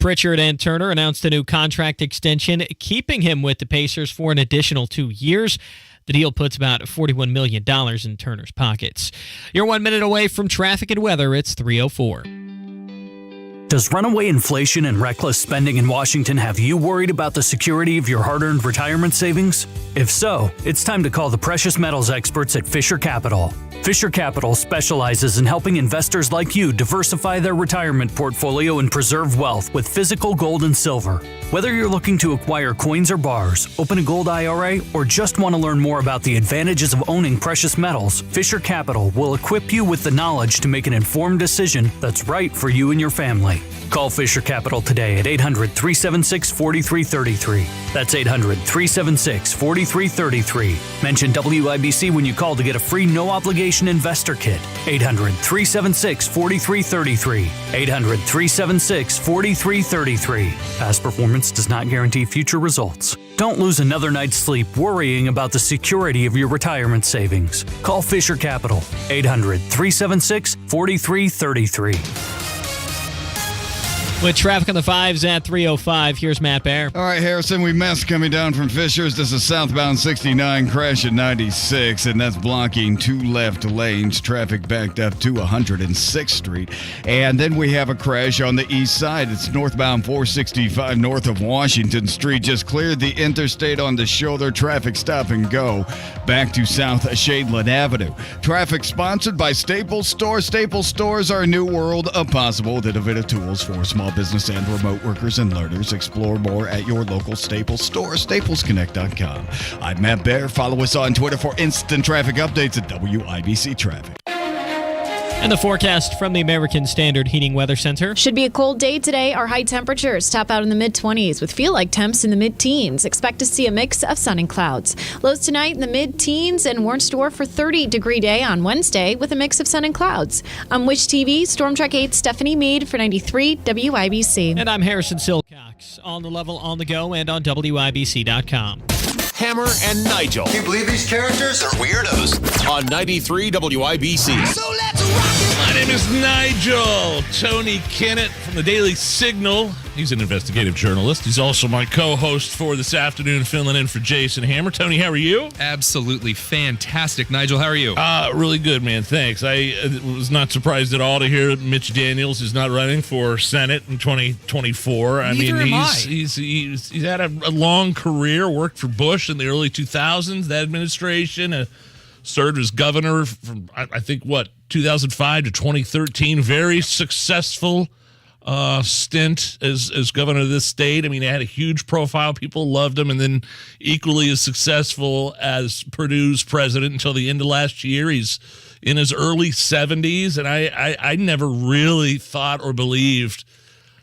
Pritchard and Turner announced a new contract extension, keeping him with the Pacers for an additional 2 years. The deal puts about $41 million in Turner's pockets. You're 1 minute away from traffic and weather. It's 3:04. Does runaway inflation and reckless spending in Washington have you worried about the security of your hard-earned retirement savings? If so, it's time to call the precious metals experts at Fisher Capital. Fisher Capital specializes in helping investors like you diversify their retirement portfolio and preserve wealth with physical gold and silver. Whether you're looking to acquire coins or bars, open a gold IRA, or just want to learn more about the advantages of owning precious metals, Fisher Capital will equip you with the knowledge to make an informed decision that's right for you and your family. Call Fisher Capital today at 800-376-4333. That's 800-376-4333. Mention WIBC when you call to get a free no-obligation investor kit. 800-376-4333. 800-376-4333. Past performance does not guarantee future results. Don't lose another night's sleep worrying about the security of your retirement savings. Call Fisher Capital. 800-376-4333. With traffic on the 5s at 3:05, here's Matt Bear. All right, Harrison, we missed coming down from Fishers. This is southbound 69, crash at 96, and that's blocking 2 left lanes. Traffic backed up to 106th Street. And then we have a crash on the east side. It's northbound 465 north of Washington Street. Just cleared the interstate on the shoulder. Traffic stop and go back to South Shadeland Avenue. Traffic sponsored by Staples Stores. Staples Stores are a new world of possible with innovative tools for small business and remote workers and learners. Explore more at your local Staples store, staplesconnect.com. I'm Matt Bear. Follow us on Twitter for instant traffic updates at WIBC Traffic. And the forecast from the American Standard Heating Weather Center. Should be a cold day today. Our high temperatures top out in the mid-20s with feel-like temps in the mid-teens. Expect to see a mix of sun and clouds. Lows tonight in the mid-teens and warn store for 30-degree day on Wednesday with a mix of sun and clouds. I'm Wish TV, Storm Track 8, Stephanie Meade for 93 WIBC. And I'm Harrison Silcox. On the level, on the go, and on WIBC.com. Hammer and Nigel. Can you believe these characters are weirdos? On 93 WIBC. So let's rock it! My name is Nigel. Tony Katz from the Daily Signal. He's an investigative journalist. He's also my co-host for this afternoon, filling in for Jason Hammer. Tony, how are you? Absolutely fantastic. Nigel, how are you? Really good, man. Thanks. I was not surprised at all to hear Mitch Daniels is not running for Senate in 2024. He's had a long career, worked for Bush in the early 2000s, that administration, served as governor from, I think, 2005 to 2013. Very successful stint as governor of this state. I mean, he had a huge profile. People loved him. And then equally as successful as Purdue's president until the end of last year. He's in his early 70s. And I never really thought or believed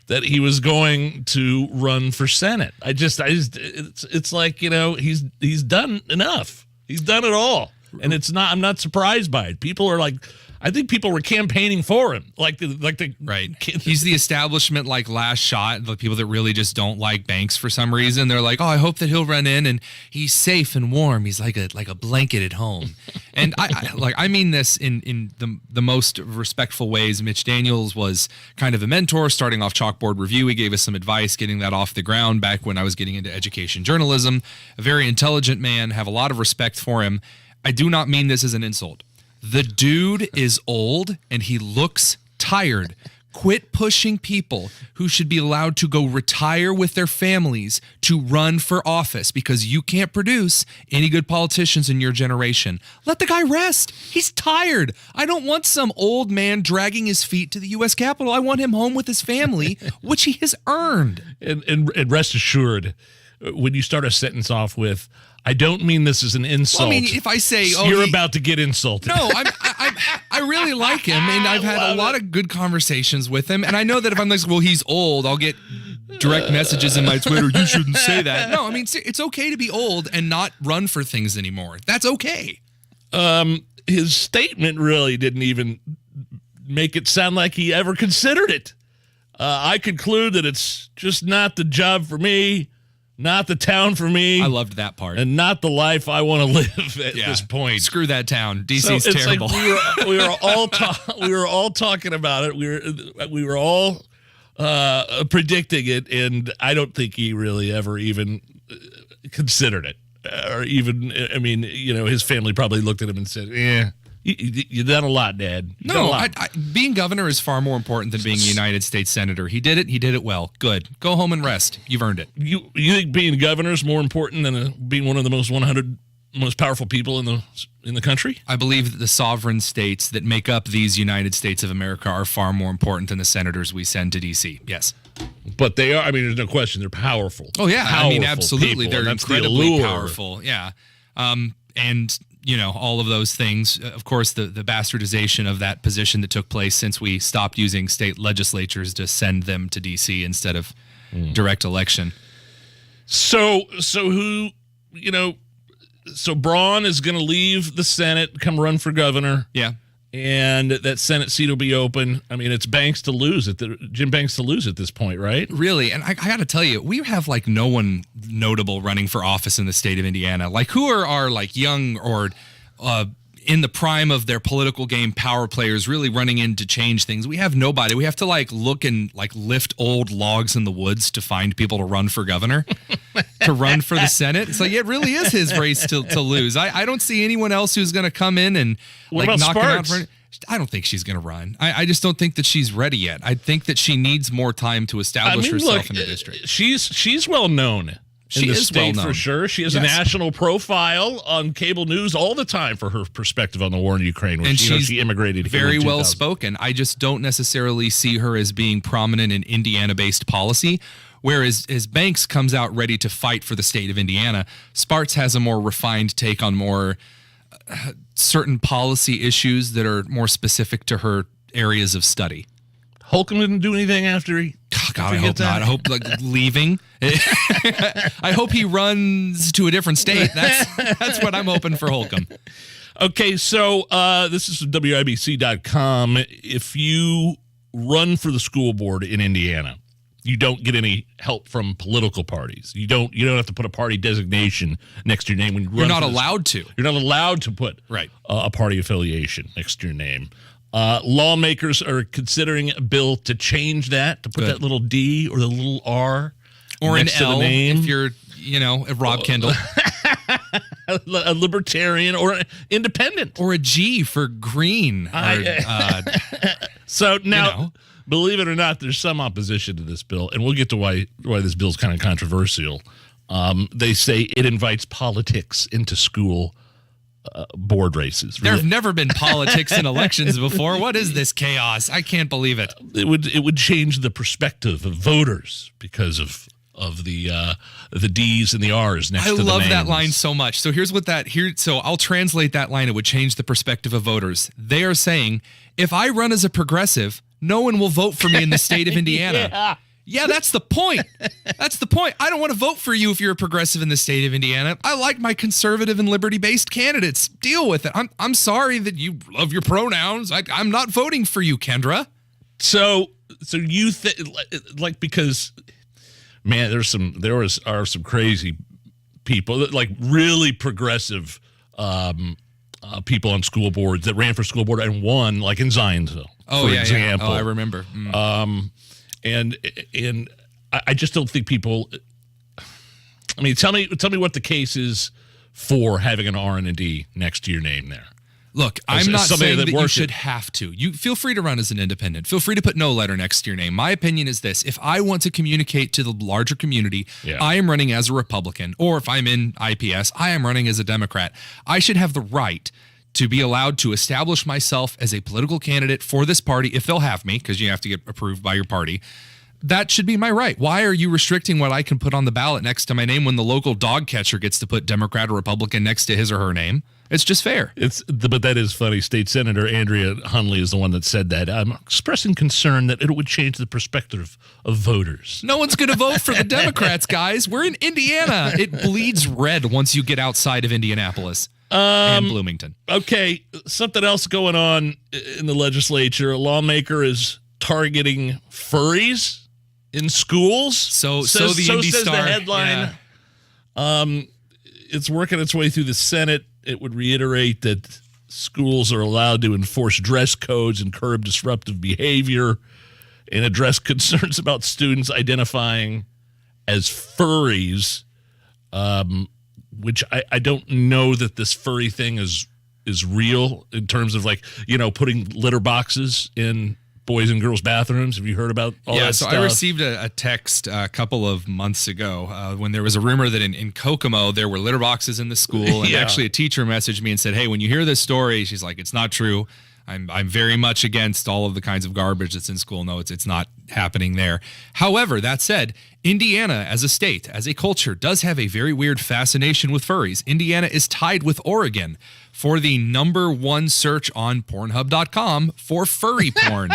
that he was going to run for Senate. It's like, he's done enough. He's done it all. And I'm not surprised by it. People are like, I think people were campaigning for him. Right. He's the establishment, last shot. The people that really just don't like banks for some reason. They're like, oh, I hope that he'll run in and he's safe and warm. He's like a blanket at home. And I mean this in the most respectful ways. Mitch Daniels was kind of a mentor, starting off Chalkboard Review. He gave us some advice, getting that off the ground back when I was getting into education journalism. A very intelligent man, have a lot of respect for him. I do not mean this as an insult. The dude is old and he looks tired. Quit pushing people who should be allowed to go retire with their families to run for office because you can't produce any good politicians in your generation. Let the guy rest. He's tired. I don't want some old man dragging his feet to the U.S. Capitol. I want him home with his family, which he has earned. And rest assured, when you start a sentence off with, I don't mean this as an insult. Well, I mean, if I say, you're about to get insulted. No, I really like him, and I've had a lot of good conversations with him. And I know that if I'm like, well, he's old, I'll get direct messages in my Twitter. You shouldn't say that. No, I mean, it's okay to be old and not run for things anymore. That's okay. His statement really didn't even make it sound like he ever considered it. I conclude that it's just not the job for me. Not the town for me. I loved that part. And not the life I want to live at this point. Screw that town. DC's terrible. Like we were all talking about it. We were all predicting it, and I don't think he really ever even considered it. Or even, I mean, his family probably looked at him and said, you've done a lot, Dad. No, being governor is far more important than being a United States senator. He did it well. Good. Go home and rest. You've earned it. You think being governor is more important than being one of the most 100 most powerful people in the country? I believe that the sovereign states that make up these United States of America are far more important than the senators we send to D.C. Yes. But they are, I mean, there's no question, they're powerful. Oh, yeah. Powerful I mean, absolutely. People, they're incredibly powerful. Yeah. And, all of those things. Of course, the bastardization of that position that took place since we stopped using state legislatures to send them to D.C. instead of direct election. So who, so Braun is going to leave the Senate, come run for governor. Yeah. And that Senate seat will be open. I mean, it's Banks to lose Jim Banks to lose at this point, right? Really. And I got to tell you, we have like no one notable running for office in the state of Indiana. Like, who are our like young or in the prime of their political game power players really running in to change things? We have nobody. We have to like look and like lift old logs in the woods to find people to run for governor, to run for the Senate. It's like, it really is his race to lose. I don't see anyone else who's going to come in and what like about knock him out. Sparks? I don't think she's going to run. I just don't think that she's ready yet. I think that she needs more time to establish herself in the district. She's well known. She is well known for sure. She has a national profile on cable news all the time for her perspective on the war in Ukraine. And she immigrated here very in well 2000. spoken. I just don't necessarily see her as being prominent in Indiana-based policy. Whereas as Banks comes out ready to fight for the state of Indiana, Sparks has a more refined take on more certain policy issues that are more specific to her areas of study. Holcomb didn't do anything after he. God, I hope not. I hope like leaving. I hope he runs to a different state. That's what I'm hoping for Holcomb. Okay, so this is WIBC.com. If you run for the school board in Indiana, you don't get any help from political parties. You don't have to put a party designation next to your name when you run. You're not allowed to. You're not allowed to put a party affiliation next to your name. Lawmakers are considering a bill to change that, to put that little D or the little R or an next L to the name. if you're, Rob Kendall. A libertarian or an independent. Or a G for green. So now, believe it or not, there's some opposition to this bill, and we'll get to why this bill is kind of controversial. They say it invites politics into school board races. There have never been politics in elections before. What is this chaos? I can't believe it. It would change the perspective of voters because of the D's and the R's next to the names. I love that line so much. So so I'll translate that line. It would change the perspective of voters. They are saying, if I run as a progressive, no one will vote for me in the state of Indiana. Yeah, that's the point. That's the point. I don't want to vote for you if you're a progressive in the state of Indiana. I like my conservative and liberty-based candidates. Deal with it. I'm sorry that you love your pronouns. I'm not voting for you, Kendra. So you like, because man, there are some crazy people, like really progressive people on school boards that ran for school board and won, like in Zionsville. Oh, for yeah, example. yeah. Oh, I remember. And I just don't think people. I mean, tell me what the case is for having an R and a D next to your name there. Look, I'm not saying that you should have to. You feel free to run as an independent. Feel free to put no letter next to your name. My opinion is this: if I want to communicate to the larger community, I am running as a Republican, or if I'm in IPS, I am running as a Democrat. I should have the right to be allowed to establish myself as a political candidate for this party if they'll have me, because you have to get approved by your party. That should be my right. Why are you restricting what I can put on the ballot next to my name when the local dog catcher gets to put Democrat or Republican next to his or her name? It's just fair. But that is funny. State Senator Andrea Hunley is the one that said that. I'm expressing concern that it would change the perspective of voters. No one's going to vote for the Democrats, guys. We're in Indiana. It bleeds red once you get outside of Indianapolis. And Bloomington. Okay, something else going on in the legislature. A lawmaker is targeting furries in schools. So says the headline. Yeah. It's working its way through the Senate. It would reiterate that schools are allowed to enforce dress codes and curb disruptive behavior. and addressed concerns about students identifying as furries, which I don't know that this furry thing is real in terms of putting litter boxes in boys and girls bathrooms. Have you heard about all that stuff? I received a text a couple of months ago when there was a rumor that in Kokomo there were litter boxes in the school, and actually a teacher messaged me and said, hey, when you hear this story, she's like, it's not true. I'm very much against all of the kinds of garbage that's in school. No, it's not happening there. However, that said, Indiana as a state, as a culture, does have a very weird fascination with furries. Indiana is tied with Oregon for the #1 search on Pornhub.com for furry porn.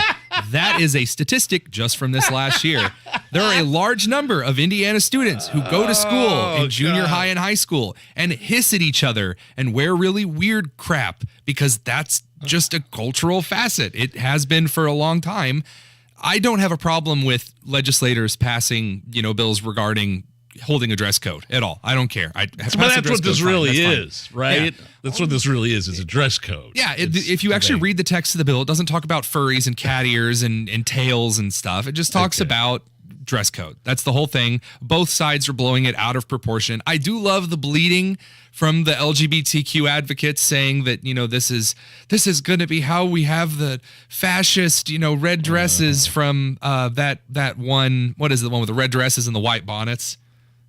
That is a statistic just from this last year. There are a large number of Indiana students who go to school in junior high and high school and hiss at each other and wear really weird crap because that's just a cultural facet. It has been for a long time. I don't have a problem with legislators passing, bills regarding holding a dress code at all. I don't care. But that's what this really is, right? Yeah. That's what this really is a dress code. Yeah, if you actually read the text of the bill, it doesn't talk about furries and cat ears and tails and stuff. It just talks about dress code. That's the whole thing. Both sides are blowing it out of proportion. I do love the bleeding from the LGBTQ advocates saying that, this is going to be how we have the fascist, red dresses from that one. What is the one with the red dresses and the white bonnets?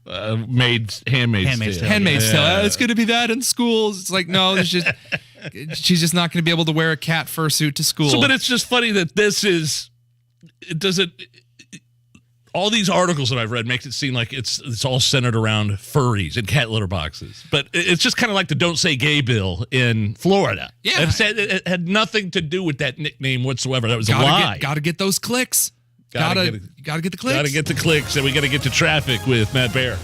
Handmaid's Tale. Handmaid's Tale. It's going to be that in schools. It's like, no, she's just not going to be able to wear a cat fursuit to school. So, but it's just funny that all these articles that I've read makes it seem like it's all centered around furries and cat litter boxes. But it's just kind of like the Don't Say Gay bill in Florida. Yeah. It had nothing to do with that nickname whatsoever. That was a lie. Got to get those clicks. Gotta get the clicks. Gotta get the clicks, and we gotta get to traffic with Matt Bear.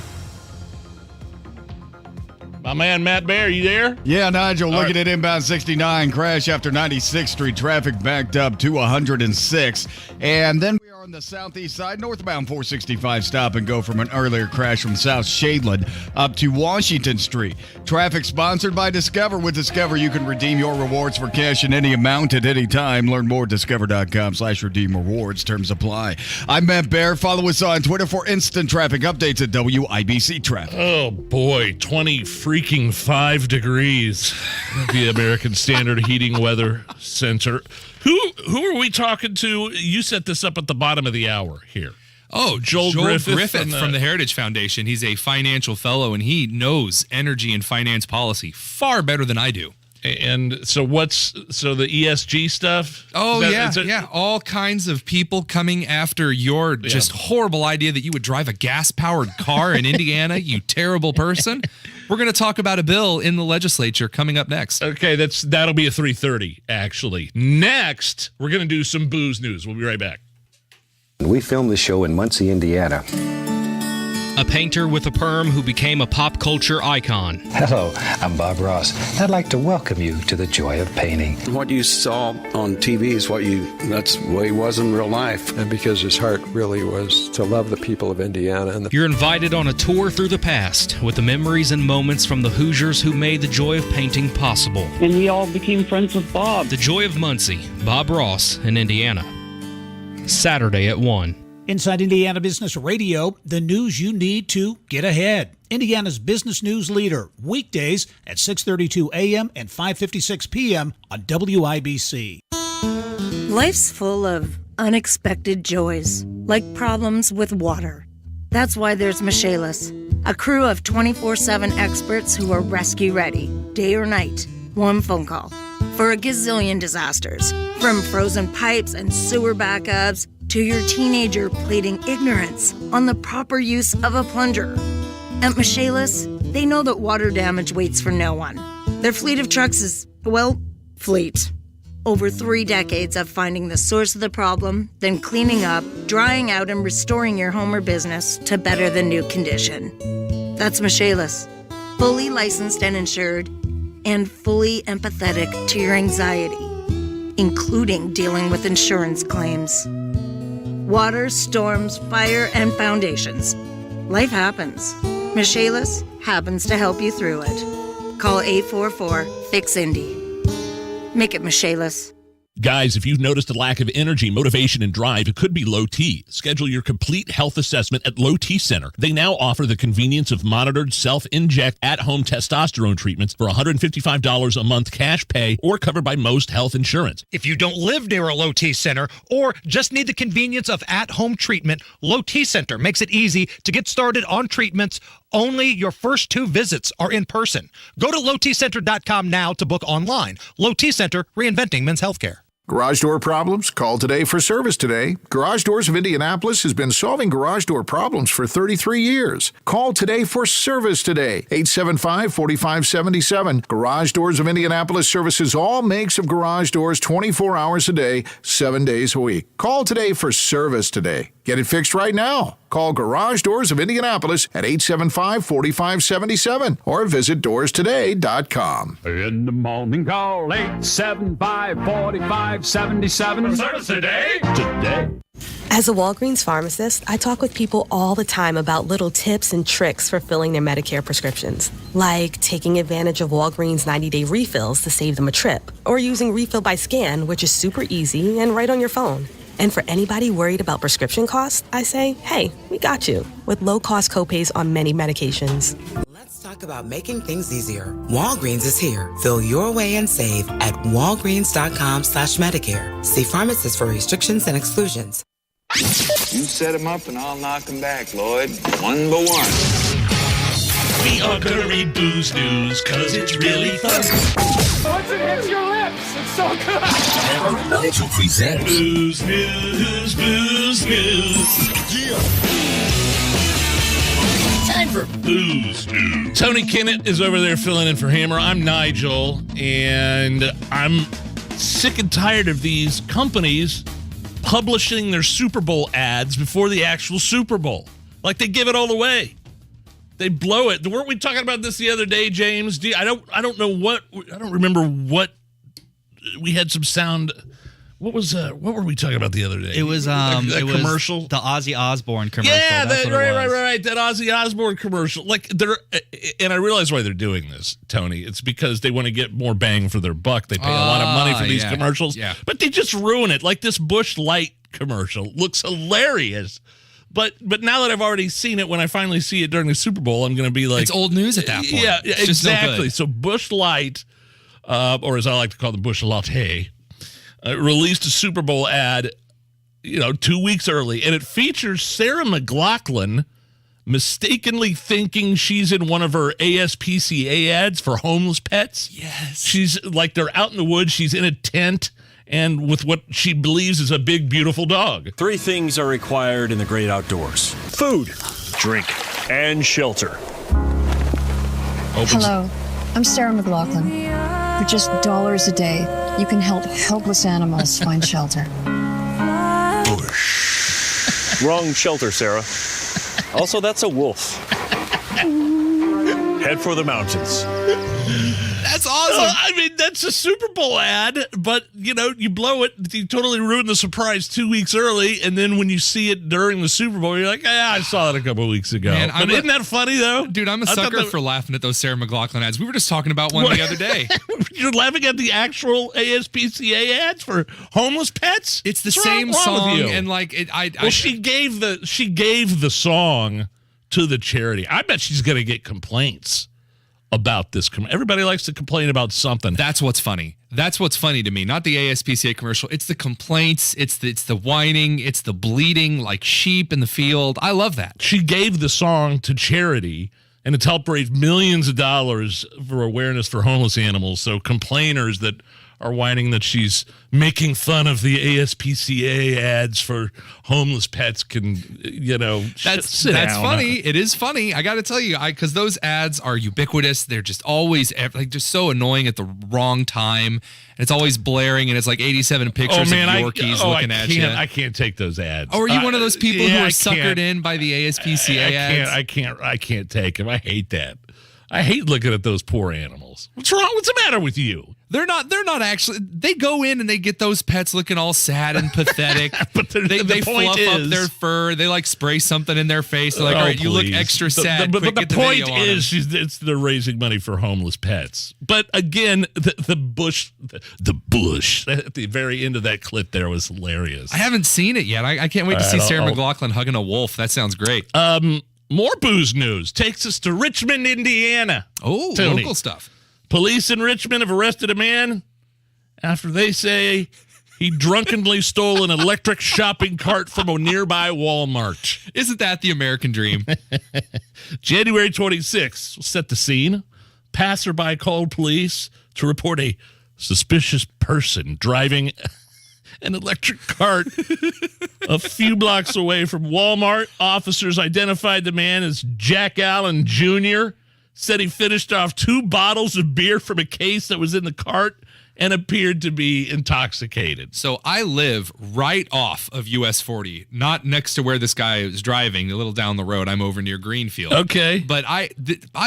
My man, Matt Bear, you there? Yeah, Nigel, looking at inbound 69, crash after 96th Street, traffic backed up to 106. And then we are on the southeast side, northbound 465, stop and go from an earlier crash from South Shadeland up to Washington Street. Traffic sponsored by Discover. With Discover, you can redeem your rewards for cash in any amount at any time. Learn more at discover.com/redeem rewards. Terms apply. I'm Matt Bear. Follow us on Twitter for instant traffic updates at WIBC Traffic. Oh, boy, 5 degrees. The American Standard Heating Weather Center. Who are we talking to? You set this up at the bottom of the hour here. Oh, Joel Griffith from the Heritage Foundation. He's a financial fellow, and he knows energy and finance policy far better than I do. And so the ESG stuff? Oh, yeah. All kinds of people coming after your just horrible idea that you would drive a gas-powered car in Indiana, you terrible person. We're going to talk about a bill in the legislature coming up next. Okay, that'll be a 3:30, actually. Next, we're going to do some booze news. We'll be right back. We filmed the show in Muncie, Indiana. A painter with a perm who became a pop culture icon. Hello, I'm Bob Ross. I'd like to welcome you to the joy of painting. What you saw on TV is that's what he was in real life. And because his heart really was to love the people of Indiana. You're invited on a tour through the past with the memories and moments from the Hoosiers who made the joy of painting possible. And we all became friends with Bob. The Joy of Muncie, Bob Ross in Indiana. Saturday at 1. Inside Indiana Business Radio, the news you need to get ahead. Indiana's business news leader, weekdays at 6:32 a.m. and 5:56 p.m. on WIBC. Life's full of unexpected joys, like problems with water. That's why there's Michaelis, a crew of 24/7 experts who are rescue ready, day or night, one phone call, for a gazillion disasters, from frozen pipes and sewer backups to your teenager pleading ignorance on the proper use of a plunger. At Michaelis, they know that water damage waits for no one. Their fleet of trucks is, fleet. Over 3 decades of finding the source of the problem, then cleaning up, drying out, and restoring your home or business to better than new condition. That's Michaelis, fully licensed and insured, and fully empathetic to your anxiety, including dealing with insurance claims. Water, storms, fire, and foundations. Life happens. Michaelis happens to help you through it. Call 844-FIX-INDY. Make it Michaelis. Guys, if you've noticed a lack of energy, motivation, and drive, it could be low T. Schedule your complete health assessment at Low T Center. They now offer the convenience of monitored self-inject at-home testosterone treatments for $155 a month cash pay or covered by most health insurance. If you don't live near a Low T Center or just need the convenience of at-home treatment, Low T Center makes it easy to get started on treatments. Only your first 2 visits are in person. Go to lowtcenter.com now to book online. Low T Center, reinventing men's healthcare. Garage door problems? Call today for service today. Garage Doors of Indianapolis has been solving garage door problems for 33 years. Call today for service today. 875-4577. Garage Doors of Indianapolis services all makes of garage doors 24 hours a day, 7 days a week. Call today for service today. Get it fixed right now. Call Garage Doors of Indianapolis at 875-4577 or visit doorstoday.com. In the morning, call 875-4577. Service today. As a Walgreens pharmacist, I talk with people all the time about little tips and tricks for filling their Medicare prescriptions, like taking advantage of Walgreens 90-day refills to save them a trip, or using Refill by Scan, which is super easy and right on your phone. And for anybody worried about prescription costs, I say, hey, we got you, with low-cost copays on many medications. Let's talk about making things easier. Walgreens is here. Fill your way and save at walgreens.com/Medicare. See pharmacists for restrictions and exclusions. You set them up and I'll knock them back, Lloyd. One by one. We are gonna read Booze News, cause it's really fun. Once it hits your lips, it's so good. Nigel presents Booze News, Booze News. Yeah. Time for Booze News. Tony Katz is over there filling in for Hammer. I'm Nigel, and I'm sick and tired of these companies publishing their Super Bowl ads before the actual Super Bowl. Like they give it all away. They blow it. Weren't we talking about this the other day, James? I don't remember what we had some sound. What were we talking about the other day? It was a commercial, was the Ozzy Osbourne commercial. Yeah, That's right. That Ozzy Osbourne commercial. Like and I realize why they're doing this, Tony. It's because they want to get more bang for their buck. They pay a lot of money for these commercials, but they just ruin it. Like this Busch Light commercial looks hilarious. But now that I've already seen it, when I finally see it during the Super Bowl, I'm going to be like... It's old news at that point. Yeah, it's exactly. No so Busch Light, or as I like to call the Busch Latte, released a Super Bowl ad, 2 weeks early, and it features Sarah McLachlan mistakenly thinking she's in one of her ASPCA ads for homeless pets. Yes. She's like, they're out in the woods, she's in a tent, and with what she believes is a big, beautiful dog. 3 things are required in the great outdoors: food, drink, and shelter. Hello, I'm Sarah McLachlan. For just $1 a day, you can help helpless animals find shelter. Wrong shelter, Sarah. Also, that's a wolf. Head for the mountains. That's awesome. I mean, that's a Super Bowl ad, but, you blow it. You totally ruin the surprise 2 weeks early, and then when you see it during the Super Bowl, you're like, I saw it a couple of weeks ago. Man, but isn't that funny, though? Dude, I'm a sucker for laughing at those Sarah McLachlan ads. We were just talking about one the other day. You're laughing at the actual ASPCA ads for homeless pets? It's the same song, and she gave the song to the charity. I bet she's going to get complaints about this. Everybody likes to complain about something. That's what's funny. That's what's funny to me. Not the ASPCA commercial. It's the complaints. It's the whining. It's the bleating like sheep in the field. I love that. She gave the song to charity, and it's helped raise millions of dollars for awareness for homeless animals. So complainers that are whining that she's making fun of the ASPCA ads for homeless pets can, That's funny. It is funny. I got to tell you, because those ads are ubiquitous. They're just always just so annoying at the wrong time. And it's always blaring, and it's like 87 pictures of Yorkies looking at you. I can't take those ads. Oh, are you one of those people who are suckered in by the ASPCA ads? I can't take them. I hate that. I hate looking at those poor animals. What's wrong? What's the matter with you? They're not actually. They go in and they get those pets looking all sad and pathetic. But they fluff up their fur. They like spray something in their face. They're like, all right, you look extra sad. But the point is, they're raising money for homeless pets. But again, the bush at the very end of that clip there was hilarious. I haven't seen it yet. I can't wait to see Sarah McLachlan hugging a wolf. That sounds great. More booze news takes us to Richmond, Indiana. Oh, Tony. local stuff. Police in Richmond have arrested a man after they say he drunkenly stole an electric shopping cart from a nearby Walmart. Isn't that the American dream? January 26th, we'll set the scene. Passerby called police to report a suspicious person driving an electric cart a few blocks away from Walmart. Officers identified the man as Jack Allen Jr., said he finished off 2 bottles of beer from a case that was in the cart and appeared to be intoxicated. So I live right off of US 40, not next to where this guy is driving, a little down the road. I'm over near Greenfield. Okay. But I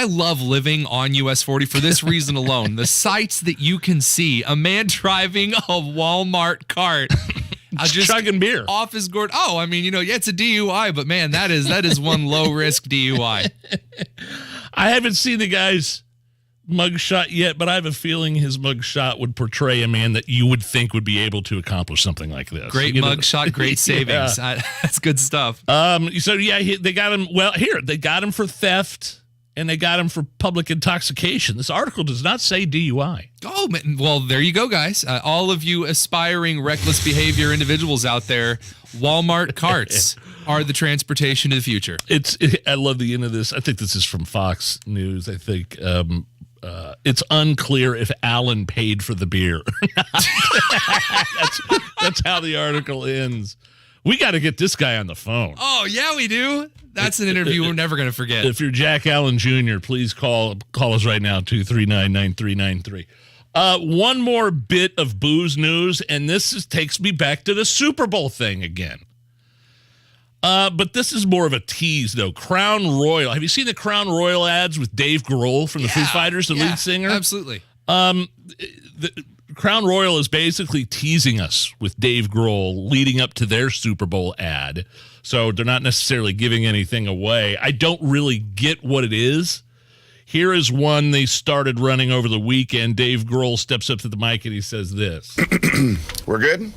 love living on US 40 for this reason alone. The sights that you can see, a man driving a Walmart cart. Just chugging beer off his gourd. Oh, I mean, it's a DUI, but man, that is one low risk DUI. I haven't seen the guy's mugshot yet, but I have a feeling his mugshot would portray a man that you would think would be able to accomplish something like this. Great mugshot, great savings. Yeah. That's good stuff. So yeah, they got him. Well, they got him for theft. And they got him for public intoxication. This article does not say DUI. Oh, well, there you go, guys. All of you aspiring reckless behavior individuals out there, Walmart carts are the transportation of the future. I love the end of this. I think this is from Fox News. I think it's unclear if Allen paid for the beer. That's how the article ends. We got to get this guy on the phone. Oh, yeah, we do. That's an interview we're never going to forget. If you're Jack Allen Jr., please call us right now, 239-9393. One more bit of booze news, and this takes me back to the Super Bowl thing again. But this is more of a tease, though. Crown Royal. Have you seen the Crown Royal ads with Dave Grohl from the Foo Fighters, the lead singer? Absolutely. Crown Royal is basically teasing us with Dave Grohl leading up to their Super Bowl ad. So they're not necessarily giving anything away. I don't really get what it is. Here is one they started running over the weekend. Dave Grohl steps up to the mic and he says this. We're good?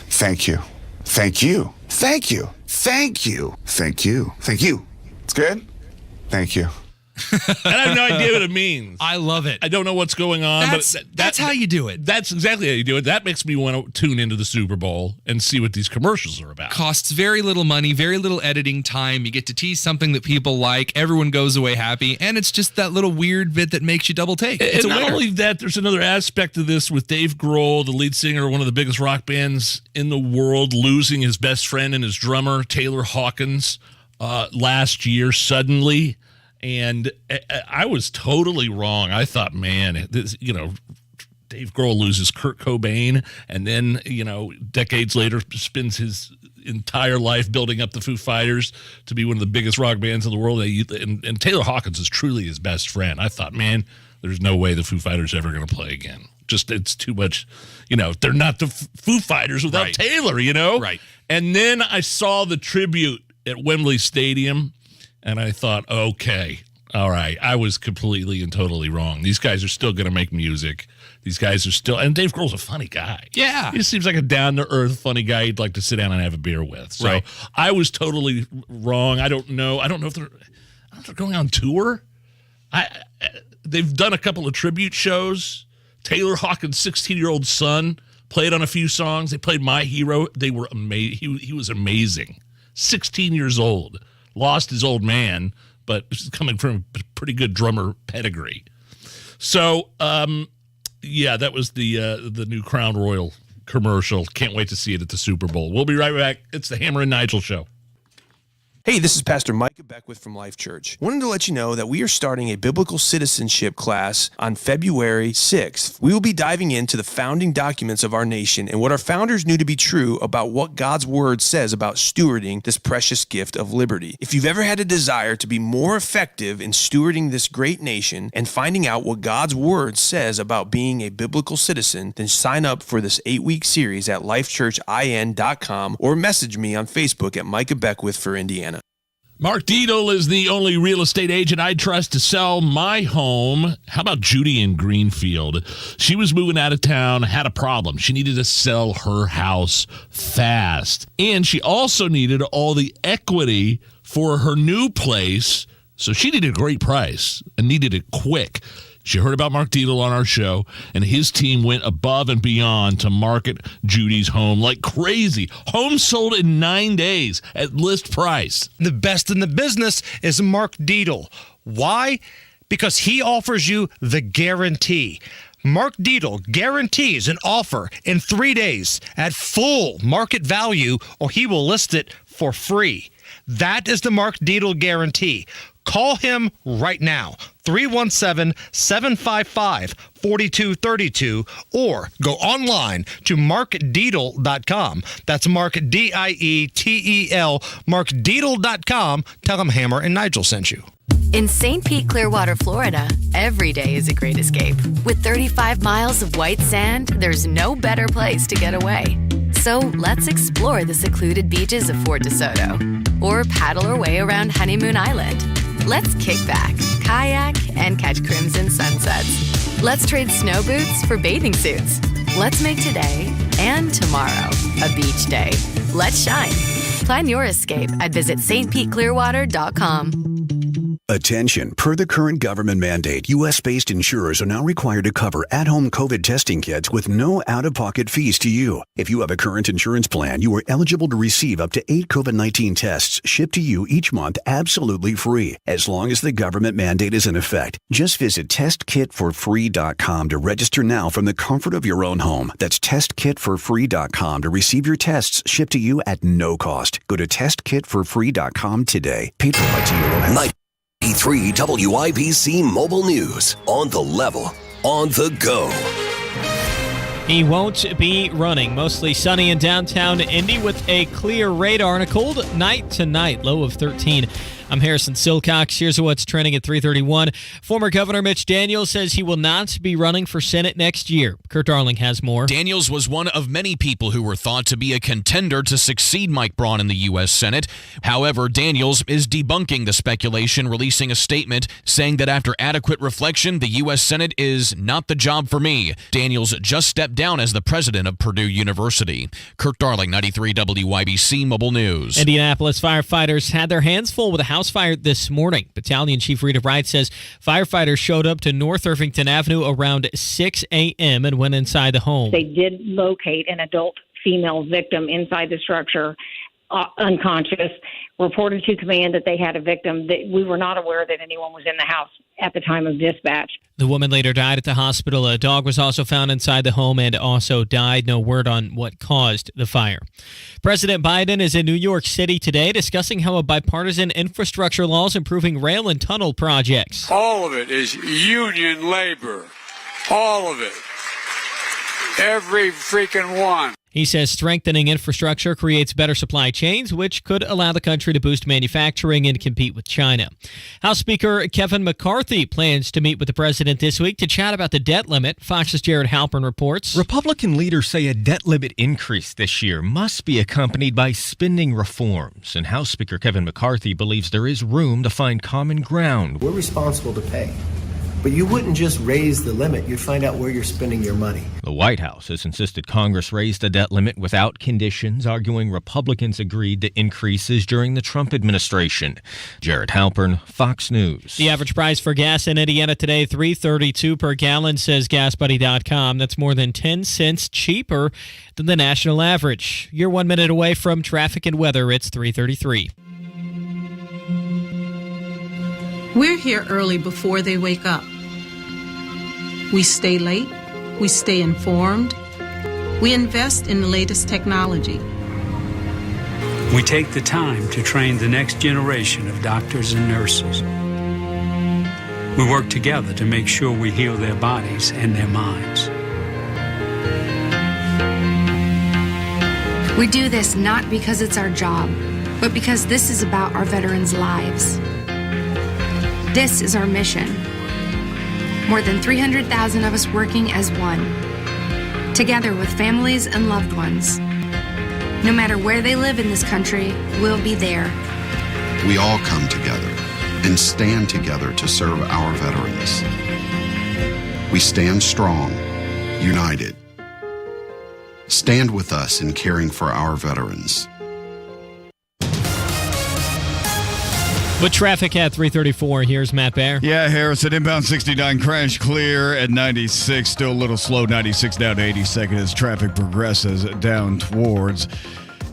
Thank you. Thank you. Thank you. Thank you. Thank you. Thank you. It's good? Thank you. And I have no idea what it means. I love it. I don't know what's going on. That's how you do it. That's exactly how you do it. That makes me want to tune into the Super Bowl and see what these commercials are about. Costs very little money, very little editing time. You get to tease something that people like. Everyone goes away happy. And it's just that little weird bit that makes you double take. It's and not only that, there's another aspect of this with Dave Grohl, the lead singer of one of the biggest rock bands in the world, losing his best friend and his drummer, Taylor Hawkins, last year suddenly. And I was totally wrong. I thought, man, Dave Grohl loses Kurt Cobain, and then, decades later spends his entire life building up the Foo Fighters to be one of the biggest rock bands in the world. And Taylor Hawkins is truly his best friend. I thought, man, there's no way the Foo Fighters are ever going to play again. Just, it's too much, they're not the Foo Fighters without Taylor, Right. And then I saw the tribute at Wembley Stadium. And I thought, okay, all right, I was completely and totally wrong. These guys are still going to make music. These guys are still, and Dave Grohl's a funny guy. Yeah. He just seems like a down-to-earth, funny guy you'd like to sit down and have a beer with. So I was totally wrong. I don't know if they're going on tour. They've done a couple of tribute shows. Taylor Hawkins' 16-year-old son played on a few songs. They played My Hero. They were amazing. He was amazing. 16 years old. Lost his old man, but coming from a pretty good drummer pedigree. So, that was the new Crown Royal commercial. Can't wait to see it at the Super Bowl. We'll be right back. It's the Hammer and Nigel Show. Hey, this is Pastor Micah Beckwith from Life Church. Wanted to let you know that we are starting a biblical citizenship class on February 6th. We will be diving into the founding documents of our nation and what our founders knew to be true about what God's Word says about stewarding this precious gift of liberty. If you've ever had a desire to be more effective in stewarding this great nation and finding out what God's Word says about being a biblical citizen, then sign up for this 8-week series at lifechurchin.com or message me on Facebook at Micah Beckwith for Indiana. Mark Dietel is the only real estate agent I trust to sell my home. How about Judy in Greenfield? She was moving out of town, had a problem. She needed to sell her house fast. And she also needed all the equity for her new place. So she needed a great price and needed it quick. She heard about Mark Dietel on our show, and his team went above and beyond to market Judy's home like crazy. Home sold in 9 days at list price. The best in the business is Mark Dietel. Why? Because he offers you the guarantee. Mark Dietel guarantees an offer in 3 days at full market value, or he will list it for free. That is the Mark Dietel guarantee. Call him right now, 317-755-4232, or go online to markdietel.com. That's Mark, Dietel, markdietel.com. Tell him Hammer and Nigel sent you. In St. Pete, Clearwater, Florida, every day is a great escape. With 35 miles of white sand, there's no better place to get away. So let's explore the secluded beaches of Fort DeSoto or paddle our way around Honeymoon Island. Let's kick back, kayak, and catch crimson sunsets. Let's trade snow boots for bathing suits. Let's make today and tomorrow a beach day. Let's shine. Plan your escape at visitstpeteclearwater.com. Attention. Per the current government mandate, U.S.-based insurers are now required to cover at-home COVID testing kits with no out-of-pocket fees to you. If you have a current insurance plan, you are eligible to receive up to 8 COVID-19 tests shipped to you each month absolutely free, as long as the government mandate is in effect. Just visit testkitforfree.com to register now from the comfort of your own home. That's testkitforfree.com to receive your tests shipped to you at no cost. Go to testkitforfree.com today. Paid for by TRO. 93 WIBC Mobile News. On the level, on the go. He won't be running. Mostly sunny in downtown Indy with a clear radar and a cold night tonight. Low of 13. I'm Harrison Silcox. Here's what's trending at 3:31. Former Governor Mitch Daniels says he will not be running for Senate next year. Kurt Darling has more. Daniels was one of many people who were thought to be a contender to succeed Mike Braun in the U.S. Senate. However, Daniels is debunking the speculation, releasing a statement saying that after adequate reflection, the U.S. Senate is not the job for me. Daniels just stepped down as the president of Purdue University. Kurt Darling, 93 WIBC Mobile News. Indianapolis firefighters had their hands full with a house fire this morning. Battalion Chief Rita Wright says firefighters showed up to North Irvington Avenue around 6 a.m. and went inside the home. They did locate an adult female victim inside the structure, unconscious, reported to command that they had a victim. We were not aware that anyone was in the house at the time of dispatch. The woman later died at the hospital. A dog was also found inside the home and also died. No word on what caused the fire. President Biden is in New York City today discussing how a bipartisan infrastructure law is improving rail and tunnel projects. All of it is union labor. All of it. Every freaking one. He says strengthening infrastructure creates better supply chains, which could allow the country to boost manufacturing and compete with China. House Speaker Kevin McCarthy plans to meet with the president this week to chat about the debt limit. Fox's Jared Halpern reports. Republican leaders say a debt limit increase this year must be accompanied by spending reforms. And House Speaker Kevin McCarthy believes there is room to find common ground. We're responsible to pay. But you wouldn't just raise the limit. You'd find out where you're spending your money. The White House has insisted Congress raise the debt limit without conditions, arguing Republicans agreed to increases during the Trump administration. Jared Halpern, Fox News. The average price for gas in Indiana today, $3.32 per gallon, says GasBuddy.com. That's more than 10 cents cheaper than the national average. You're 1 minute away from traffic and weather. It's 3:33. We're here early before they wake up. We stay late. We stay informed. We invest in the latest technology. We take the time to train the next generation of doctors and nurses. We work together to make sure we heal their bodies and their minds. We do this not because it's our job, but because this is about our veterans' lives. This is our mission. More than 300,000 of us working as one, together with families and loved ones. No matter where they live in this country, we'll be there. We all come together and stand together to serve our veterans. We stand strong, united. Stand with us in caring for our veterans. With traffic at 334, here's Matt Baer. Yeah, Harrison, inbound 69 crash clear at 96. Still a little slow, 96 down to 82nd as traffic progresses down towards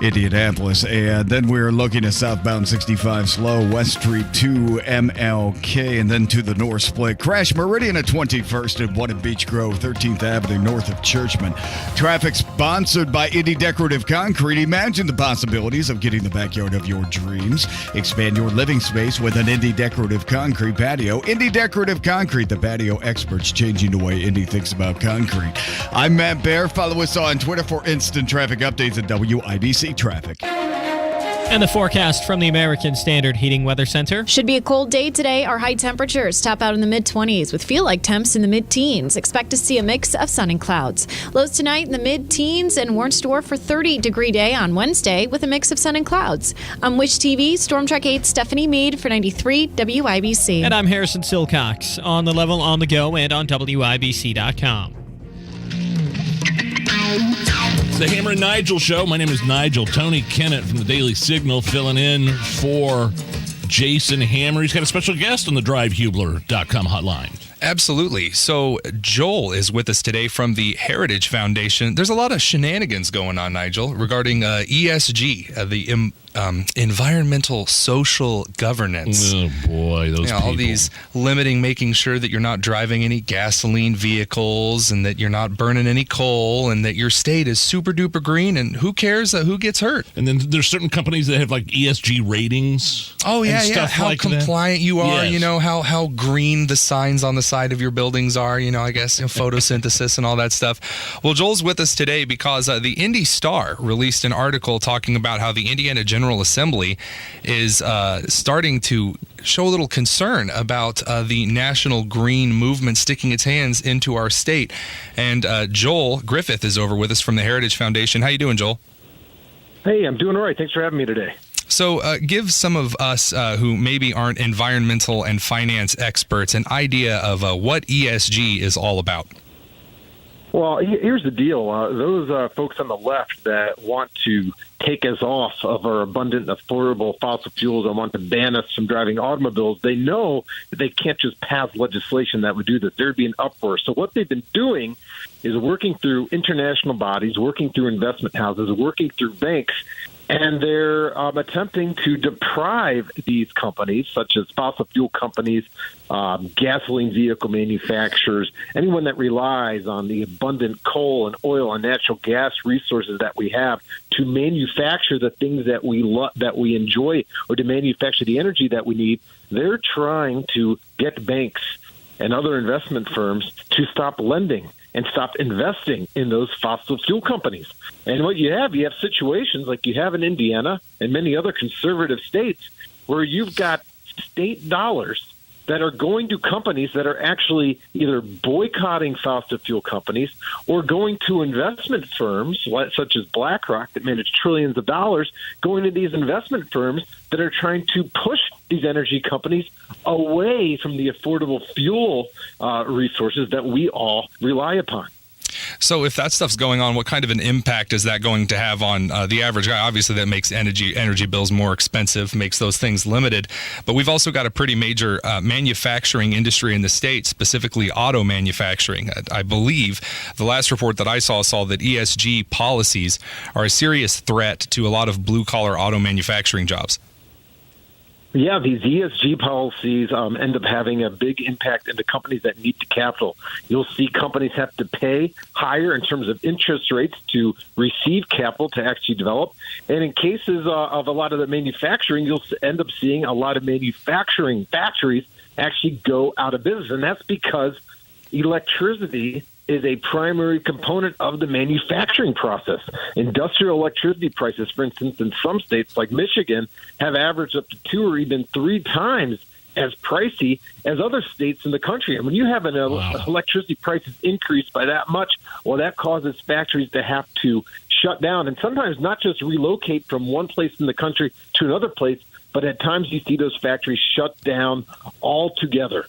Indianapolis. And then we're looking at southbound 65 slow, West Street to MLK, and then to the North Split. Crash Meridian at 21st and 1 at Beach Grove, 13th Avenue north of Churchman. Traffic sponsored by Indy Decorative Concrete. Imagine the possibilities of getting the backyard of your dreams. Expand your living space with an Indy Decorative Concrete patio. Indy Decorative Concrete, the patio experts changing the way Indy thinks about concrete. I'm Matt Baer. Follow us on Twitter for instant traffic updates at WIBC Traffic. And the forecast from the American Standard Heating Weather Center. Should be a cold day today. Our high temperatures top out in the mid-20s with feel-like temps in the mid-teens. Expect to see a mix of sun and clouds. Lows tonight in the mid-teens and warn store for 30-degree day on Wednesday with a mix of sun and clouds. I'm Wish TV, Storm Track 8 Stephanie Meade for 93 WIBC. And I'm Harrison Silcox. On the level, on the go, and on WIBC.com. The Hammer and Nigel Show. My name is Nigel. Tony Kennett from the Daily Signal filling in for Jason Hammer. He's got a special guest on the DriveHubler.com hotline. Absolutely. So Joel is with us today from the Heritage Foundation. There's a lot of shenanigans going on, Nigel, regarding ESG, the environmental social governance. Oh, boy, those people. All these making sure that you're not driving any gasoline vehicles and that you're not burning any coal and that your state is super duper green, and who cares who gets hurt? And then there's certain companies that have like ESG ratings. Oh, yeah, yeah. How like compliant you are, yes. How green the signs on the side of your buildings are, I guess, photosynthesis and all that stuff. Well, Joel's with us today because the Indy Star released an article talking about how the Indiana General Assembly is starting to show a little concern about the national green movement sticking its hands into our state. And Joel Griffith is over with us from the Heritage Foundation. How you doing, Joel? Hey, I'm doing all right. Thanks for having me today. So give some of us who maybe aren't environmental and finance experts an idea of what ESG is all about. Well, here's the deal. Those folks on the left that want to take us off of our abundant, affordable fossil fuels and want to ban us from driving automobiles, they know that they can't just pass legislation that would do this. There'd be an uproar. So what they've been doing is working through international bodies, working through investment houses, working through banks, and they're attempting to deprive these companies, such as fossil fuel companies, gasoline vehicle manufacturers, anyone that relies on the abundant coal and oil and natural gas resources that we have to manufacture the things that we enjoy, or to manufacture the energy that we need. They're trying to get banks and other investment firms to stop lending and stop investing in those fossil fuel companies. And what you have situations like you have in Indiana and many other conservative states where you've got state dollars that are going to companies that are actually either boycotting fossil fuel companies or going to investment firms such as BlackRock that manage trillions of dollars, going to these investment firms that are trying to push these energy companies away from the affordable fuel resources that we all rely upon. So if that stuff's going on, what kind of an impact is that going to have on the average guy? Obviously, that makes energy bills more expensive, makes those things limited. But we've also got a pretty major manufacturing industry in the state, specifically auto manufacturing. I believe the last report that I saw that ESG policies are a serious threat to a lot of blue-collar auto manufacturing jobs. Yeah, these ESG policies end up having a big impact into companies that need the capital. You'll see companies have to pay higher in terms of interest rates to receive capital to actually develop. And in cases of a lot of the manufacturing, you'll end up seeing a lot of manufacturing factories actually go out of business. And that's because electricity is a primary component of the manufacturing process. Industrial electricity prices, for instance, in some states like Michigan, have averaged up to 2 or even 3 times as pricey as other states in the country. And when you have electricity prices increase by that much, well, that causes factories to have to shut down, and sometimes not just relocate from one place in the country to another place, but at times you see those factories shut down altogether.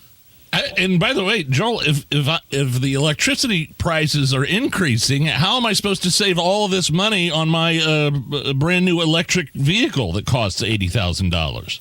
And by the way, Joel, if the electricity prices are increasing, how am I supposed to save all of this money on my brand new electric vehicle that costs $80,000?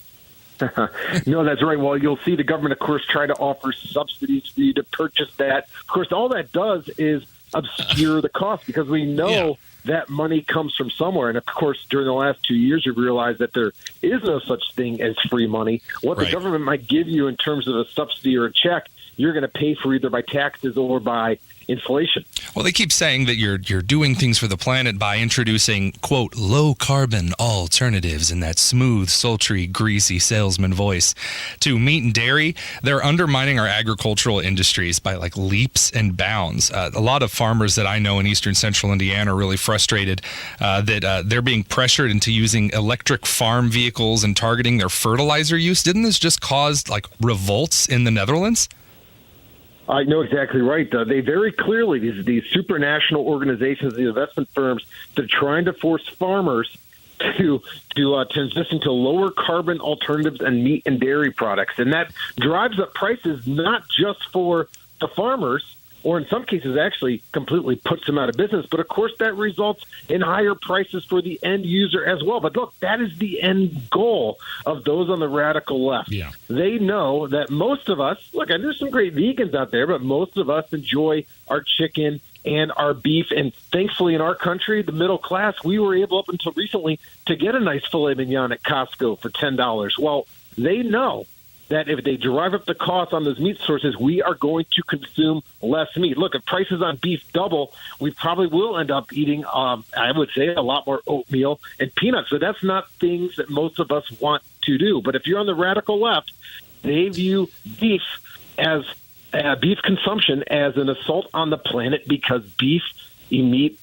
No, that's right. Well, you'll see the government, of course, try to offer subsidies for you to purchase that. Of course, all that does is obscure the cost, because we know that money comes from somewhere. And, of course, during the last 2 years, we've realized that there is no such thing as free money. What the government might give you in terms of a subsidy or a check, you're going to pay for either by taxes or by inflation. Well, they keep saying that you're doing things for the planet by introducing, quote, low carbon alternatives in that smooth, sultry, greasy salesman voice to meat and dairy. They're undermining our agricultural industries by like leaps and bounds. A lot of farmers that I know in eastern central Indiana are really frustrated that they're being pressured into using electric farm vehicles and targeting their fertilizer use. Didn't this just cause like revolts in the Netherlands? I know exactly right. They very clearly, these supranational organizations, the investment firms, they're trying to force farmers to transition to lower carbon alternatives and meat and dairy products. And that drives up prices not just for the farmers, or in some cases actually completely puts them out of business. But, of course, that results in higher prices for the end user as well. But, look, that is the end goal of those on the radical left. Yeah. They know that most of us, look, and there's some great vegans out there, but most of us enjoy our chicken and our beef. And thankfully in our country, the middle class, we were able up until recently to get a nice filet mignon at Costco for $10. Well, they know that if they drive up the cost on those meat sources, we are going to consume less meat. Look, if prices on beef double, we probably will end up eating, I would say, a lot more oatmeal and peanuts. So that's not things that most of us want to do. But if you're on the radical left, they view beef consumption as an assault on the planet, because beef emit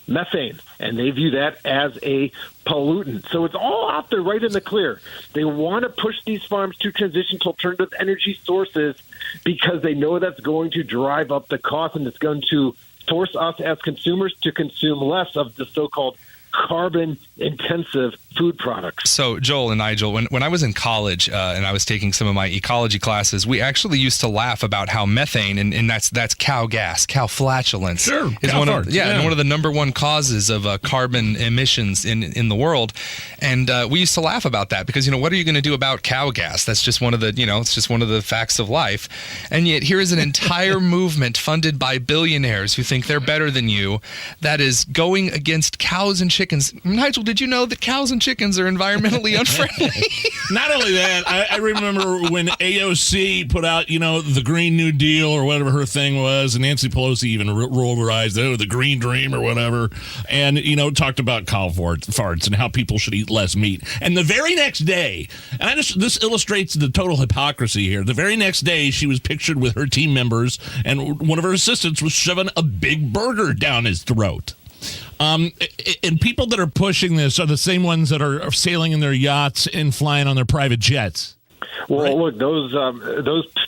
methane, and they view that as a pollutant. So it's all out there right in the clear. They want to push these farms to transition to alternative energy sources because they know that's going to drive up the cost, and it's going to force us as consumers to consume less of the so-called carbon-intensive food products. So, Joel and Nigel, when I was in college and I was taking some of my ecology classes, we actually used to laugh about how methane, and that's cow gas, cow flatulence, is one of the number one causes of carbon emissions in the world. And we used to laugh about that because, what are you going to do about cow gas? That's just one of the, it's just one of the facts of life. And yet here is an entire movement funded by billionaires who think they're better than you that is going against cows and chickens. Nigel, did you know that cows and chickens are environmentally unfriendly? Not only that, I remember when AOC put out, the Green New Deal or whatever her thing was, and Nancy Pelosi even rolled her eyes, the Green Dream or whatever, and, talked about cow farts and how people should eat less meat. And the very next day, and this illustrates the total hypocrisy here, the very next day she was pictured with her team members, and one of her assistants was shoving a big burger down his throat. And people that are pushing this are the same ones that are sailing in their yachts and flying on their private jets. Well, look, those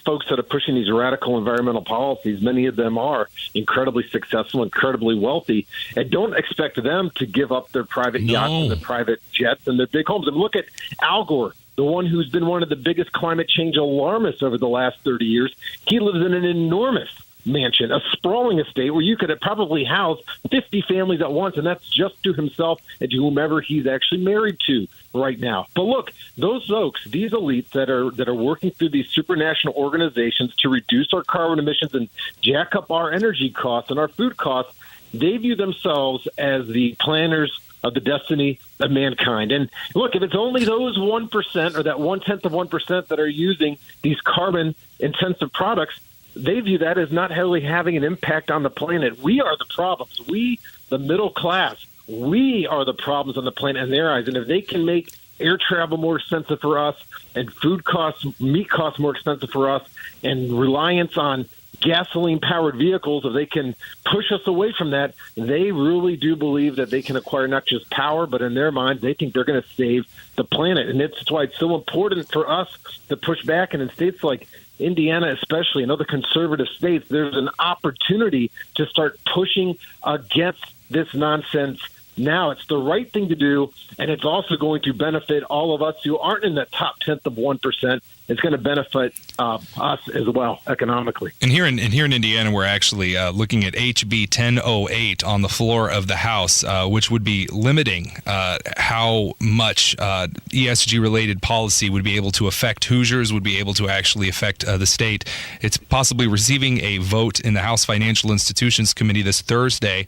folks that are pushing these radical environmental policies, many of them are incredibly successful, incredibly wealthy, and don't expect them to give up their private yachts and their private jets and their big homes. And look at Al Gore, the one who's been one of the biggest climate change alarmists over the last 30 years. He lives in an enormous mansion, a sprawling estate where you could have probably housed 50 families at once, and that's just to himself and to whomever he's actually married to right now. But look, those folks, these elites that are working through these supranational organizations to reduce our carbon emissions and jack up our energy costs and our food costs, they view themselves as the planners of the destiny of mankind. And look, if it's only those 1% or that 0.1% that are using these carbon-intensive products, they view that as not really having an impact on the planet. We are the problems. We, the middle class, we are the problems on the planet in their eyes. And if they can make air travel more expensive for us and food costs, meat costs more expensive for us, and reliance on gasoline-powered vehicles, if they can push us away from that, they really do believe that they can acquire not just power, but in their minds, they think they're going to save the planet. And it's why it's so important for us to push back. And in states like Indiana, especially, and other conservative states, there's an opportunity to start pushing against this nonsense now. It's the right thing to do, and it's also going to benefit all of us who aren't in that top 10th of 1%. It's going to benefit us as well economically. And here in Indiana, we're actually looking at HB 1008 on the floor of the House, which would be limiting how much ESG-related policy would be able to affect Hoosiers, would be able to actually affect the state. It's possibly receiving a vote in the House Financial Institutions Committee this Thursday.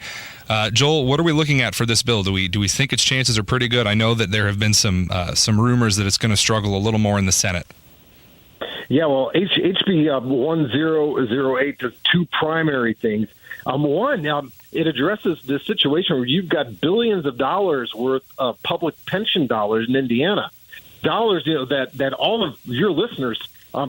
Joel, what are we looking at for this bill? Do we think its chances are pretty good? I know that there have been some rumors that it's going to struggle a little more in the Senate. Yeah, well, HB 1008 does two primary things. One, it addresses the situation where you've got billions of dollars worth of public pension dollars in Indiana, dollars that all of your listeners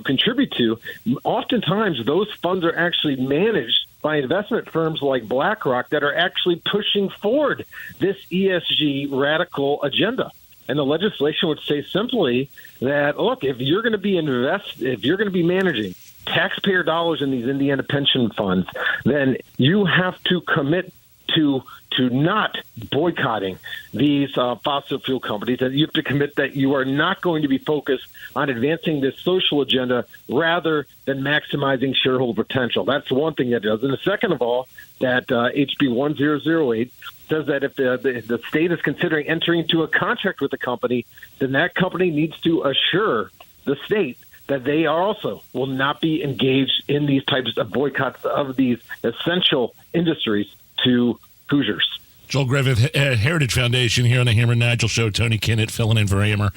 contribute to. Oftentimes, those funds are actually managed by investment firms like BlackRock that are actually pushing forward this ESG radical agenda. And the legislation would say simply that, look, if you're going to be managing taxpayer dollars in these Indiana pension funds, then you have to commit to not boycotting these fossil fuel companies, and you have to commit that you are not going to be focused on advancing this social agenda rather than maximizing shareholder potential. That's one thing that it does. And the second of all, that HB 1008 says that if the state is considering entering into a contract with the company, then that company needs to assure the state that they also will not be engaged in these types of boycotts of these essential industries to Hoosiers. Joel Griffith, Heritage Foundation, here on the Hammer and Nigel Show. Tony Katz filling in for Hammer.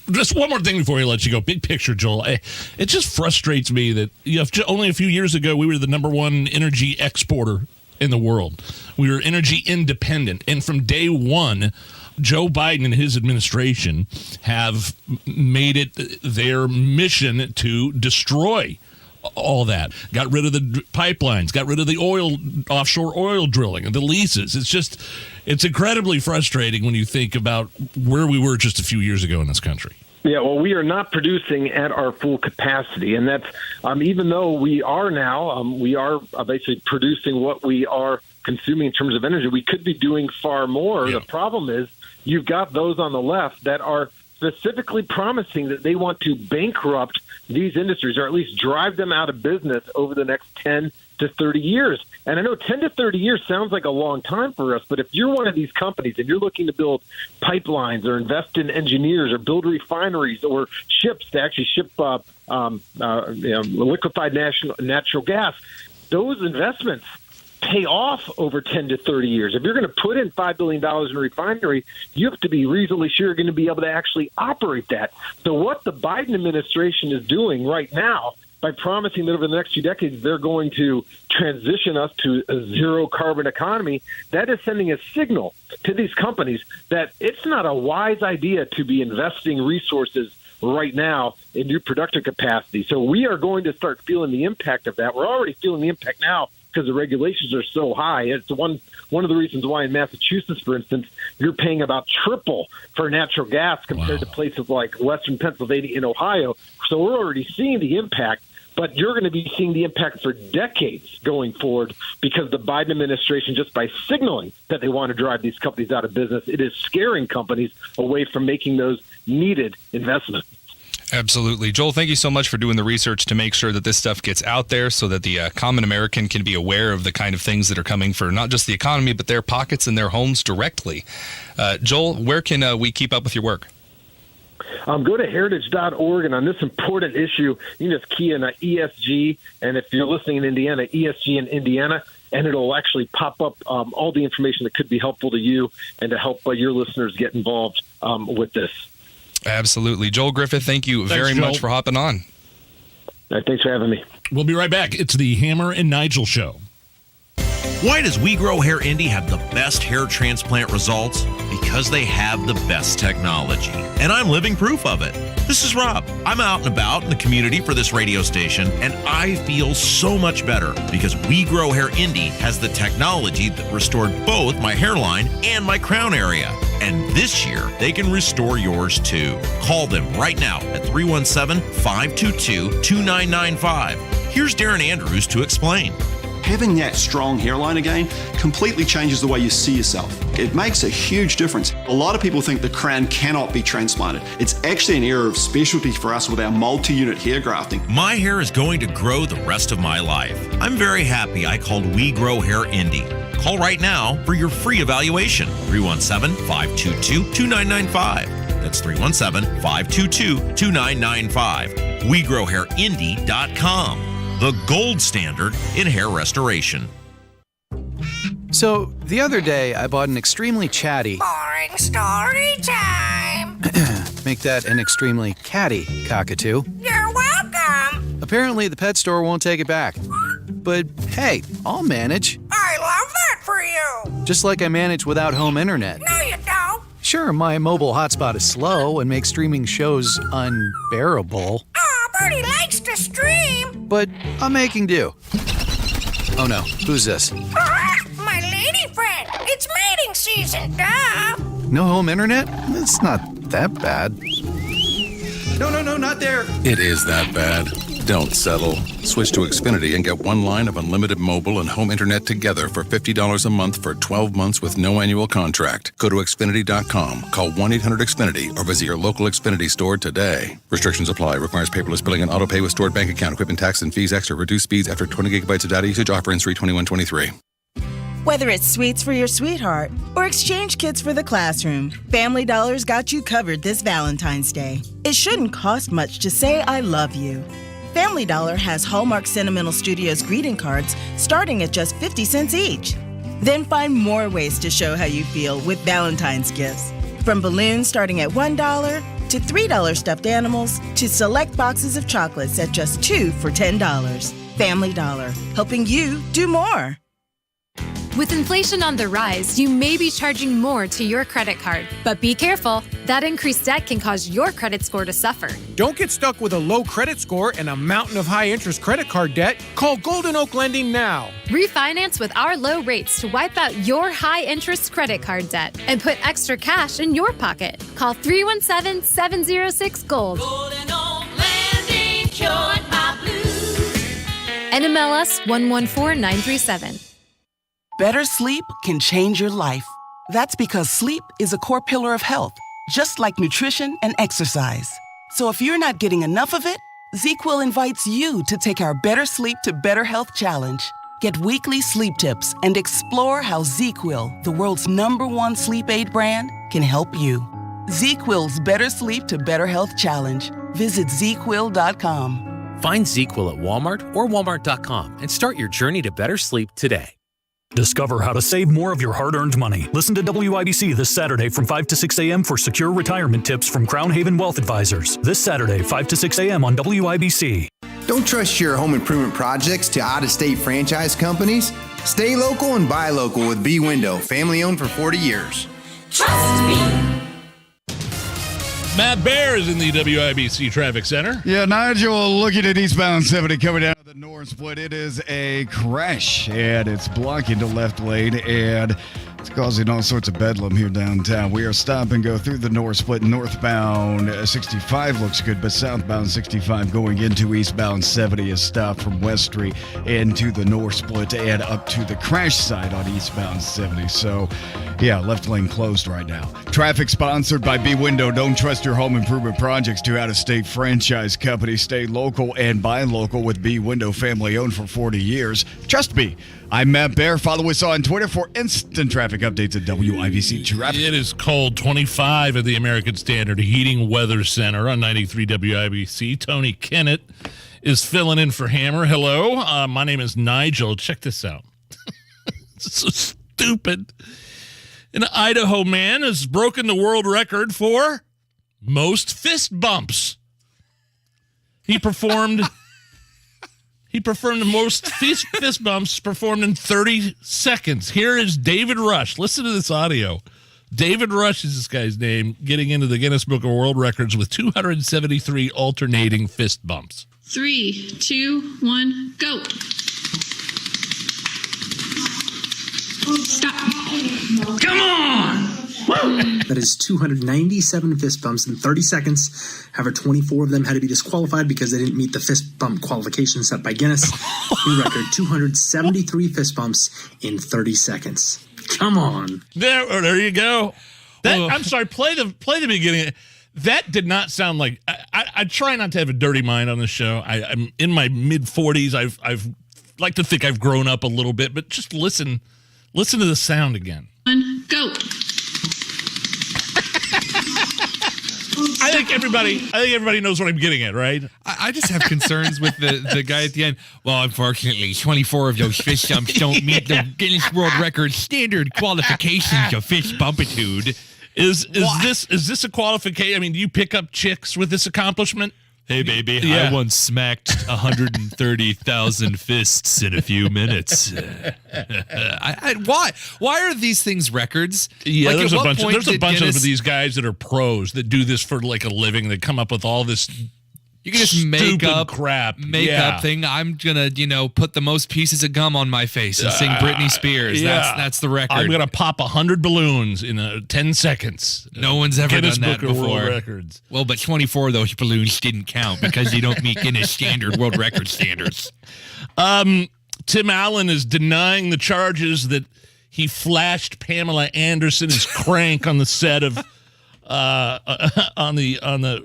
Just one more thing before we let you go. Big picture, Joel. It just frustrates me that only a few years ago we were the number one energy exporter in the world. We were energy independent. And from day one, Joe Biden and his administration have made it their mission to destroy all that. Got rid of the pipelines, got rid of the offshore oil drilling and the leases. It's incredibly frustrating when you think about where we were just a few years ago in this country. Yeah, well, we are not producing at our full capacity, and that's even though we are now, we are basically producing what we are consuming in terms of energy. We could be doing far more. Yeah. The problem is you've got those on the left that are specifically promising that they want to bankrupt these industries, or at least drive them out of business over the next 10 to 30 years. And I know 10 to 30 years sounds like a long time for us, but if you're one of these companies and you're looking to build pipelines or invest in engineers or build refineries or ships to actually ship liquefied natural gas, those investments pay off over 10 to 30 years. If you're going to put in $5 billion in a refinery, you have to be reasonably sure you're going to be able to actually operate that. So what the Biden administration is doing right now, by promising that over the next few decades they're going to transition us to a zero-carbon economy, that is sending a signal to these companies that it's not a wise idea to be investing resources right now in new productive capacity. So we are going to start feeling the impact of that. We're already feeling the impact now because the regulations are so high. It's one of the reasons why in Massachusetts, for instance, you're paying about triple for natural gas compared to places like Western Pennsylvania and Ohio. So we're already seeing the impact, but you're going to be seeing the impact for decades going forward because the Biden administration, just by signaling that they want to drive these companies out of business, it is scaring companies away from making those needed investments. Absolutely. Joel, thank you so much for doing the research to make sure that this stuff gets out there so that the common American can be aware of the kind of things that are coming for not just the economy, but their pockets and their homes directly. Joel, where can we keep up with your work? Go to heritage.org, and on this important issue, you can just key in ESG, and if you're listening in Indiana, ESG in Indiana, and it'll actually pop up all the information that could be helpful to you and to help your listeners get involved with this. Absolutely. Joel Griffith, thank you very much for hopping on. Thanks for having me. We'll be right back. It's the Hammer and Nigel Show. Why does We Grow Hair Indy have the best hair transplant results? Because they have the best technology. And I'm living proof of it. This is Rob. I'm out and about in the community for this radio station, and I feel so much better because We Grow Hair Indy has the technology that restored both my hairline and my crown area. And this year, they can restore yours too. Call them right now at 317-522-2995. Here's Darren Andrews to explain. Having that strong hairline again completely changes the way you see yourself. It makes a huge difference. A lot of people think the crown cannot be transplanted. It's actually an area of specialty for us with our multi-unit hair grafting. My hair is going to grow the rest of my life. I'm very happy I called We Grow Hair Indy. Call right now for your free evaluation. 317-522-2995. That's 317-522-2995. WeGrowHairIndy.com. The gold standard in hair restoration. So, the other day, I bought an extremely chatty... Boring story time! Make that an extremely catty cockatoo. You're welcome! Apparently, the pet store won't take it back. But, hey, I'll manage. I love that for you! Just like I manage without home internet. No, you don't! Sure, my mobile hotspot is slow and makes streaming shows unbearable. Bertie likes to stream. But I'm making do. Oh no, who's this? My lady friend. It's mating season, duh. No home internet? It's not that bad. No, not there. It is that bad. Don't settle. Switch to Xfinity and get one line of unlimited mobile and home internet together for $50 a month for 12 months with no annual contract. Go to Xfinity.com, call 1-800-XFINITY, or visit your local Xfinity store today. Restrictions apply. Requires paperless billing and auto pay with stored bank account. Equipment tax and fees extra. Reduced speeds after 20 gigabytes of data usage. Offer ends 3/21/23. Whether it's sweets for your sweetheart or exchange kits for the classroom, Family Dollar's got you covered this Valentine's Day. It shouldn't cost much to say I love you. Family Dollar has Hallmark Sentimental Studios greeting cards starting at just 50 cents each. Then find more ways to show how you feel with Valentine's gifts. From balloons starting at $1 to $3 stuffed animals to select boxes of chocolates at just $2 for $10. Family Dollar, helping you do more. With inflation on the rise, you may be charging more to your credit card. But be careful. That increased debt can cause your credit score to suffer. Don't get stuck with a low credit score and a mountain of high-interest credit card debt. Call Golden Oak Lending now. Refinance with our low rates to wipe out your high-interest credit card debt and put extra cash in your pocket. Call 317-706-GOLD. Golden Oak Landing, cured my blues. NMLS 114937. Better sleep can change your life. That's because sleep is a core pillar of health, just like nutrition and exercise. So if you're not getting enough of it, ZQL invites you to take our Better Sleep to Better Health Challenge. Get weekly sleep tips and explore how ZQL, the world's #1 sleep aid brand, can help you. ZQL's Better Sleep to Better Health Challenge. Visit ZQL.com. Find ZQL at Walmart or Walmart.com and start your journey to better sleep today. Discover how to save more of your hard-earned money. Listen to WIBC this Saturday from 5 to 6 a.m. for secure retirement tips from Crown Haven Wealth Advisors. This Saturday, 5 to 6 a.m. on WIBC. Don't trust your home improvement projects to out-of-state franchise companies. Stay local and buy local with B Window, family-owned for 40 years. Trust me. Matt Bear is in the WIBC Traffic Center. Yeah, Nigel, looking at eastbound 70 coming down the north split. It is a crash, and it's blocking the left lane, and it's causing all sorts of bedlam here downtown. We are stop and go through the north split. Northbound 65 looks good, but southbound 65 going into eastbound 70 is stopped from West Street into the north split and up to the crash site on eastbound 70. So, yeah, left lane closed right now. Traffic sponsored by B Window. Don't trust your home improvement projects to out-of-state franchise companies. Stay local and buy local with B Window, family owned for 40 years. Trust me. I'm Matt Bear. Follow us on Twitter for instant traffic updates at WIBC Traffic. It is cold, 25 at the American Standard Heating Weather Center on 93 WIBC. Tony Katz is filling in for Hammer. Hello, my name is Nigel. Check this out. So stupid. An Idaho man has broken the world record for most fist bumps. He performed the most fist bumps performed in 30 seconds. Here is David Rush. Listen to this audio. David Rush is this guy's name, getting into the Guinness Book of World Records with 273 alternating fist bumps. 3, 2, 1, go. Stop. Come on! That is 297 fist bumps in 30 seconds. However, 24 of them had to be disqualified because they didn't meet the fist bump qualification set by Guinness. New record, 273 fist bumps in 30 seconds. Come on. There you go. I'm sorry, play the beginning. That did not sound like... I try not to have a dirty mind on this show. I'm in my mid-40s. I've like to think I've grown up a little bit, but just listen to the sound again. 1, go. I think everybody knows what I'm getting at, right? I just have concerns with the guy at the end. Well, unfortunately, 24 of those fist bumps don't meet the Guinness World Record standard qualifications of fist bumpitude. Is this a qualification? I mean, do you pick up chicks with this accomplishment? Hey, baby, Yeah. I once smacked 130,000 fists in a few minutes. Why are these things records? Yeah, Like, there's at a what bunch point did of Guinness- these guys that are pros that do this for like a living. They come up with all this. You can just make stupid up crap. Makeup thing. I'm gonna, put the most pieces of gum on my face and sing Britney Spears. Yeah. That's the record. I'm gonna pop 100 balloons in 10 seconds. No one's ever Guinness done that Book of before. World Records. Well, but 24 of those balloons didn't count because you don't meet Guinness standard world record standards. Tim Allen is denying the charges that he flashed Pamela Anderson as Crank on the set of on the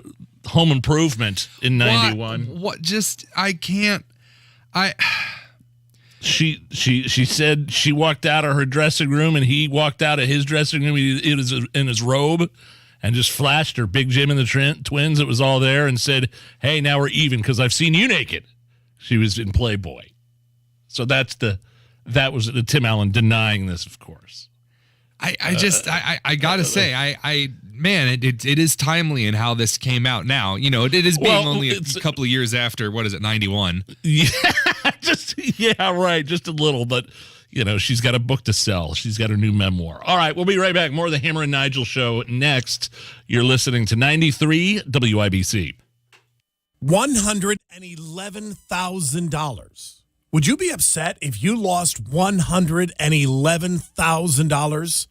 Home Improvement in 91. What? Just I can't. She said she walked out of her dressing room and he walked out of his dressing room. He was in his robe and just flashed her Big Jim and the Twins. It was all there and said, "Hey, now we're even because I've seen you naked." She was in Playboy. So that was the Tim Allen denying this, of course. I gotta say, it is timely in how this came out now. It is being only a couple of years after, 91? Yeah, just a little, but she's got a book to sell. She's got her new memoir. All right, we'll be right back. More of the Hammer and Nigel show next. You're listening to 93 WIBC. $111,000. Would you be upset if you lost $111,000?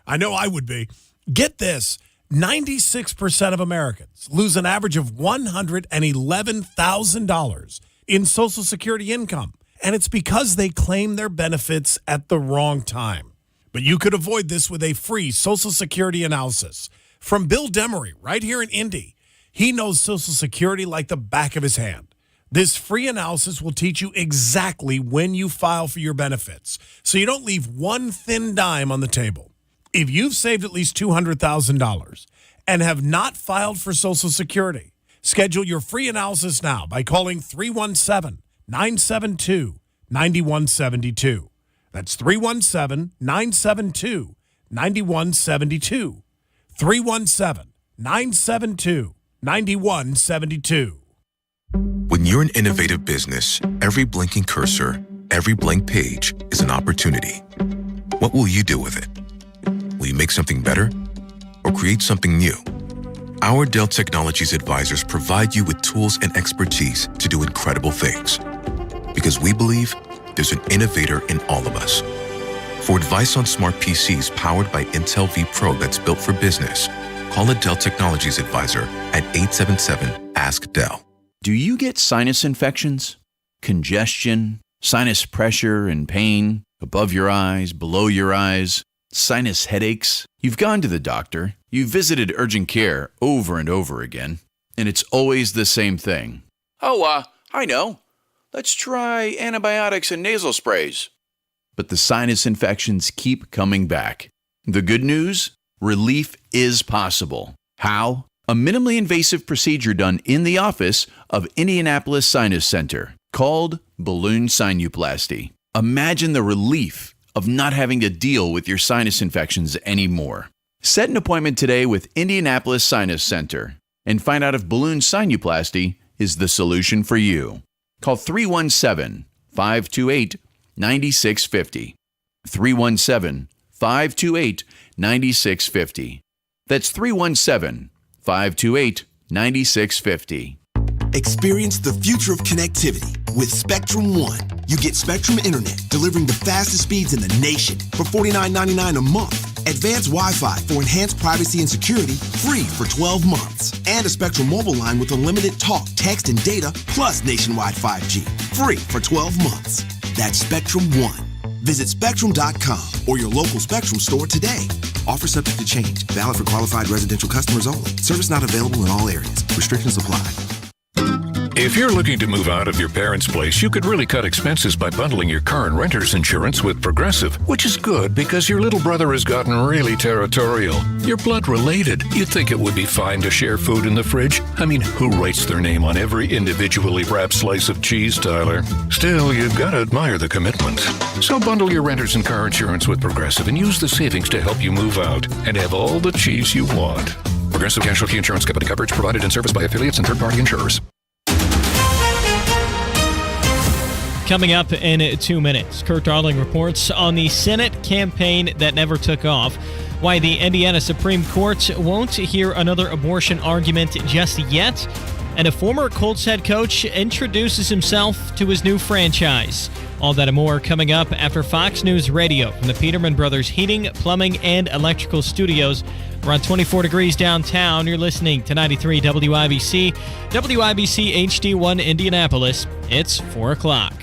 I know I would be. Get this, 96% of Americans lose an average of $111,000 in Social Security income, and it's because they claim their benefits at the wrong time. But you could avoid this with a free Social Security analysis from Bill Demery right here in Indy. He knows Social Security like the back of his hand. This free analysis will teach you exactly when you file for your benefits, so you don't leave one thin dime on the table. If you've saved at least $200,000 and have not filed for Social Security, schedule your free analysis now by calling 317-972-9172. That's 317-972-9172. 317-972-9172. When you're an innovative business, every blinking cursor, every blank page is an opportunity. What will you do with it? Will you make something better or create something new? Our Dell Technologies advisors provide you with tools and expertise to do incredible things. Because we believe there's an innovator in all of us. For advice on smart PCs powered by Intel vPro that's built for business, call a Dell Technologies advisor at 877-ASK-DELL. Do you get sinus infections, congestion, sinus pressure and pain, above your eyes, below your eyes, sinus headaches? You've gone to the doctor, you've visited urgent care over and over again, and it's always the same thing. I know. Let's try antibiotics and nasal sprays. But the sinus infections keep coming back. The good news? Relief is possible. How? A minimally invasive procedure done in the office of Indianapolis Sinus Center called balloon sinuplasty. Imagine the relief of not having to deal with your sinus infections anymore. Set an appointment today with Indianapolis Sinus Center and find out if balloon sinuplasty is the solution for you. Call 317-528-9650. 317-528-9650. That's 317-528-9650. Experience the future of connectivity with Spectrum One. You get Spectrum Internet delivering the fastest speeds in the nation for $49.99 a month. Advanced Wi-Fi for enhanced privacy and security, free for 12 months. And a Spectrum mobile line with unlimited talk, text, and data, plus nationwide 5G, free for 12 months. That's Spectrum One. Visit Spectrum.com or your local Spectrum store today. Offer subject to change. Valid for qualified residential customers only. Service not available in all areas. Restrictions apply. If you're looking to move out of your parents' place, you could really cut expenses by bundling your car and renter's insurance with Progressive, which is good because your little brother has gotten really territorial. You're blood related. You'd think it would be fine to share food in the fridge. I mean, who writes their name on every individually wrapped slice of cheese, Tyler? Still, you've got to admire the commitment. So bundle your renter's and car insurance with Progressive and use the savings to help you move out and have all the cheese you want. Progressive Casualty Insurance Company coverage provided in service by affiliates and third-party insurers. Coming up in 2 minutes, Kurt Darling reports on the Senate campaign that never took off, why the Indiana Supreme Court won't hear another abortion argument just yet, and a former Colts head coach introduces himself to his new franchise. All that and more coming up after Fox News Radio from the Peterman Brothers Heating, Plumbing, and Electrical Studios. Around 24 degrees downtown. You're listening to 93 WIBC, WIBC HD1 Indianapolis. It's 4 o'clock.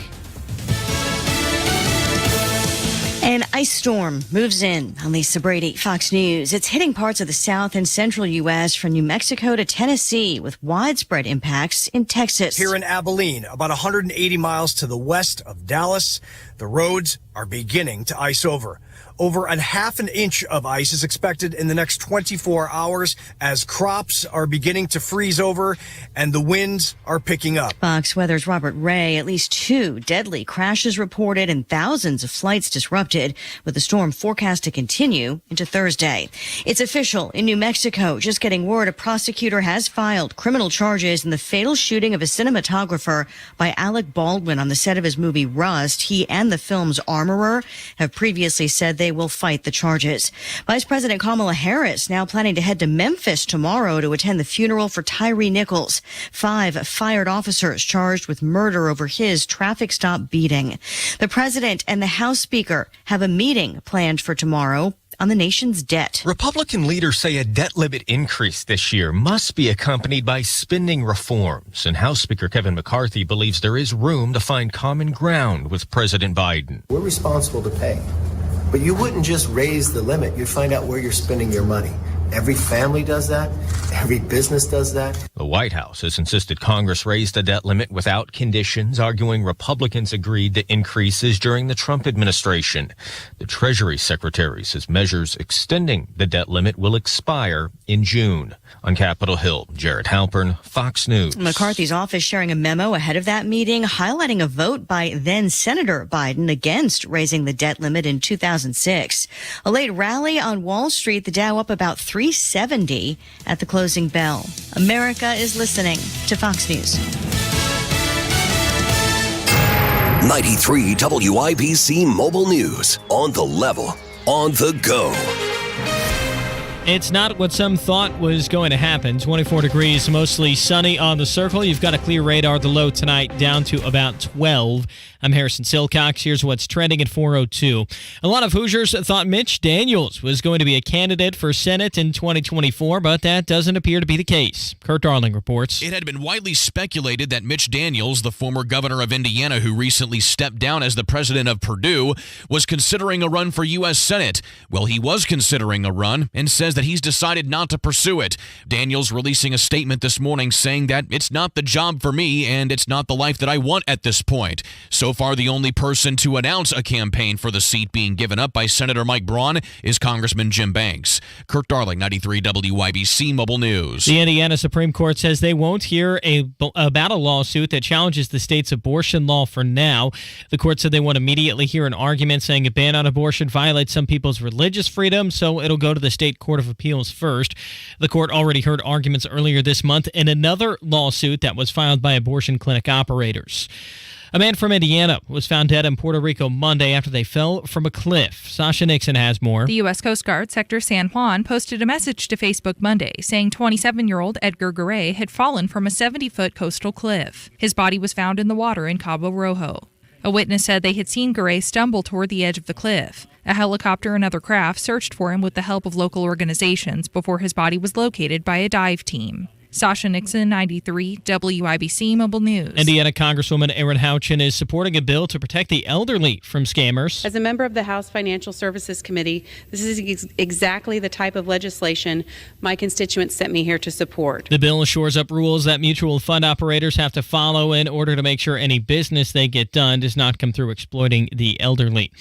An ice storm moves in. I'm Lisa Brady, Fox News. It's hitting parts of the south and central U.S. from New Mexico to Tennessee with widespread impacts in Texas. Here in Abilene, about 180 miles to the west of Dallas, the roads are beginning to ice over. Over a half an inch of ice is expected in the next 24 hours as crops are beginning to freeze over and the winds are picking up. Fox Weather's Robert Ray, at least 2 deadly crashes reported and thousands of flights disrupted, with the storm forecast to continue into Thursday. It's official in New Mexico. Just getting word a prosecutor has filed criminal charges in the fatal shooting of a cinematographer by Alec Baldwin on the set of his movie Rust. He and the film's armorer have previously said they will fight the charges. Vice President Kamala Harris now planning to head to Memphis tomorrow to attend the funeral for Tyree Nichols, 5 fired officers charged with murder over his traffic stop beating. The president and the House Speaker have a meeting planned for tomorrow on the nation's debt. Republican leaders say a debt limit increase this year must be accompanied by spending reforms, and House Speaker Kevin McCarthy believes there is room to find common ground with President Biden. We're responsible to pay. But you wouldn't just raise the limit. You'd find out where you're spending your money. Every family does that. Every business does that. The White House has insisted Congress raise the debt limit without conditions, arguing Republicans agreed to increases during the Trump administration. The Treasury Secretary says measures extending the debt limit will expire in June. On Capitol Hill, Jared Halpern, Fox News. McCarthy's office sharing a memo ahead of that meeting, highlighting a vote by then Senator Biden against raising the debt limit in 2006. A late rally on Wall Street, the Dow up about 370 at the closing bell. America is listening to Fox News. 93 WIBC Mobile News. On the level, on the go. It's not what some thought was going to happen. 24 degrees, mostly sunny on the circle. You've got a clear radar. The low tonight down to about 12. I'm Harrison Silcox. Here's what's trending at 4:02. A lot of Hoosiers thought Mitch Daniels was going to be a candidate for Senate in 2024, but that doesn't appear to be the case. Kurt Darling reports. It had been widely speculated that Mitch Daniels, the former governor of Indiana who recently stepped down as the president of Purdue, was considering a run for U.S. Senate. Well, he was considering a run and says says that he's decided not to pursue it. Daniels releasing a statement this morning saying that it's not the job for me and it's not the life that I want at this point. So far, the only person to announce a campaign for the seat being given up by Senator Mike Braun is Congressman Jim Banks. Kirk Darling, 93 WIBC Mobile News. The Indiana Supreme Court says they won't hear about a lawsuit that challenges the state's abortion law for now. The court said they won't immediately hear an argument saying a ban on abortion violates some people's religious freedom, so it'll go to the state court of appeals first. The court already heard arguments earlier this month in another lawsuit that was filed by abortion clinic operators. A man from Indiana was found dead in Puerto Rico Monday after they fell from a cliff. Sasha Nixon has more. The U.S. Coast Guard Sector San Juan posted a message to Facebook Monday saying 27-year-old Edgar Garay had fallen from a 70-foot coastal cliff. His body was found in the water in Cabo Rojo. A witness said they had seen Garay stumble toward the edge of the cliff. A helicopter and other craft searched for him with the help of local organizations before his body was located by a dive team. Sasha Nixon, 93 WIBC Mobile News. Indiana Congresswoman Erin Houchin is supporting a bill to protect the elderly from scammers. As a member of the House Financial Services Committee, this is exactly the type of legislation my constituents sent me here to support. The bill shores up rules that mutual fund operators have to follow in order to make sure any business they get done does not come through exploiting the elderly.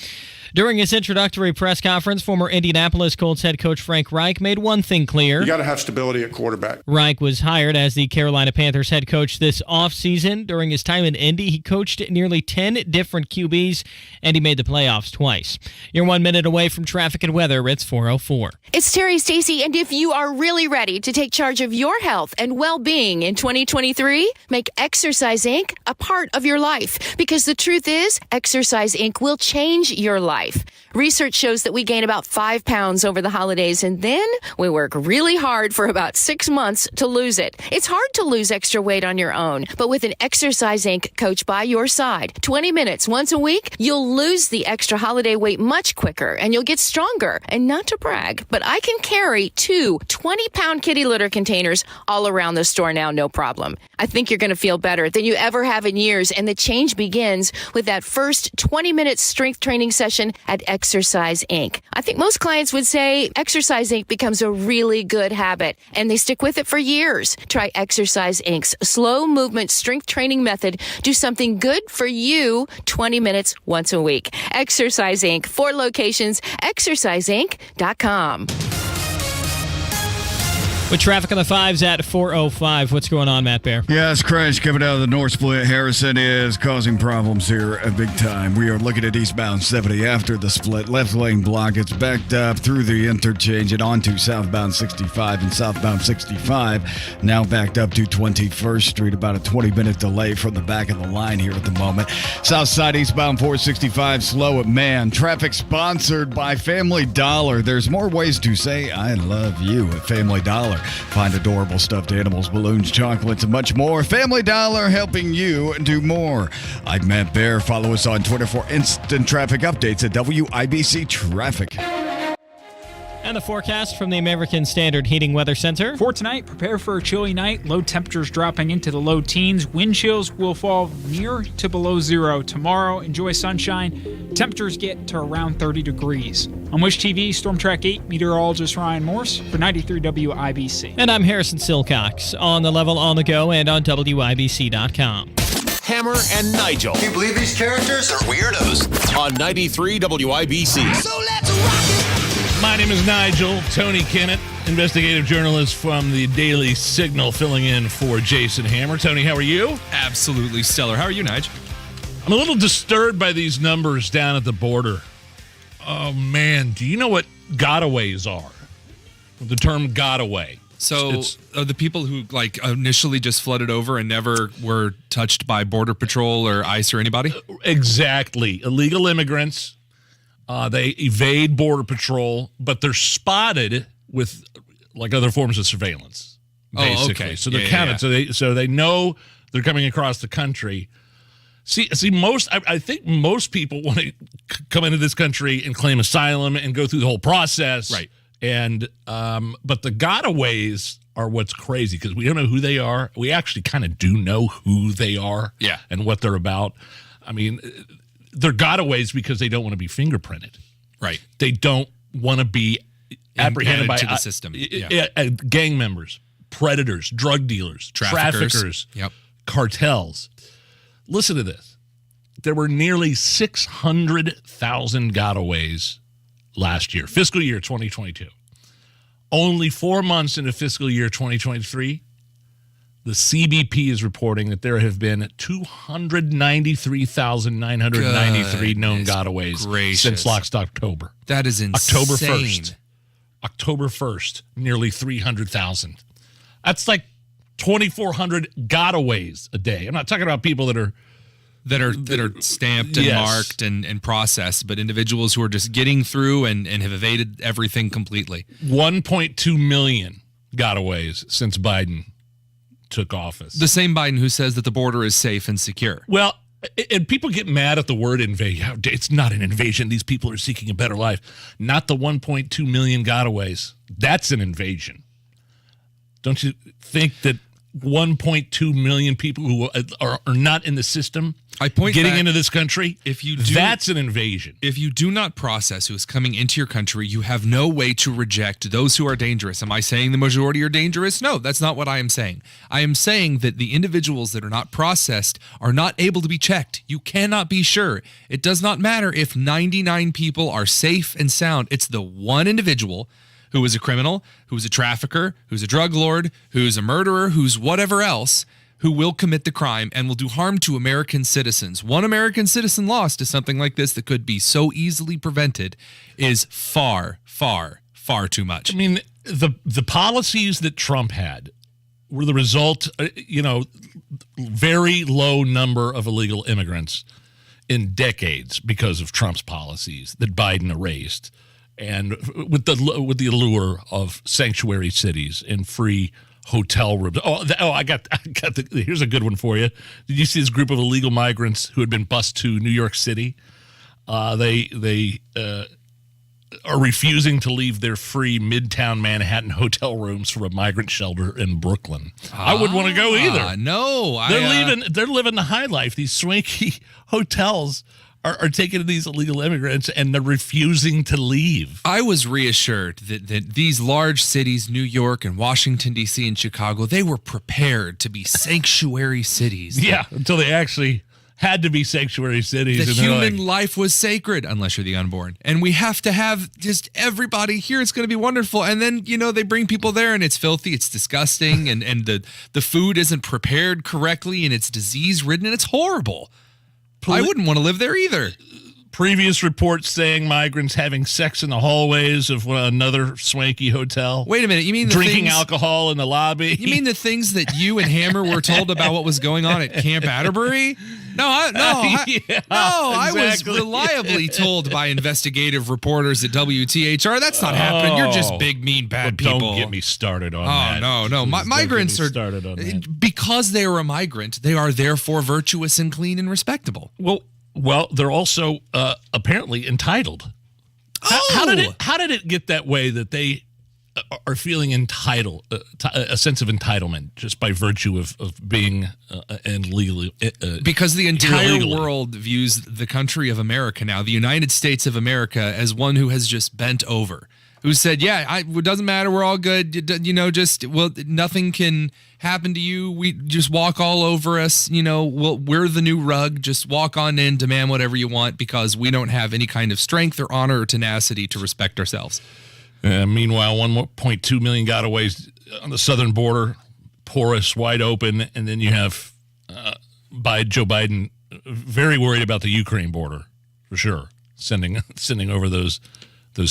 During his introductory press conference, former Indianapolis Colts head coach Frank Reich made one thing clear. You got to have stability at quarterback. Reich was hired as the Carolina Panthers head coach this offseason. During his time in Indy, he coached nearly 10 different QBs, and he made the playoffs twice. You're 1 minute away from traffic and weather. It's 4:04. It's Terry Stacy, and if you are really ready to take charge of your health and well-being in 2023, make Exercise Inc. a part of your life. Because the truth is, Exercise Inc. will change your life. Research shows that we gain about 5 pounds over the holidays, and then we work really hard for about 6 months to lose it. It's hard to lose extra weight on your own, but with an Exercise Inc. coach by your side, 20 minutes once a week, you'll lose the extra holiday weight much quicker, and you'll get stronger. And not to brag, but I can carry 2 20-pound kitty litter containers all around the store now, no problem. I think you're going to feel better than you ever have in years, and the change begins with that first 20-minute strength training session at Exercise Inc. I think most clients would say Exercise Inc. becomes a really good habit, and they stick with it for years. Try Exercise Inc.'s slow movement strength training method. Do something good for you 20 minutes once a week. Exercise Inc. 4 locations, exerciseinc.com. With traffic on the 5s at 4:05, what's going on, Matt Bear? Yes, crash coming out of the North Split. Harrison is causing problems here at big time. We are looking at eastbound 70 after the split. Left lane block. It's backed up through the interchange and onto southbound 65 and southbound 65. Now backed up to 21st Street. About a 20-minute delay from the back of the line here at the moment. South side eastbound 465 slow at Man. Traffic sponsored by Family Dollar. There's more ways to say I love you at Family Dollar. Find adorable stuffed animals, balloons, chocolates, and much more. Family Dollar, helping you do more. I'm Matt Bear. Follow us on Twitter for instant traffic updates at WIBC Traffic. And the forecast from the American Standard Heating Weather Center. For tonight, prepare for a chilly night. Low temperatures dropping into the low teens. Wind chills will fall near to below zero. Tomorrow, enjoy sunshine. Temperatures get to around 30 degrees. On Wish TV, Storm Track 8, meteorologist Ryan Morse for 93 WIBC. And I'm Harrison Silcox. On the level, on the go, and on WIBC.com. Hammer and Nigel. Can you believe these characters are weirdos? On 93 WIBC. So let's rock it! My name is Nigel. Tony Katz, investigative journalist from the Daily Signal, filling in for Jason Hammer. Tony, how are you? Absolutely stellar. How are you, Nigel? I'm a little disturbed by these numbers down at the border. Oh, man. Do you know what gotaways are? The term gotaway. So the people who initially just flooded over and never were touched by Border Patrol or ICE or anybody? Exactly. Illegal immigrants. They evade Border Patrol, but they're spotted with other forms of surveillance. Basically. Oh, okay. So they're counted. Yeah. So they know they're coming across the country. See, I think most people want to come into this country and claim asylum and go through the whole process. Right. And but the gotaways are what's crazy because we don't know who they are. We actually kind of do know who they are. Yeah. And what they're about. I mean, they're gotaways because they don't want to be fingerprinted. Right. They don't want to be apprehended by to the system. gang members, predators, drug dealers, traffickers, cartels. Listen to this. There were nearly 600,000 gotaways last year, fiscal year 2022. Only 4 months into fiscal year 2023, the CBP is reporting that there have been 293,993 known gotaways since last October. That is insane. October 1st, nearly 300,000. That's like 2,400 gotaways a day. I'm not talking about people that are stamped and marked and processed, but individuals who are just getting through and have evaded everything completely. 1.2 million gotaways since Biden took office. The same Biden who says that the border is safe and secure. Well, and people get mad at the word invasion. It's not an invasion. These people are seeking a better life. Not the 1.2 million gotaways. That's an invasion. Don't you think that 1.2 million people who are not in the system getting into this country, that's an invasion. If you do not process who is coming into your country, you have no way to reject those who are dangerous. Am I saying the majority are dangerous? No, that's not what I am saying. I am saying that the individuals that are not processed are not able to be checked. You cannot be sure. It does not matter if 99 people are safe and sound. It's the one individual who is a criminal, who's a trafficker, who's a drug lord, who's a murderer, who's whatever else, who will commit the crime and will do harm to American citizens. One American citizen lost to something like this that could be so easily prevented is far, far, far too much. I mean, the policies that Trump had were the result, very low number of illegal immigrants in decades because of Trump's policies that Biden erased. And with the allure of sanctuary cities and free hotel rooms. I got here's a good one for you. Did you see this group of illegal migrants who had been bused to New York City? They are refusing to leave their free Midtown Manhattan hotel rooms for a migrant shelter in Brooklyn. I wouldn't want to go either. No, they're living the high life. These swanky hotels are taking these illegal immigrants and they're refusing to leave. I was reassured that these large cities, New York and Washington, D.C. and Chicago, they were prepared to be sanctuary cities. Yeah, until they actually had to be sanctuary cities. That human life was sacred, unless you're the unborn. And we have to have just everybody here. It's going to be wonderful. And then, they bring people there and it's filthy, it's disgusting, and the food isn't prepared correctly and it's disease-ridden and it's horrible. I wouldn't want to live there either. Previous reports saying migrants having sex in the hallways of another swanky hotel. Wait a minute, you mean drinking alcohol in the lobby? You mean the things that you and Hammer were told about what was going on at Camp Atterbury? I was reliably told by investigative reporters at WTHR that's not happening. You're just big, mean, bad people. Don't get me started on that. No. Migrants are started on that. Because they are a migrant, they are therefore virtuous and clean and respectable. Well, they're also apparently entitled. How did it get that way that they are feeling entitled, a sense of entitlement just by virtue of being illegally? Because the entire world views the country of America now, the United States of America, as one who has just bent over. Who said, it doesn't matter, we're all good, nothing can happen to you, we just walk all over us, we're the new rug, just walk on in, demand whatever you want, because we don't have any kind of strength or honor or tenacity to respect ourselves. Meanwhile, 1.2 million gotaways on the southern border, porous, wide open, and then you have Joe Biden very worried about the Ukraine border, for sure, sending over those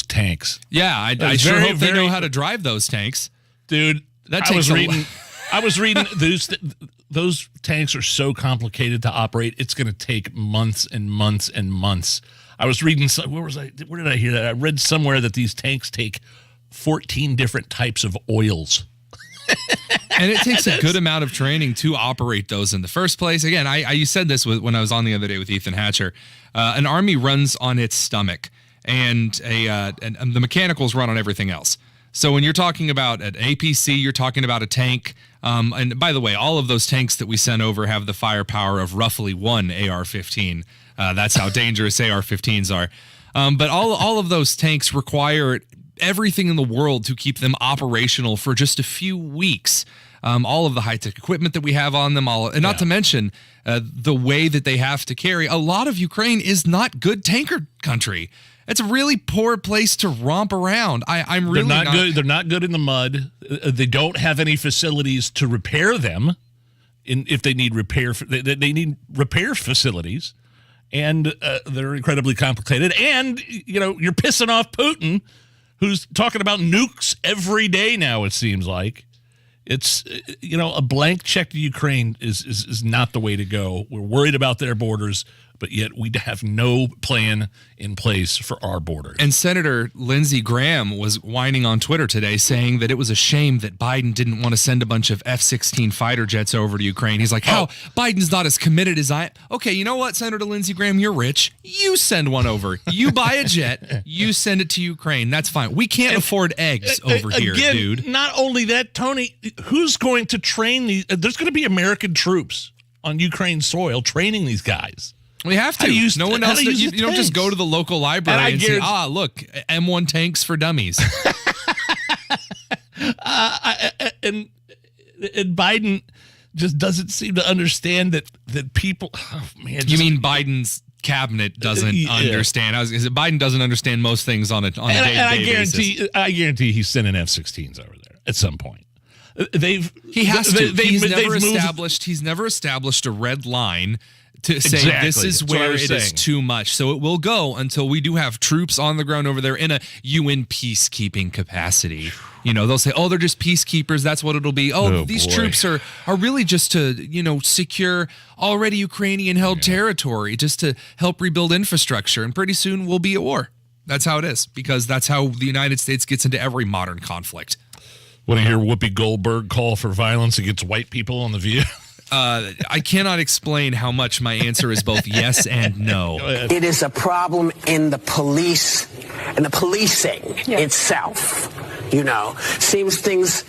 tanks. Yeah, I sure hope they know how to drive those tanks. Dude, I was reading those tanks are so complicated to operate. It's going to take months and months and months. I was reading, where did I hear that? I read somewhere that these tanks take 14 different types of oils. And it takes a good amount of training to operate those in the first place. Again, you said this when I was on the other day with Ethan Hatcher. An army runs on its stomach. And the mechanicals run on everything else. So when you're talking about an APC, you're talking about a tank. And by the way, all of those tanks that we sent over have the firepower of roughly one AR-15. That's how dangerous AR-15s are. But all of those tanks require everything in the world to keep them operational for just a few weeks. All of the high-tech equipment that we have on them, and not to mention the way that they have to carry. A lot of Ukraine is not good tanker country. It's a really poor place to romp around. I'm really not good. They're not good in the mud. They don't have any facilities to repair them. If they need repair, they need repair facilities, and they're incredibly complicated. And you're pissing off Putin, who's talking about nukes every day now. It seems like it's a blank check to Ukraine is not the way to go. We're worried about their borders, but yet we have no plan in place for our borders. And Senator Lindsey Graham was whining on Twitter today saying that it was a shame that Biden didn't want to send a bunch of F-16 fighter jets over to Ukraine. He's like, how? Biden's not as committed as I am. Okay, you know what, Senator Lindsey Graham? You're rich. You send one over. You buy a jet. You send it to Ukraine. That's fine. We can't afford eggs over here, dude. Not only that, Tony, who's going to train these? There's going to be American troops on Ukraine soil training these guys. We have to. No one else. You don't just go to the local library and say, look, M1 tanks for dummies. And Biden just doesn't seem to understand that people. Oh, man, you mean Biden's cabinet doesn't understand? Biden doesn't understand most things on a day-to-day basis. I guarantee he's sending F-16s over there at some point. He's never established a red line to say this is where it is too much. So it will go until we do have troops on the ground over there in a UN peacekeeping capacity. They'll say, they're just peacekeepers. That's what it'll be. These troops are really just to, secure already Ukrainian-held territory, just to help rebuild infrastructure. And pretty soon we'll be at war. That's how it is, because that's how the United States gets into every modern conflict. Want to hear Whoopi Goldberg call for violence against white people on The View? I cannot explain how much my answer is both yes and no. It is a problem in the police and the policing itself. Seems things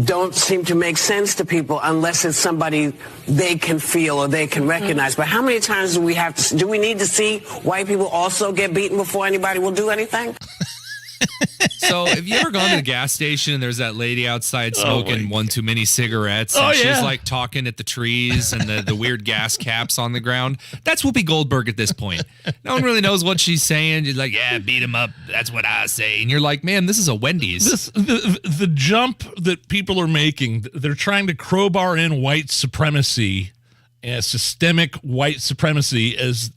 don't seem to make sense to people unless it's somebody they can feel or they can recognize. But how many times do we need to see white people also get beaten before anybody will do anything? So, have you ever gone to the gas station and there's that lady outside smoking one too many cigarettes and she's like talking at the trees and the weird gas caps on the ground? That's Whoopi Goldberg at this point. No one really knows what she's saying. She's like, beat him up. That's what I say. And you're like, man, this is a Wendy's. The jump that people are making, they're trying to crowbar in white supremacy and systemic white supremacy as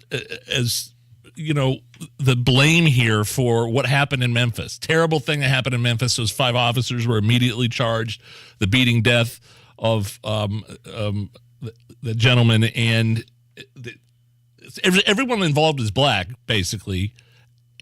the blame here for what happened in Memphis. Terrible thing that happened in Memphis. Those 5 officers were immediately charged. The beating death of the gentleman, and everyone involved is black, basically.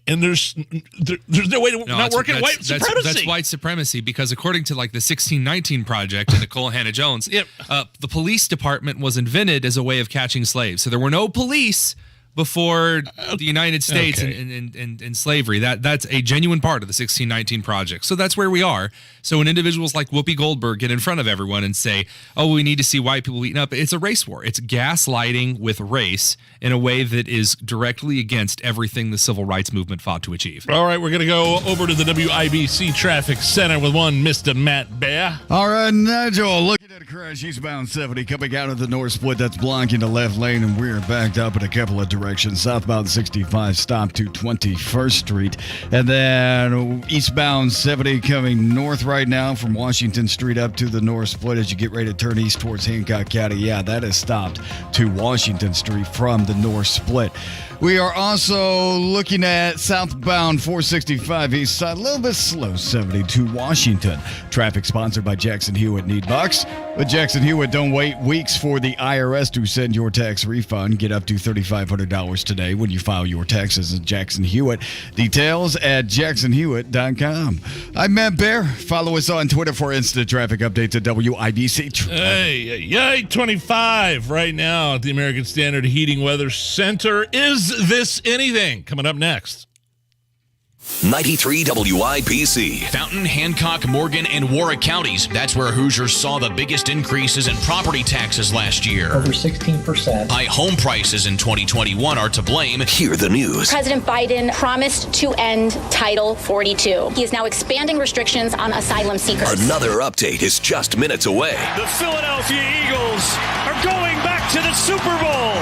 And there's no way to not work at white supremacy. That's white supremacy, because according to the 1619 Project and Nicole Hannah-Jones, the police department was invented as a way of catching slaves. So there were no police before the United States and slavery. That's a genuine part of the 1619 Project. So that's where we are. So when individuals like Whoopi Goldberg get in front of everyone and say, we need to see white people beaten up, it's a race war. It's gaslighting with race in a way that is directly against everything the civil rights movement fought to achieve. All right, we're going to go over to the WIBC Traffic Center with one Mr. Matt Bear. All right, Nigel, looking at a crash eastbound 70 coming out of the north split. That's blocking the left lane, and we're backed up in a couple of directions. Southbound 65 stop to 21st Street, and then eastbound 70 coming north right now from Washington Street up to the north split as you get ready to turn east towards Hancock County. Yeah, that is stopped to Washington Street from the north split. We are also looking at southbound 465 east side, a little bit slow, 70 to Washington. Traffic sponsored by Jackson Hewitt. Need bucks? With Jackson Hewitt, don't wait weeks for the IRS to send your tax refund. Get up to $3,500 today when you file your taxes at Jackson Hewitt. Details at jacksonhewitt.com. I'm Matt Bear. Follow us on Twitter for instant traffic updates at WIBC. Hey, 25 right now at the American Standard Heating Weather Center. Is this anything? Coming up next. 93 WIBC. Fountain, Hancock, Morgan, and Warwick counties. That's where Hoosiers saw the biggest increases in property taxes last year. Over 16%. High home prices in 2021 are to blame. Hear the news. President Biden promised to end Title 42. He is now expanding restrictions on asylum seekers. Another update is just minutes away. The Philadelphia Eagles are going back to the Super Bowl.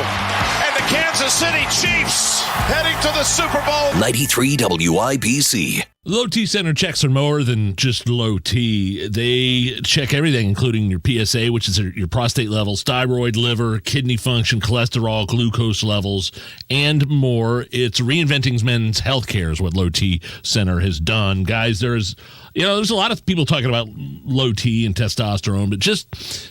And the Kansas City Chiefs heading to the Super Bowl. 93 WIBC. Low T Center checks are more than just low T. They check everything, including your PSA, which is your prostate levels, thyroid, liver, kidney function, cholesterol, glucose levels, and more. It's reinventing men's healthcare is what Low T Center has done. Guys, there's a lot of people talking about low T and testosterone, but just,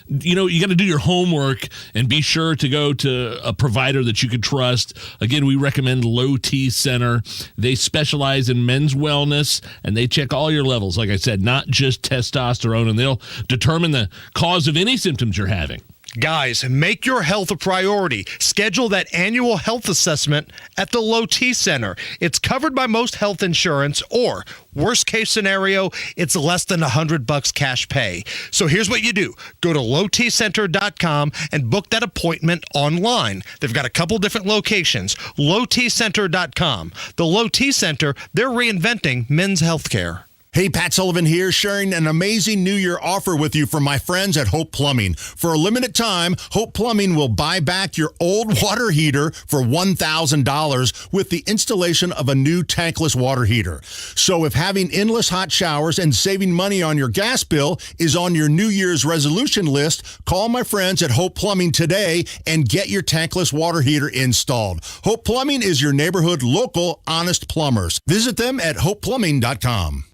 you got to do your homework and be sure to go to a provider that you can trust. Again, we recommend Low T Center. They specialize in men's wellness, and they check all your levels, like I said, not just testosterone, and they'll determine the cause of any symptoms you're having. Guys, make your health a priority. Schedule that annual health assessment at the Low T Center. It's covered by most health insurance, or worst case scenario, it's less than $100 cash pay. So here's what you do. Go to lowtcenter.com and book that appointment online. They've got a couple different locations. lowtcenter.com. The Low T Center, they're reinventing men's healthcare. Hey, Pat Sullivan here, sharing an amazing New Year offer with you from my friends at Hope Plumbing. For a limited time, Hope Plumbing will buy back your old water heater for $1,000 with the installation of a new tankless water heater. So if having endless hot showers and saving money on your gas bill is on your New Year's resolution list, call my friends at Hope Plumbing today and get your tankless water heater installed. Hope Plumbing is your neighborhood local honest plumbers. Visit them at hopeplumbing.com.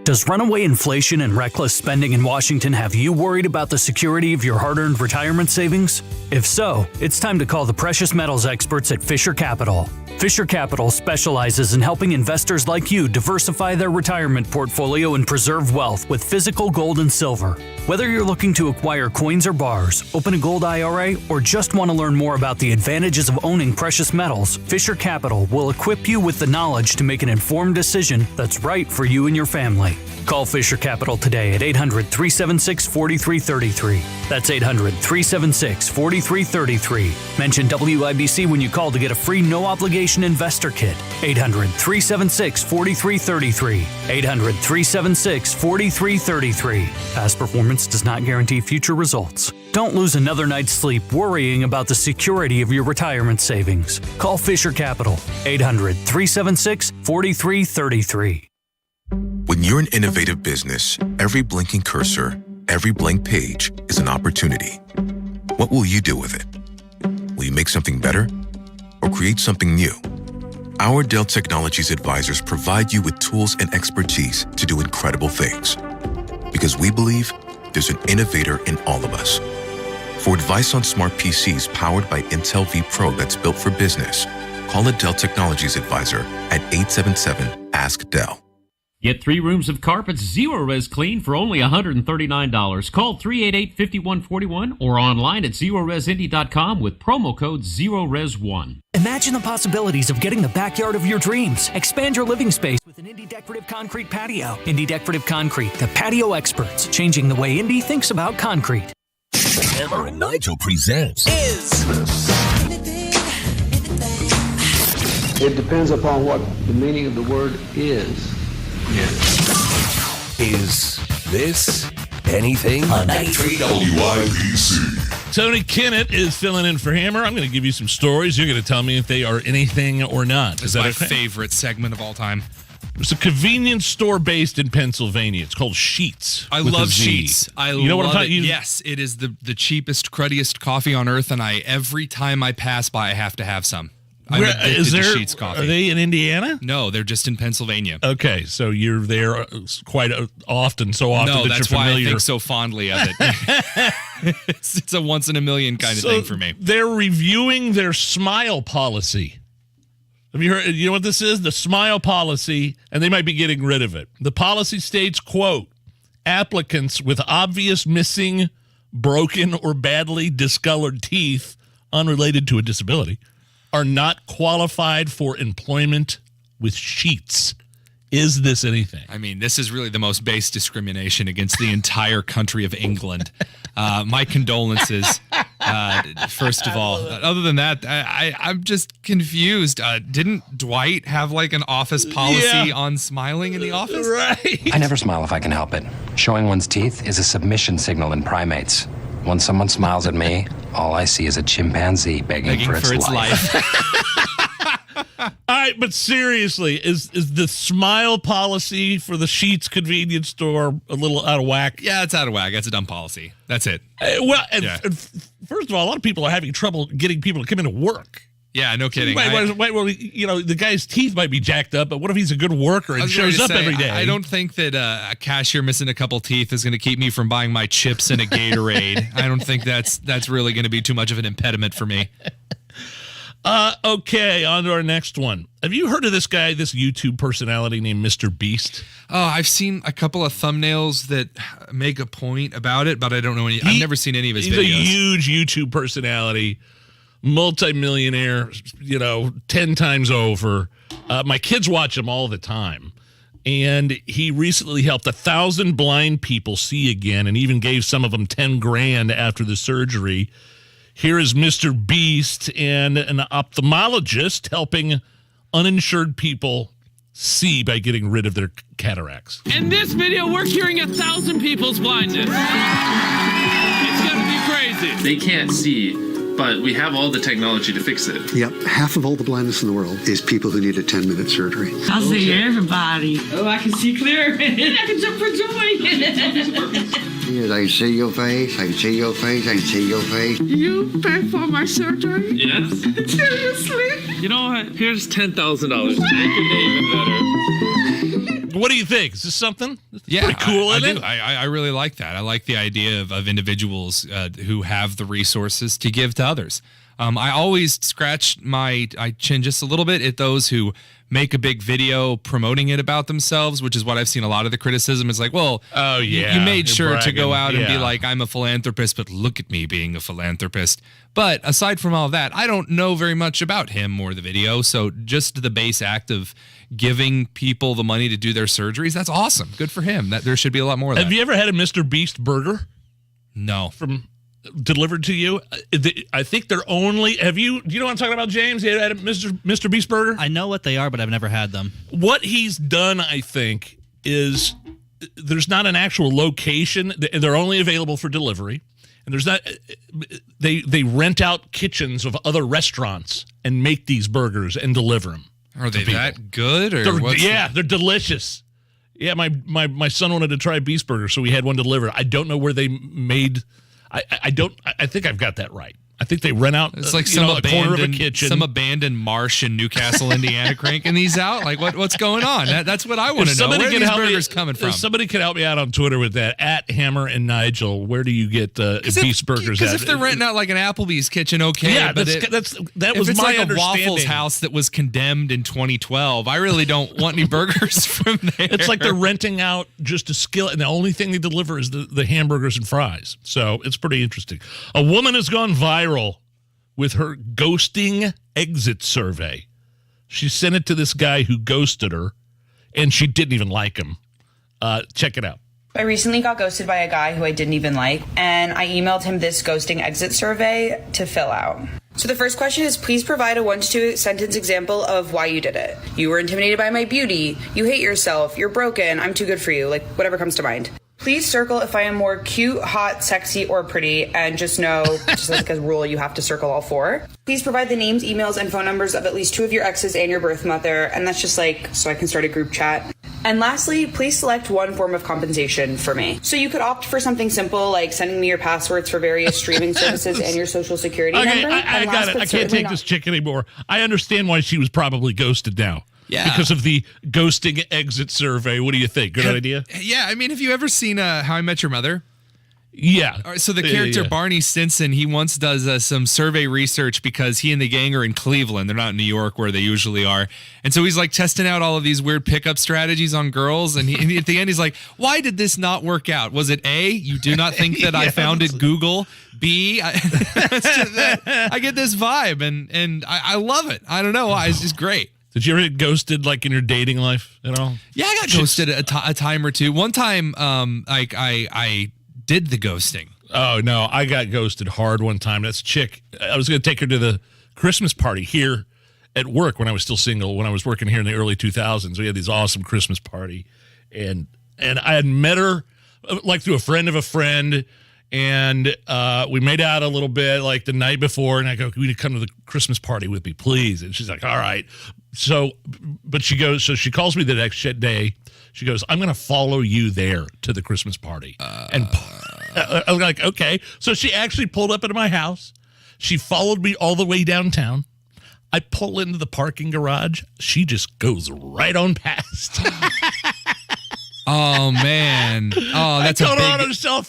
Does runaway inflation and reckless spending in Washington have you worried about the security of your hard-earned retirement savings? If so, it's time to call the precious metals experts at Fisher Capital. Fisher Capital specializes in helping investors like you diversify their retirement portfolio and preserve wealth with physical gold and silver. Whether you're looking to acquire coins or bars, open a gold IRA, or just want to learn more about the advantages of owning precious metals, Fisher Capital will equip you with the knowledge to make an informed decision that's right for you and your family. Call Fisher Capital today at 800-376-4333. That's 800-376-4333. Mention WIBC when you call to get a free no-obligation investor kit. 800-376-4333. 800-376-4333. Past performance does not guarantee future results. Don't lose another night's sleep worrying about the security of your retirement savings. Call Fisher Capital. 800-376-4333. When you're an innovative business, every blinking cursor, every blank page is an opportunity. What will you do with it? Will you make something better or create something new? Our Dell Technologies advisors provide you with tools and expertise to do incredible things. Because we believe there's an innovator in all of us. For advice on smart PCs powered by Intel vPro that's built for business, call a Dell Technologies advisor at 877-ASK-DELL. Get 3 rooms of carpets Zero-Res clean for only $139. Call 388-5141 or online at ZeroResIndy.com with promo code ZeroRes1. Imagine the possibilities of getting the backyard of your dreams. Expand your living space with an Indy Decorative Concrete patio. Indy Decorative Concrete, the patio experts, changing the way Indy thinks about concrete. Hammer and Nigel presents It depends upon what the meaning of the word is. Is this anything? On 93 WIBC. Tony Katz is filling in for Hammer. I'm going to give you some stories. You're going to tell me if they are anything or not. Is that my favorite segment of all time? It's a convenience store based in Pennsylvania. It's called Sheetz. I love Sheetz. You know what I'm talking about? Yes, it is the cheapest, cruddiest coffee on earth, and every time I pass by, I have to have some. I'm addicted to Sheetz coffee. Are they in Indiana? No, they're just in Pennsylvania. Okay, so you're there quite often, so often no, that that's you're why familiar. I think so fondly of it. It's a once in a million kind of thing for me. They're reviewing their smile policy. Have you heard? You know what this is? The smile policy, and they might be getting rid of it. The policy states, quote, applicants with obvious missing, broken, or badly discolored teeth unrelated to a disability are not qualified for employment with sheets. Is this anything? I mean, this is really the most base discrimination against the entire country of England. My condolences, first of all. Other than that, I'm just confused. Didn't Dwight have like an office policy on smiling in the office? Right. I never smile if I can help it. Showing one's teeth is a submission signal in primates. When someone smiles at me, all I see is a chimpanzee begging for its life. All right, but seriously, is the smile policy for the Sheetz convenience store a little out of whack? Yeah, it's out of whack. That's a dumb policy. That's it. And first of all, a lot of people are having trouble getting people to come into work. Yeah, no kidding. Well, you know, the guy's teeth might be jacked up, but what if he's a good worker and shows up every day? I don't think that a cashier missing a couple teeth is going to keep me from buying my chips and a Gatorade. I don't think that's really going to be too much of an impediment for me. Okay, on to our next one. Have you heard of this guy, this YouTube personality named Mr. Beast? Oh, I've seen a couple of thumbnails that make a point about it, but I don't know any. I've never seen any of his videos. He's a huge YouTube personality, multimillionaire, 10 times over. My kids watch him all the time. And he recently helped 1,000 blind people see again and even gave some of them $10,000 after the surgery. Here is Mr. Beast and an ophthalmologist helping uninsured people see by getting rid of their cataracts. In this video, we're curing 1,000 people's blindness. It's gonna be crazy. They can't see, but we have all the technology to fix it. Yep, half of all the blindness in the world is people who need a 10-minute surgery. I see everybody. Oh, I can see clear. I can jump for joy. Yes, I can see your face, I can see your face, I can see your face. You pay for my surgery? Yes. Seriously? You know what? Here's $10,000. Make your day even better. What do you think? Is this something? Yeah, pretty cool, I isn't do. it? I really like that. I like the idea of individuals who have the resources to give to others. I always scratch my chin just a little bit at those who make a big video promoting it about themselves, which is what I've seen a lot of the criticism. It's like, well, you made sure to go out and be like, I'm a philanthropist, but look at me being a philanthropist. But aside from all that, I don't know very much about him or the video. So just the base act of giving people the money to do their surgeries, that's awesome. Good for him. That there should be a lot more of that. Have you ever had a Mr. Beast burger? No. Delivered to you? I think they're only. Do you know what I'm talking about, James? You had a Mr. Beast burger? I know what they are, but I've never had them. What he's done, I think, is there's not an actual location. They're only available for delivery. And there's not. They rent out kitchens of other restaurants and make these burgers and deliver them. Are they that good? Or they're delicious. Yeah, my son wanted to try Beast Burger, so we had one delivered. I don't know where they made. I think I've got that right. I think they rent out it's like a corner of a kitchen. Some abandoned marsh in Newcastle, Indiana, cranking these out. Like what's going on? That's what I want to know. Where are these burgers coming from? If somebody could help me out on Twitter with that, at Hammer and Nigel, where do you get Beast Burgers? Because if they're renting out like an Applebee's kitchen, okay. Yeah, but that was it's my like understanding. A Waffles House that was condemned in 2012. I really don't want any burgers from there. It's like they're renting out just a skillet, and the only thing they deliver is the hamburgers and fries. So it's pretty interesting. A woman has gone viral with her ghosting exit survey. She sent it to this guy who ghosted her, and she didn't even like him. Check it out. I recently got ghosted by a guy who I didn't even like, and I emailed him this ghosting exit survey to fill out. So the first question is, please provide a 1 to 2 sentence example of why you did it. You were intimidated by my beauty. You hate yourself. You're broken. I'm too good for you. Like, whatever comes to mind. Please circle if I am more cute, hot, sexy, or pretty, and just know, just like a rule, you have to circle all 4. Please provide the names, emails, and phone numbers of at least 2 of your exes and your birth mother, and that's just like, so I can start a group chat. And lastly, please select one form of compensation for me. So you could opt for something simple, like sending me your passwords for various streaming services and your social security number. I got it. I can't take this chick anymore. I understand why she was probably ghosted now. Yeah. Because of the ghosting exit survey. What do you think? Good idea? Yeah, I mean, have you ever seen How I Met Your Mother? Yeah. All right, so the character Barney Stinson, he once does some survey research because he and the gang are in Cleveland. They're not in New York where they usually are. And so he's like testing out all of these weird pickup strategies on girls. And at the end, he's like, why did this not work out? Was it A, you do not think that I found it Google? B, I get this vibe and I love it. I don't know why. It's just great. Did you ever get ghosted like in your dating life at all? Yeah, I got ghosted a time or two. One time, I did the ghosting. Oh, no, I got ghosted hard one time. That's chick. I was going to take her to the Christmas party here at work when I was still single, when I was working here in the early 2000s. We had this awesome Christmas party. And I had met her like through a friend of a friend. And we made out a little bit like the night before. And I go, "You need to come to the Christmas party with me, please." And she's like, "All right." So she calls me the next day. She goes, "I'm going to follow you there to the Christmas party." And I was like, okay. So she actually pulled up into my house. She followed me all the way downtown. I pull into the parking garage. She just goes right on past. Oh, man. Oh, that's I called her on her cell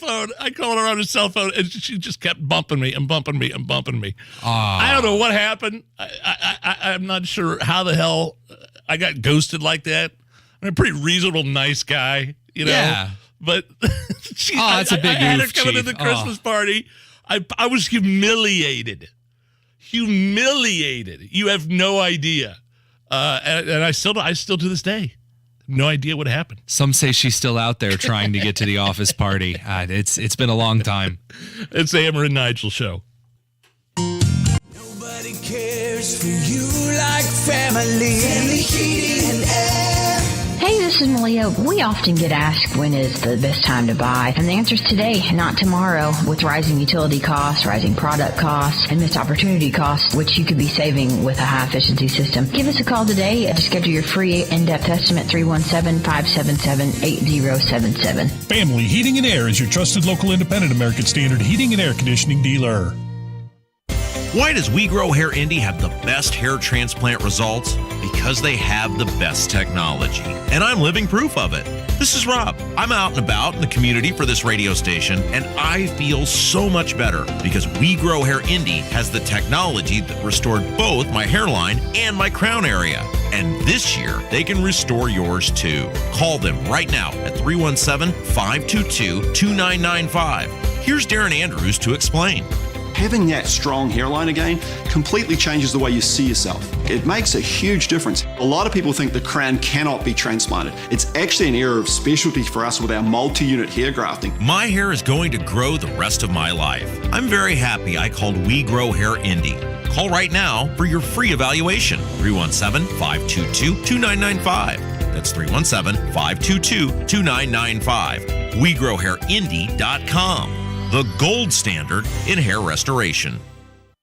phone. And she just kept bumping me and bumping me and bumping me. I don't know what happened. I'm not sure how the hell I got ghosted like that. I'm a pretty reasonable, nice guy, you know. Yeah. But that's a big I had her oof, coming to Chief. the Christmas party. I was humiliated. You have no idea. And I still to this day. No idea what happened. Some say she's still out there trying to get to the office party. It's been a long time. It's the Hammer and Nigel show. Nobody cares for you like family. Family heating and air. Hey, this is Malia. We often get asked when is the best time to buy, and the answer is today, not tomorrow. With rising utility costs, rising product costs, and missed opportunity costs, which you could be saving with a high-efficiency system. Give us a call today to schedule your free in-depth estimate, 317-577-8077. Family Heating and Air is your trusted local independent American Standard heating and air conditioning dealer. Why does We Grow Hair Indy have the best hair transplant results? Because they have the best technology. And I'm living proof of it. This is Rob. I'm out and about in the community for this radio station, and I feel so much better because We Grow Hair Indy has the technology that restored both my hairline and my crown area. And this year, they can restore yours too. Call them right now at 317-522-2995. Here's Darren Andrews to explain. Having that strong hairline again completely changes the way you see yourself. It makes a huge difference. A lot of people think the crown cannot be transplanted. It's actually an area of specialty for us with our multi-unit hair grafting. My hair is going to grow the rest of my life. I'm very happy I called We Grow Hair Indy. Call right now for your free evaluation. 317-522-2995. That's 317-522-2995. WeGrowHairIndy.com. The gold standard in hair restoration.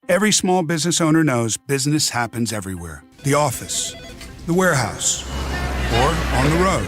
Every small business owner knows business happens everywhere. The office, the warehouse, or on the road.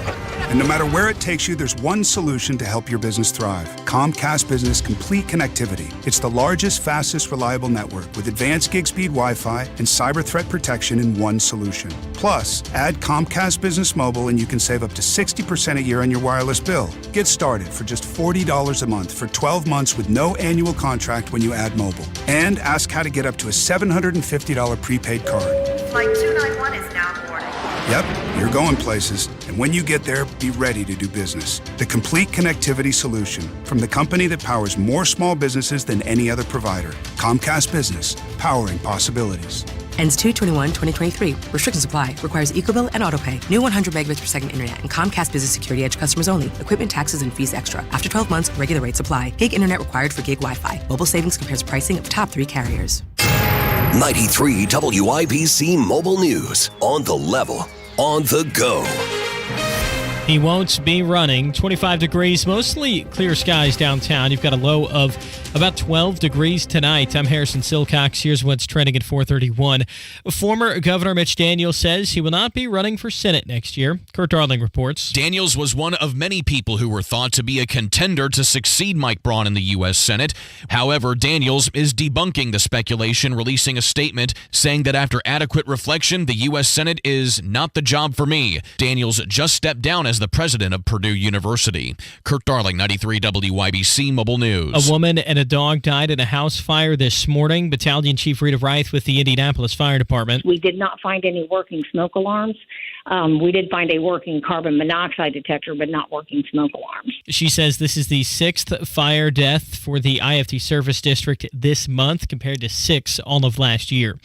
And no matter where it takes you, there's one solution to help your business thrive. Comcast Business Complete Connectivity. It's the largest, fastest, reliable network with advanced gig speed Wi-Fi and cyber threat protection in one solution. Plus, add Comcast Business Mobile and you can save up to 60% a year on your wireless bill. Get started for just $40 a month for 12 months with no annual contract when you add mobile. And ask how to get up to a $750 prepaid card. Flight 291 is now boarding. Yep, you're going places. And when you get there, be ready to do business. The complete connectivity solution from the company that powers more small businesses than any other provider. Comcast Business, powering possibilities. Ends 2/21/2023. Restrictions apply. Requires EcoBill and AutoPay. New 100 megabits per second internet and Comcast Business Security Edge customers only. Equipment, taxes, and fees extra. After 12 months, regular rates apply. Gig internet required for gig Wi-Fi. Mobile savings compares pricing of top 3 carriers. 93 WIBC Mobile News. On the level. On the go. He won't be running. 25 degrees, mostly clear skies downtown. You've got a low of about 12 degrees tonight. I'm Harrison Silcox. Here's what's trending at 4:31. Former Governor Mitch Daniels says he will not be running for Senate next year. Kurt Darling reports. Daniels was one of many people who were thought to be a contender to succeed Mike Braun in the U.S. Senate. However, Daniels is debunking the speculation, releasing a statement saying that after adequate reflection, the U.S. Senate is not the job for me. Daniels just stepped down as the president of Purdue University. Kurt Darling, 93 WIBC Mobile News. A woman and a dog died in a house fire this morning. Battalion Chief Rita Reith with the Indianapolis Fire Department. We did not find any working smoke alarms. We did find a working carbon monoxide detector, but not working smoke alarms. She says this is the 6th fire death for the IFT service district this month, compared to 6 all of last year.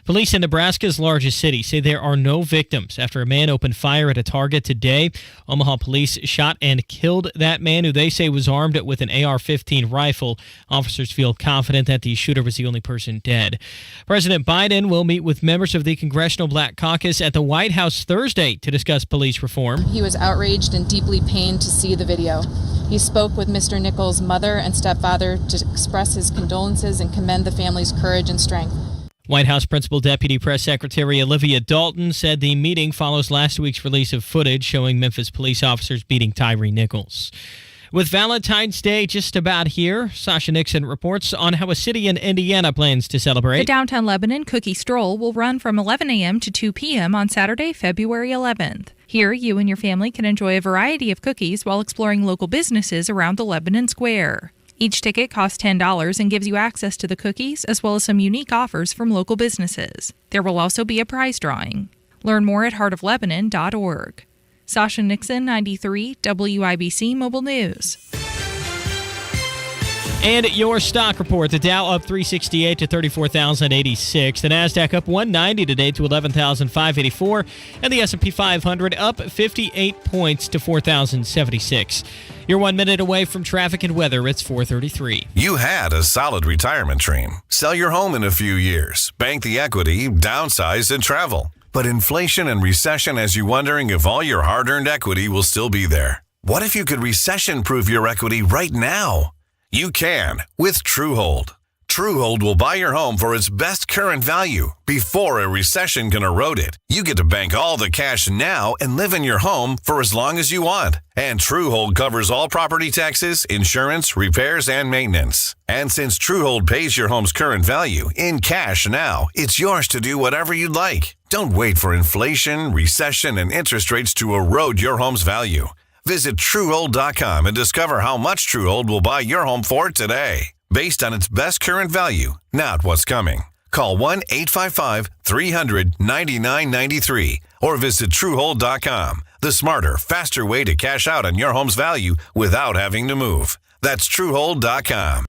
Police in Nebraska's largest city say there are no victims after a man opened fire at a Target today. Omaha police shot and killed that man, who they say was armed with an AR-15 rifle. Officers feel confident that the shooter was the only person dead. President Biden will meet with members of the Congressional Black Caucus at the White House Thursday to discuss police reform. He was outraged and deeply pained to see the video. He spoke with Mr. Nichols' mother and stepfather to express his condolences and commend the family's courage and strength. White House Principal Deputy Press Secretary Olivia Dalton said the meeting follows last week's release of footage showing Memphis police officers beating Tyree Nichols. With Valentine's Day just about here, Sasha Nixon reports on how a city in Indiana plans to celebrate. The Downtown Lebanon Cookie Stroll will run from 11 a.m. to 2 p.m. on Saturday, February 11th. Here, you and your family can enjoy a variety of cookies while exploring local businesses around the Lebanon Square. Each ticket costs $10 and gives you access to the cookies as well as some unique offers from local businesses. There will also be a prize drawing. Learn more at heartoflebanon.org. Sasha Nixon, 93 WIBC Mobile News. And your stock report, the Dow up 368 to 34,086. The NASDAQ up 190 today to 11,584. And the S&P 500 up 58 points to 4,076. You're 1 minute away from traffic and weather. It's 4:33. You had a solid retirement dream. Sell your home in a few years. Bank the equity, downsize, and travel. But inflation and recession has you wondering if all your hard-earned equity will still be there. What if you could recession-proof your equity right now? You can with TrueHold. TrueHold will buy your home for its best current value before a recession can erode it. You get to bank all the cash now and live in your home for as long as you want. And TrueHold covers all property taxes, insurance, repairs, and maintenance. And since TrueHold pays your home's current value in cash now, it's yours to do whatever you'd like. Don't wait for inflation, recession, and interest rates to erode your home's value. Visit TrueHold.com and discover how much TrueHold will buy your home for today, based on its best current value, not what's coming. Call 1-855-300-9993 or visit TrueHold.com. The smarter, faster way to cash out on your home's value without having to move. That's TrueHold.com.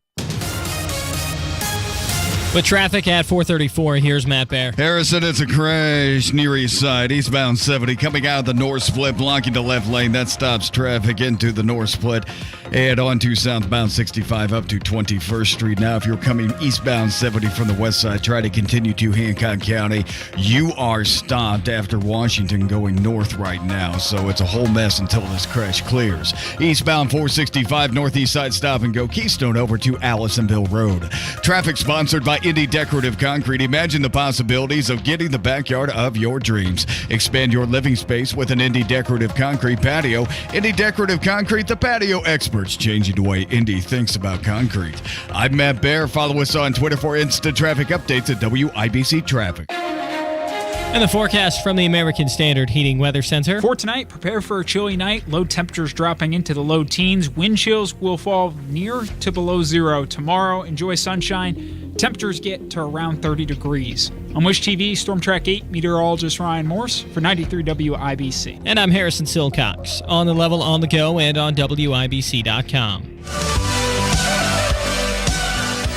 With traffic at 4:34, here's Matt Bear. Harrison, it's a crash near East Side, eastbound 70, coming out of the north split, blocking the left lane. That stops traffic into the north split and onto southbound 65 up to 21st Street. Now, if you're coming eastbound 70 from the west side, try to continue to Hancock County. You are stopped after Washington going north right now, so it's a whole mess until this crash clears. Eastbound 465 northeast side, stop and go Keystone over to Allisonville Road. Traffic sponsored by Indy Decorative Concrete. Imagine the possibilities of getting the backyard of your dreams. Expand your living space with an Indy Decorative Concrete patio. Indy Decorative Concrete, the patio experts, changing the way Indy thinks about concrete. I'm Matt Bear. Follow us on Twitter for instant traffic updates at WIBC Traffic. And the forecast from the American Standard Heating Weather Center. For tonight, prepare for a chilly night. Low temperatures dropping into the low teens. Wind chills will fall near to below zero. Tomorrow, enjoy sunshine. Temperatures get to around 30 degrees. On Wish TV, Storm Track 8 meteorologist Ryan Morse for 93 WIBC. And I'm Harrison Silcox. On the level, on the go, and on WIBC.com.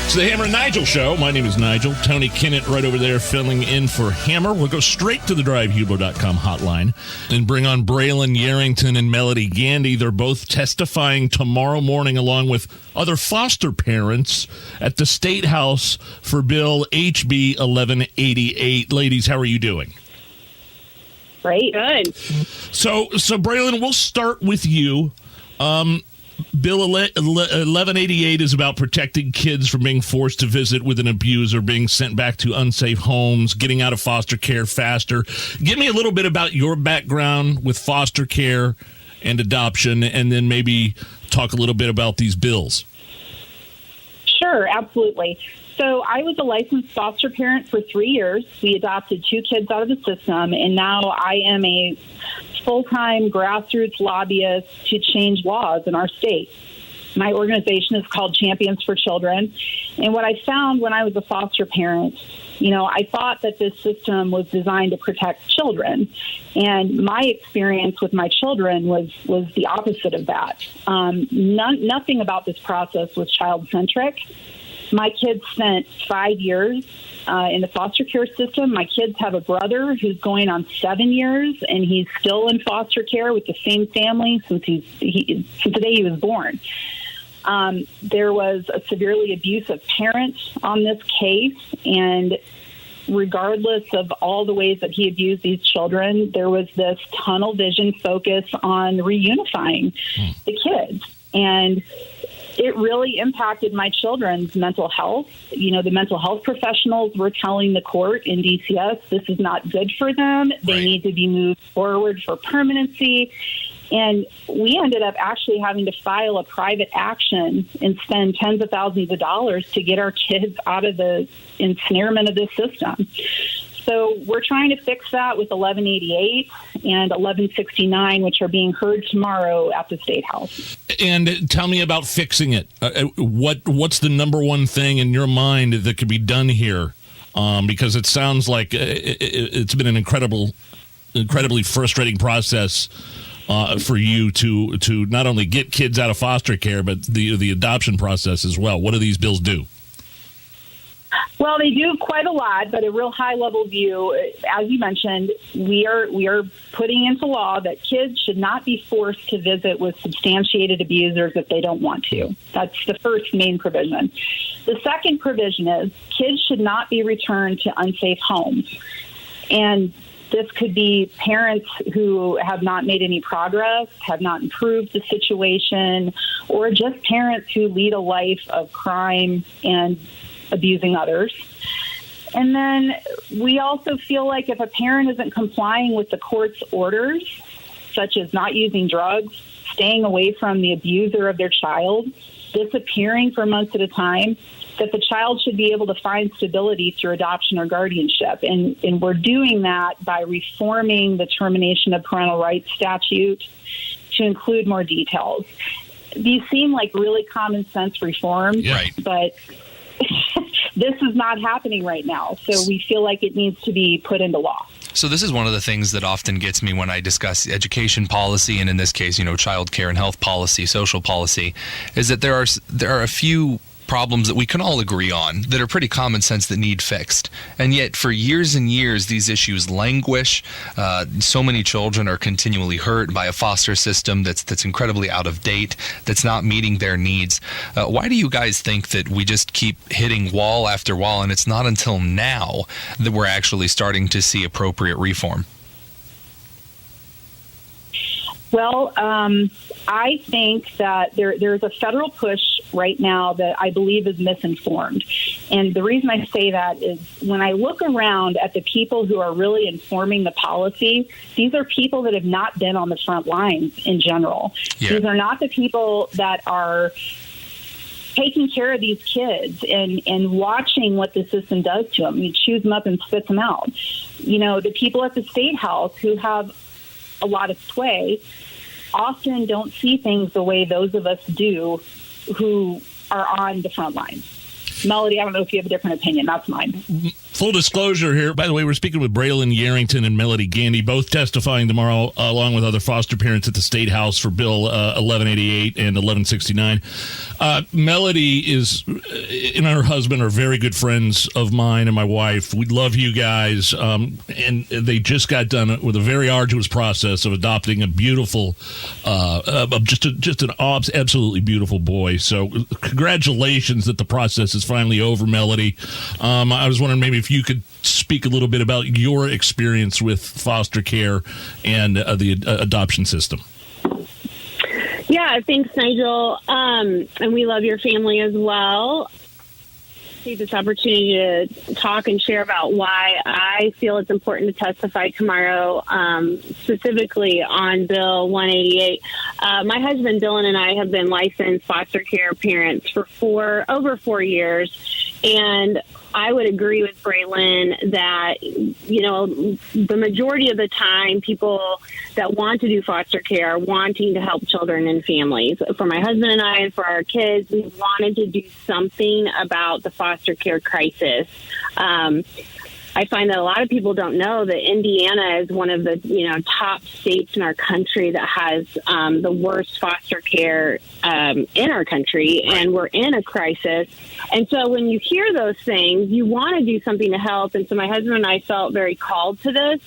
It's the Hammer and Nigel Show. My name is Nigel. Tony Kinnett right over there filling in for Hammer. We'll go straight to the DriveHubo.com hotline and bring on Braylon Yarrington and Melody Gandy. They're both testifying tomorrow morning along with other foster parents at the State House for Bill HB 1188. Ladies, how are you doing? Great. Good. So Braylon, we'll start with you. Bill 1188 is about protecting kids from being forced to visit with an abuser, being sent back to unsafe homes, getting out of foster care faster. Give me a little bit about your background with foster care and adoption, and then maybe talk a little bit about these bills. Sure, absolutely. So I was a licensed foster parent for 3 years. We adopted 2 kids out of the system, and now I am a full-time grassroots lobbyist to change laws in our state. My organization is called Champions for Children. And what I found when I was a foster parent, I thought that this system was designed to protect children. And my experience with my children was the opposite of that. Nothing about this process was child-centric. My kids spent 5 years in the foster care system. My kids have a brother who's going on 7 years, and he's still in foster care with the same family since since the day he was born. There was a severely abusive parent on this case, and regardless of all the ways that he abused these children, there was this tunnel vision focus on reunifying the kids. And it really impacted my children's mental health. The mental health professionals were telling the court in DCS this is not good for them. They need to be moved forward for permanency. And we ended up actually having to file a private action and spend tens of thousands of dollars to get our kids out of the ensnarement of this system. So we're trying to fix that with 1188 and 1169, which are being heard tomorrow at the State House. And tell me about fixing it. What's the number one thing in your mind that could be done here? Because it sounds like it's been an incredibly frustrating process for you to not only get kids out of foster care, but the adoption process as well. What do these bills do? Well, they do quite a lot, but a real high-level view, as you mentioned, we are putting into law that kids should not be forced to visit with substantiated abusers if they don't want to. That's the first main provision. The second provision is kids should not be returned to unsafe homes. And this could be parents who have not made any progress, have not improved the situation, or just parents who lead a life of crime and abusing others. And then we also feel like if a parent isn't complying with the court's orders, such as not using drugs, staying away from the abuser of their child, disappearing for months at a time, that the child should be able to find stability through adoption or guardianship. And we're doing that by reforming the termination of parental rights statute to include more details. These seem like really common sense reforms, but this is not happening right now. So we feel like it needs to be put into law. So this is one of the things that often gets me when I discuss education policy, and in this case, child care and health policy, social policy, is that there are a few problems that we can all agree on that are pretty common sense that need fixed. And yet for years and years, these issues languish. So many children are continually hurt by a foster system that's incredibly out of date, that's not meeting their needs. Why do you guys think that we just keep hitting wall after wall, and it's not until now that we're actually starting to see appropriate reform? Well, I think that there's a federal push right now that I believe is misinformed. And the reason I say that is when I look around at the people who are really informing the policy, these are people that have not been on the front lines in general. Yeah. These are not the people that are taking care of these kids and watching what the system does to them. You chews them up and spits them out. The people at the State House who have a lot of sway often don't see things the way those of us do who are on the front lines. Melody, I don't know if you have a different opinion. That's mine. Full disclosure here. By the way, we're speaking with Braylon Yarrington and Melody Gandy, both testifying tomorrow along with other foster parents at the State House for Bill 1188 and 1169. Melody and her husband are very good friends of mine and my wife. We love you guys. And they just got done with a very arduous process of adopting a beautiful, just an absolutely beautiful boy. So congratulations that the process is finally over, Melody. I was wondering maybe if you could speak a little bit about your experience with foster care and the adoption system. Yeah, thanks, Nigel. And we love your family as well. Take this opportunity to talk and share about why I feel it's important to testify tomorrow, specifically on Bill 188. My husband Dylan and I have been licensed foster care parents for over 4 years, And I would agree with Braylon that, the majority of the time, people that want to do foster care are wanting to help children and families. For my husband and I, and for our kids, we wanted to do something about the foster care crisis. I find that a lot of people don't know that Indiana is one of the top states in our country that has the worst foster care in our country, and we're in a crisis. And so when you hear those things, you want to do something to help. And so my husband and I felt very called to this.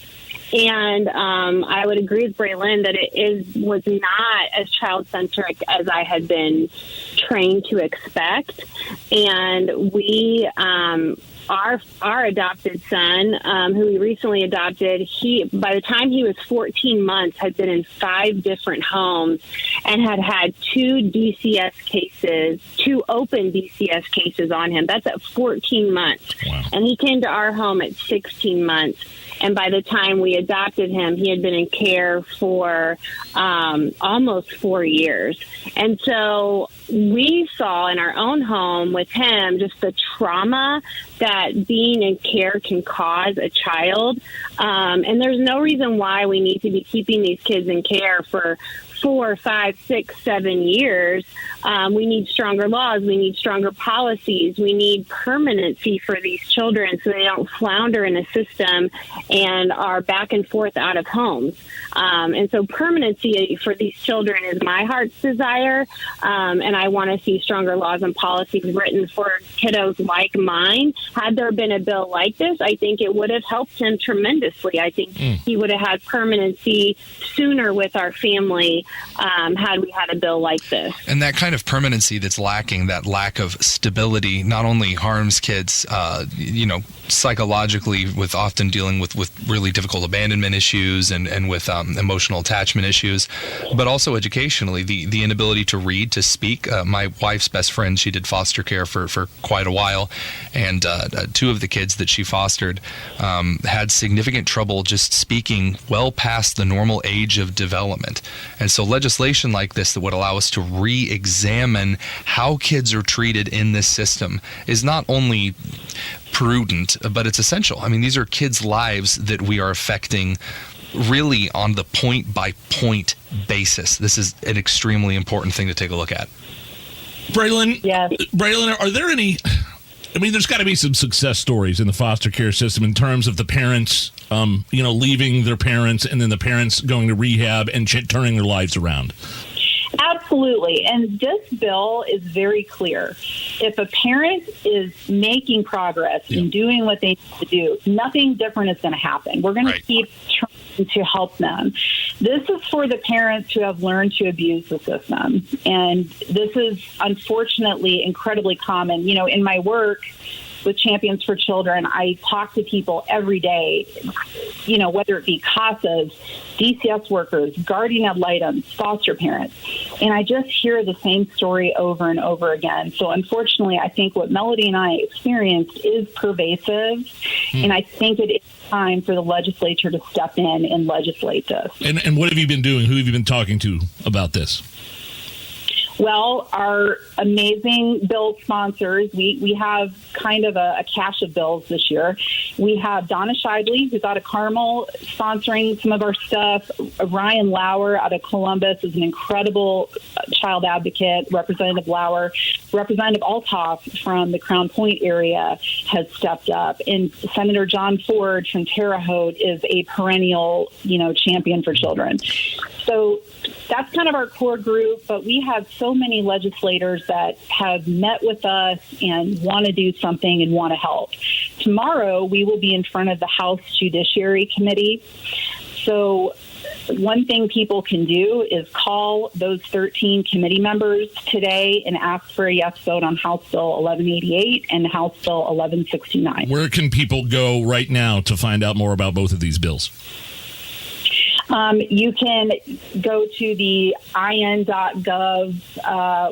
And I would agree with Braylon that it was not as child-centric as I had been trained to expect. And we, our adopted son, who we recently adopted, by the time he was 14 months, had been in 5 different homes and had 2 DCS cases, 2 open DCS cases on him. That's at 14 months. Wow. And he came to our home at 16 months. And by the time we adopted him, he had been in care for almost 4 years. And so we saw in our own home with him just the trauma that being in care can cause a child. And there's no reason why we need to be keeping these kids in care for 4, 5, 6, 7 years. We need stronger laws. We need stronger policies. We need permanency for these children so they don't flounder in a system and are back and forth out of homes. And so permanency for these children is my heart's desire. And I want to see stronger laws and policies written for kiddos like mine. Had there been a bill like this, I think it would have helped him tremendously. I think he would have had permanency sooner with our family had we had a bill like this. And that kind of permanency that's lacking, that lack of stability, not only harms kids, psychologically, with often dealing with really difficult abandonment issues and with emotional attachment issues, but also educationally, the inability to read, to speak. My wife's best friend, she did foster care for quite a while, and 2 of the kids that she fostered had significant trouble just speaking well past the normal age of development. And so legislation like this that would allow us to re-examine how kids are treated in this system is not only prudent, but it's essential. I mean, these are kids' lives that we are affecting really on the point-by-point basis. This is an extremely important thing to take a look at. Braylon, are there any... I mean, there's got to be some success stories in the foster care system in terms of the parents, leaving their parents and then the parents going to rehab and turning their lives around. Absolutely. And this bill is very clear. If a parent is making progress and doing what they need to do, nothing different is going to happen. We're going to keep trying to help them. This is for the parents who have learned to abuse the system. And this is unfortunately incredibly common. In my work with Champions for Children, I talk to people every day, whether it be CASAs, DCS workers, guardian ad litem, foster parents. And I just hear the same story over and over again. So unfortunately, I think what Melody and I experienced is pervasive. And I think it is time for the legislature to step in and legislate this. And what have you been doing? Who have you been talking to about this? Well, our amazing bill sponsors, we have kind of a cache of bills this year. We have Donna Shidley, who's out of Carmel, sponsoring some of our stuff. Ryan Lauer out of Columbus is an incredible child advocate. Representative Lauer. Representative Althoff from the Crown Point area has stepped up. And Senator John Ford from Terre Haute is a perennial, champion for children. So that's kind of our core group, but we have so many legislators that have met with us and want to do something and want to help. Tomorrow, we will be in front of the House Judiciary Committee. So one thing people can do is call those 13 committee members today and ask for a yes vote on House Bill 1188 and House Bill 1169. Where can people go right now to find out more about both of these bills? You can go to the in.gov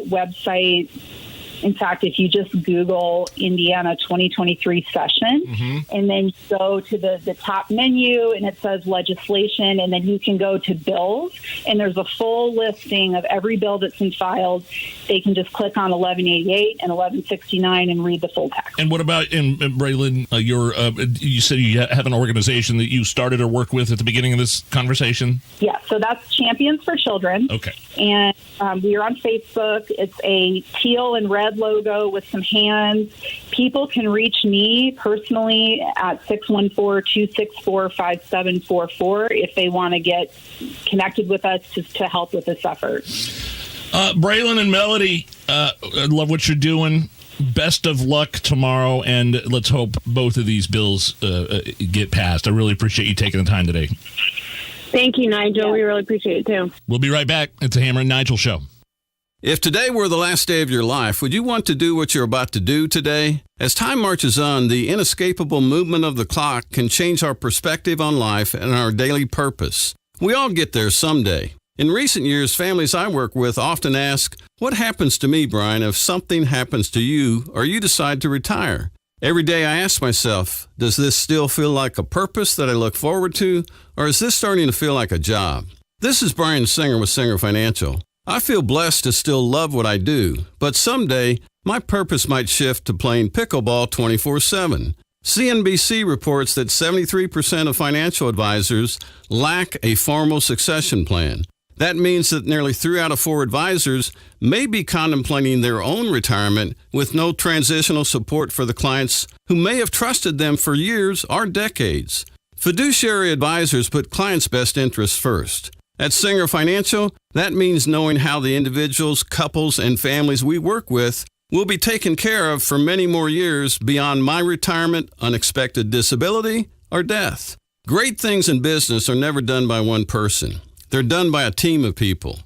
website In fact, if you just Google Indiana 2023 session, and then go to the top menu, and it says legislation, and then you can go to bills, and there's a full listing of every bill that's been filed. They can just click on 1188 and 1169 and read the full text. And what about, Braylon, you said you have an organization that you started or work with at the beginning of this conversation? Yeah, so that's Champions for Children. Okay. And we are on Facebook. It's a teal and red logo with some hands. People can reach me personally at 614-264-5744 if they want to get connected with us to help with this effort. Braylon and Melody, I love what you're doing. Best of luck tomorrow, and let's hope both of these bills get passed. I really appreciate you taking the time today. Thank you, Nigel. We really appreciate it, too. We'll be right back. It's a Hammer and Nigel show. If today were the last day of your life, would you want to do what you're about to do today? As time marches on, the inescapable movement of the clock can change our perspective on life and our daily purpose. We all get there someday. In recent years, families I work with often ask, "What happens to me, Brian, if something happens to you or you decide to retire?" Every day I ask myself, does this still feel like a purpose that I look forward to, or is this starting to feel like a job? This is Brian Singer with Singer Financial. I feel blessed to still love what I do, but someday my purpose might shift to playing pickleball 24/7. CNBC reports that 73% of financial advisors lack a formal succession plan. That means that nearly 3 out of 4 advisors may be contemplating their own retirement with no transitional support for the clients who may have trusted them for years or decades. Fiduciary advisors put clients' best interests first. At Singer Financial, that means knowing how the individuals, couples, and families we work with will be taken care of for many more years beyond my retirement, unexpected disability, or death. Great things in business are never done by one person. They're done by a team of people.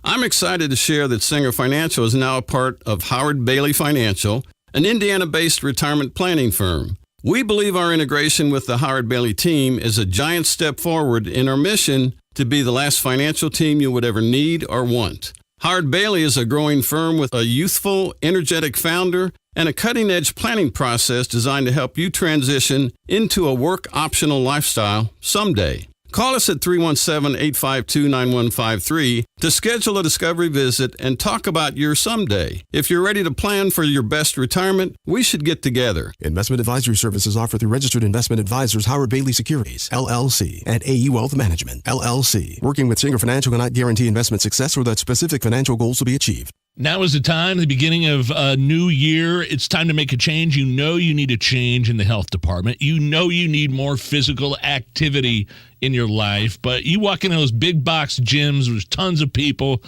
I'm excited to share that Singer Financial is now a part of Howard Bailey Financial, an Indiana-based retirement planning firm. We believe our integration with the Howard Bailey team is a giant step forward in our mission to be the last financial team you would ever need or want. Howard Bailey is a growing firm with a youthful, energetic founder and a cutting-edge planning process designed to help you transition into a work-optional lifestyle someday. Call us at 317-852-9153 to schedule a discovery visit and talk about your someday. If you're ready to plan for your best retirement, we should get together. Investment advisory services offered through Registered Investment Advisors Howard Bailey Securities, LLC, and AE Wealth Management, LLC. Working with Singer Financial cannot guarantee investment success or that specific financial goals will be achieved. Now is the time, the beginning of a new year. It's time to make a change. You know you need a change in the health department. You know you need more physical activity in your life. But you walk into those big box gyms, there's tons of people.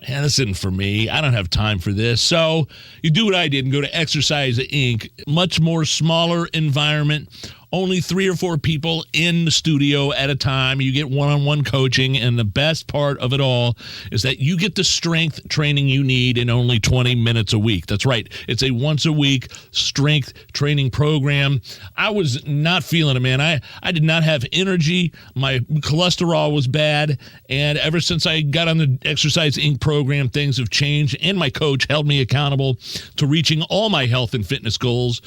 Man, this isn't for me. I don't have time for this. So you do what I did and go to Exercise Inc. Much more smaller environment. Only 3 or 4 people in the studio at a time. You get one-on-one coaching, and the best part of it all is that you get the strength training you need in only 20 minutes a week. That's right. It's a once-a-week strength training program. I was not feeling it, man. I did not have energy. My cholesterol was bad, and ever since I got on the Exercise Inc. program, things have changed, and my coach held me accountable to reaching all my health and fitness goals,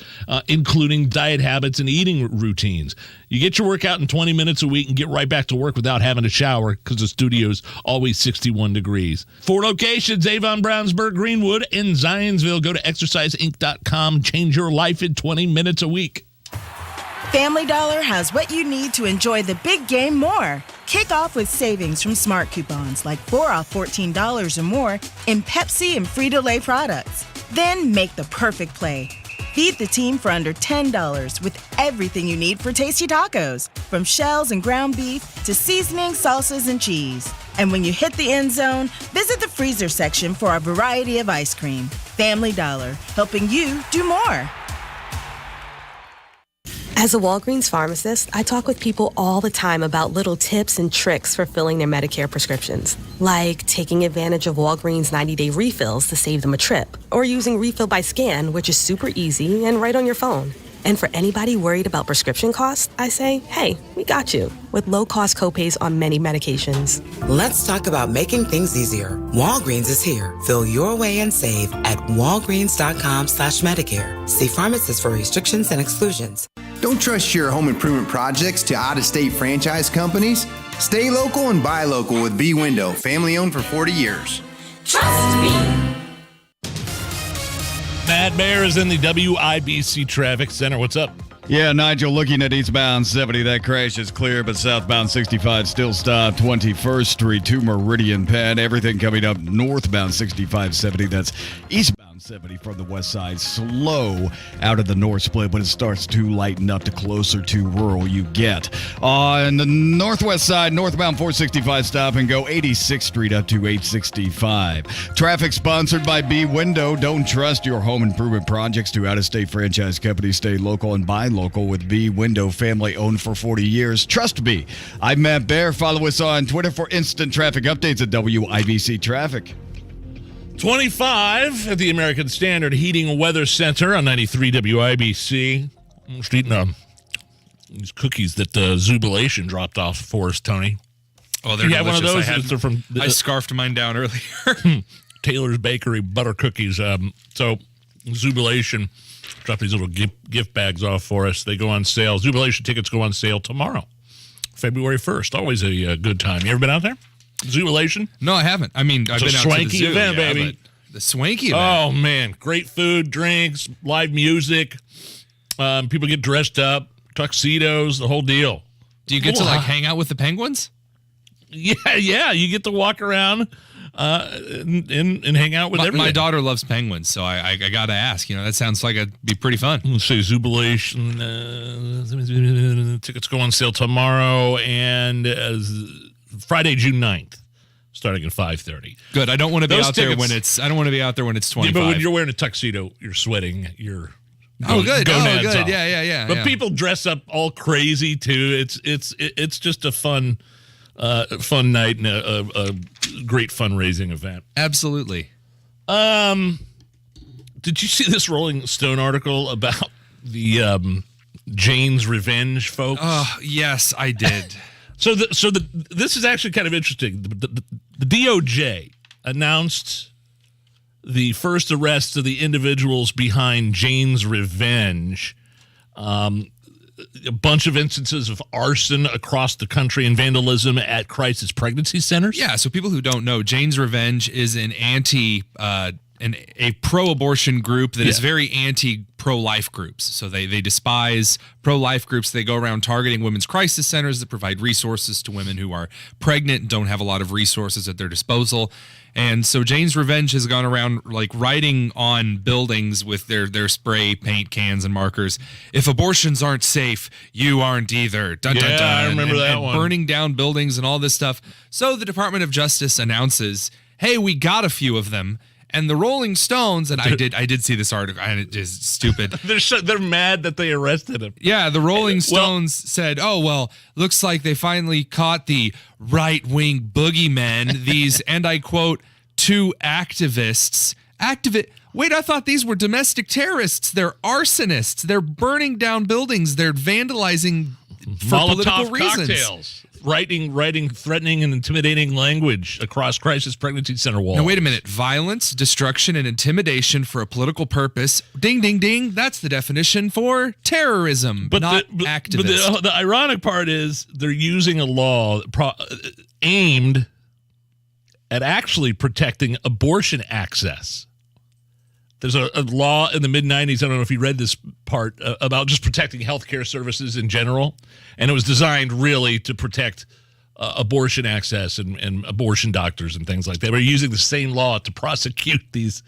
including diet habits and eating routines. You get your workout in 20 minutes a week and get right back to work without having to shower because the studio's always 61 degrees. 4 locations, Avon, Brownsburg, Greenwood, and Zionsville. Go to exerciseinc.com. Change your life in 20 minutes a week. Family Dollar has what you need to enjoy the big game more. Kick off with savings from smart coupons like 4 off $14 or more in Pepsi and Frito-Lay products. Then make the perfect play. Feed the team for under $10 with everything you need for tasty tacos, from shells and ground beef to seasoning, salsas, and cheese. And when you hit the end zone, visit the freezer section for a variety of ice cream. Family Dollar, helping you do more. As a Walgreens pharmacist, I talk with people all the time about little tips and tricks for filling their Medicare prescriptions, like taking advantage of Walgreens 90-day refills to save them a trip, or using Refill by Scan, which is super easy and right on your phone. And for anybody worried about prescription costs, I say, hey, we got you with low-cost copays on many medications. Let's talk about making things easier. Walgreens is here. Fill your way and save at walgreens.com/Medicare. See pharmacists for restrictions and exclusions. Don't trust your home improvement projects to out-of-state franchise companies. Stay local and buy local with B Window, family-owned for 40 years. Trust me. Matt Bear is in the WIBC Traffic Center. What's up? Yeah, Nigel, looking at eastbound 70, that crash is clear, but southbound 65 still stopped. 21st Street to Meridian Pad. Everything coming up northbound 65-70. That's eastbound 70 from the west side. Slow out of the north split, but it starts to lighten up the closer to rural you get. On the northwest side, northbound 465 stop and go 86th Street up to 865. Traffic sponsored by B Window. Don't trust your home improvement projects to out-of-state franchise companies. Stay local and buy local with B Window, family owned for 40 years. Trust B. I'm Matt Bear. Follow us on Twitter for instant traffic updates at WIBC Traffic. 25 at the American Standard Heating Weather Center on 93 WIBC. I'm just eating these cookies that Zubilation dropped off for us, Tony. Oh, they're delicious. One of those. They're from I scarfed mine down earlier. Taylor's Bakery butter cookies. So Zubilation dropped these little gift bags off for us. They go on sale. Zubilation tickets go on sale tomorrow, February 1st. Always a good time. You ever been out there? Zubilation? No, I haven't. I mean, I've been out to the swanky zoo, event, baby. The swanky event. Oh, man. Great food, drinks, live music. People get dressed up, tuxedos, the whole deal. Do you get to hang out with the penguins? Yeah. You get to walk around and hang out with everybody. My daughter loves penguins, so I got to ask. That sounds like it'd be pretty fun. Let's say Zubilation. Tickets go on sale tomorrow and Friday, June 9th, starting at 5:30. Good. I don't want to be out there when it's 25. Yeah, but when you're wearing a tuxedo, you're sweating. You're good. gonads off. Yeah. But people dress up all crazy too. It's just a fun night and a great fundraising event. Absolutely. Did you see this Rolling Stone article about the Jane's Revenge folks? Oh, yes, I did. This is actually kind of interesting. The DOJ announced the first arrests of the individuals behind Jane's Revenge. A bunch of instances of arson across the country and vandalism at crisis pregnancy centers. Yeah, so people who don't know, Jane's Revenge is an a pro-abortion group that is very anti-pro-life groups. So they despise pro-life groups. They go around targeting women's crisis centers that provide resources to women who are pregnant and don't have a lot of resources at their disposal. And so Jane's Revenge has gone around writing on buildings with their spray paint cans and markers, if abortions aren't safe, you aren't either. Dun, dun, dun. I remember that one. Burning down buildings and all this stuff. So the Department of Justice announces, hey, we got a few of them. And the Rolling Stones, and I did see this article, and it is stupid. They're mad that they arrested him. Yeah, the Rolling Stones said, oh, well, looks like they finally caught the right-wing boogeymen, these, and I quote, two activists. Wait, I thought these were domestic terrorists. They're arsonists. They're burning down buildings. They're vandalizing for political reasons. Cocktails. Writing threatening and intimidating language across crisis pregnancy center walls. Now, wait a minute. Violence, destruction, and intimidation for a political purpose. Ding, ding, ding. That's the definition for terrorism, not activism. But the ironic part is they're using a law aimed at actually protecting abortion access. There's a law in the mid-'90s, I don't know if you read this part, about just protecting healthcare services in general. And it was designed really to protect abortion access and abortion doctors and things like that. We're using the same law to prosecute these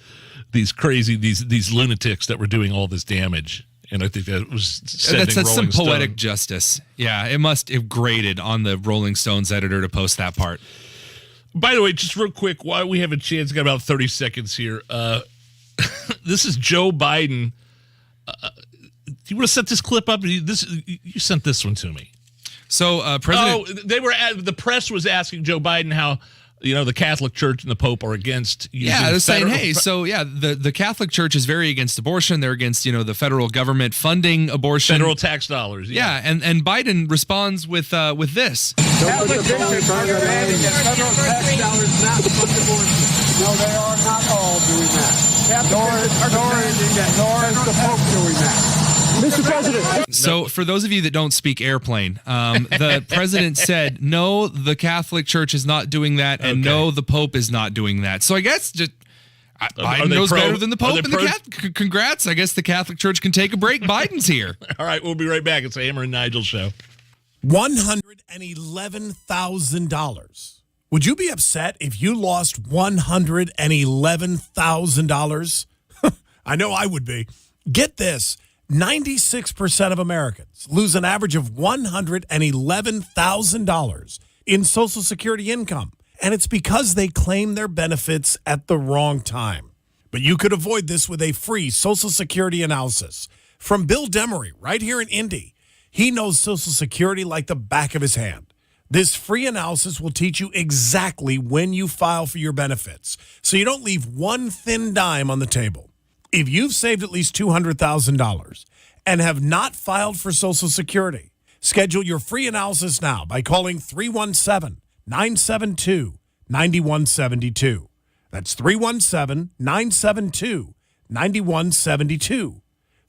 lunatics that were doing all this damage. And I think that was that's some poetic Stone. Justice. Yeah, it must have grated on the Rolling Stones editor to post that part. By the way, just real quick, while we have a chance, got about 30 seconds here. This is Joe Biden. Do you want to set this clip up? You sent this one to me. So, President, the press was asking Joe Biden how the Catholic Church and the Pope are against using they're saying, hey, the Catholic Church is very against abortion. They're against, the federal government funding abortion. Federal tax dollars. Yeah, and Biden responds with this. Catholic Churches are demanding that federal tax dollars not fund abortion. No, they are not all doing that. Nor is the Pope doing that. Mr. President. So, for those of you that don't speak airplane, the president said, no, the Catholic Church is not doing that, and no, the Pope is not doing that. So, I guess just Biden knows better than the Pope and the Catholic. Congrats. I guess the Catholic Church can take a break. Biden's here. All right, we'll be right back. It's the Hammer and Nigel Show. $111,000. Would you be upset if you lost $111,000? I know I would be. Get this. 96% of Americans lose an average of $111,000 in Social Security income, and it's because they claim their benefits at the wrong time. But you could avoid this with a free Social Security analysis from Bill Demery right here in Indy. He knows Social Security like the back of his hand. This free analysis will teach you exactly when you file for your benefits, so you don't leave one thin dime on the table. If you've saved at least $200,000 and have not filed for Social Security, schedule your free analysis now by calling 317-972-9172. That's 317-972-9172.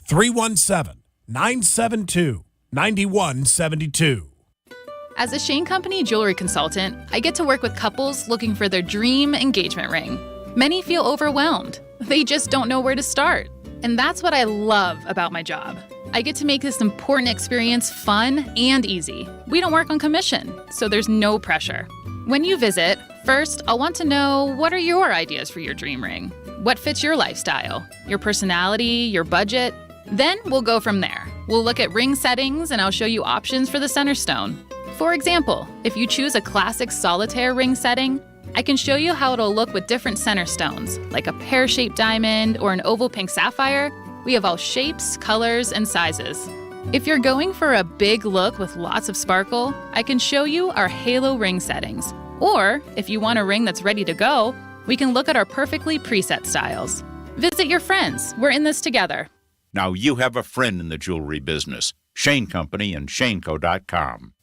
317-972-9172. As a Shane Company jewelry consultant, I get to work with couples looking for their dream engagement ring. Many feel overwhelmed. They just don't know where to start. And that's what I love about my job. I get to make this important experience fun and easy. We don't work on commission, so there's no pressure. When you visit, first, I'll want to know, what are your ideas for your dream ring? What fits your lifestyle, your personality, your budget? Then we'll go from there. We'll look at ring settings and I'll show you options for the center stone. For example, if you choose a classic solitaire ring setting, I can show you how it'll look with different center stones, like a pear-shaped diamond or an oval pink sapphire. We have all shapes, colors, and sizes. If you're going for a big look with lots of sparkle, I can show you our halo ring settings. Or, if you want a ring that's ready to go, we can look at our perfectly preset styles. Visit your friends. We're in this together. Now you have a friend in the jewelry business. Shane Company and ShaneCo.com.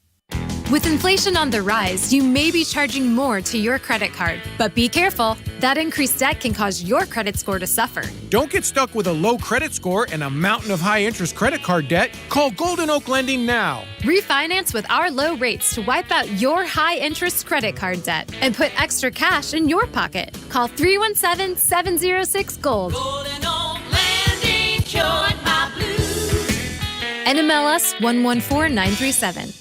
With inflation on the rise, you may be charging more to your credit card. But be careful. That increased debt can cause your credit score to suffer. Don't get stuck with a low credit score and a mountain of high-interest credit card debt. Call Golden Oak Lending now. Refinance with our low rates to wipe out your high-interest credit card debt and put extra cash in your pocket. Call 317-706-GOLD. Golden Oak Lending cured my blues. NMLS 114937.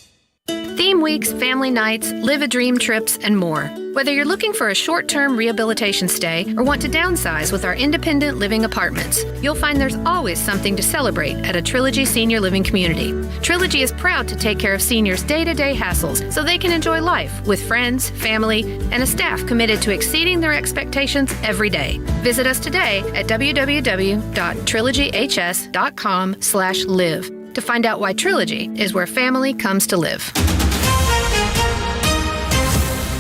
Theme weeks, family nights, live a dream trips, and more. Whether you're looking for a short-term rehabilitation stay or want to downsize with our independent living apartments, you'll find there's always something to celebrate at a Trilogy Senior Living community. Trilogy is proud to take care of seniors' day-to-day hassles so they can enjoy life with friends, family, and a staff committed to exceeding their expectations every day. Visit us today at www.trilogyhs.com/live to find out why Trilogy is where family comes to live.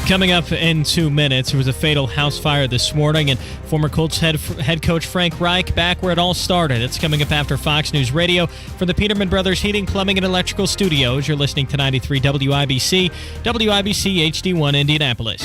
Coming up in 2 minutes, there was a fatal house fire this morning, and former Colts head coach Frank Reich back where it all started. It's coming up after Fox News Radio. From the Peterman Brothers Heating, Plumbing, and Electrical Studios, you're listening to 93 WIBC, WIBC HD1 Indianapolis.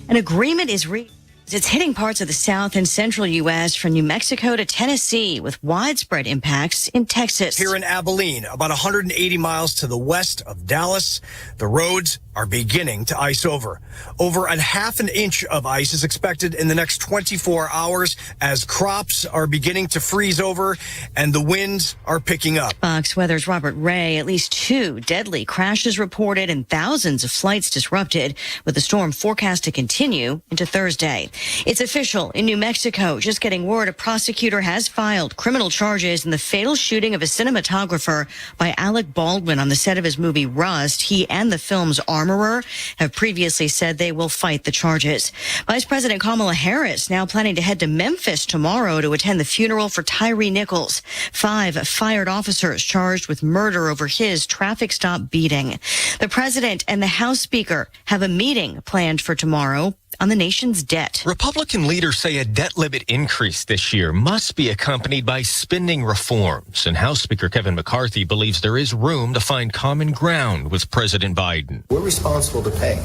An agreement is reached. It's hitting parts of the south and central U.S. from New Mexico to Tennessee with widespread impacts in Texas. Here in Abilene, about 180 miles to the west of Dallas, the roads are beginning to ice over. Over a half an inch of ice is expected in the next 24 hours as crops are beginning to freeze over and the winds are picking up. Fox Weather's Robert Ray, at least 2 deadly crashes reported and thousands of flights disrupted, with the storm forecast to continue into Thursday. It's official in New Mexico. Just getting word, a prosecutor has filed criminal charges in the fatal shooting of a cinematographer by Alec Baldwin on the set of his movie Rust. He and the film's armorer, have previously said they will fight the charges. Vice President Kamala Harris now planning to head to Memphis tomorrow to attend the funeral for Tyree Nichols, 5 fired officers charged with murder over his traffic stop beating. The president and the House Speaker have a meeting planned for tomorrow on the nation's debt. Republican leaders say a debt limit increase this year must be accompanied by spending reforms, and House Speaker Kevin McCarthy believes there is room to find common ground with President Biden. We're responsible to pay,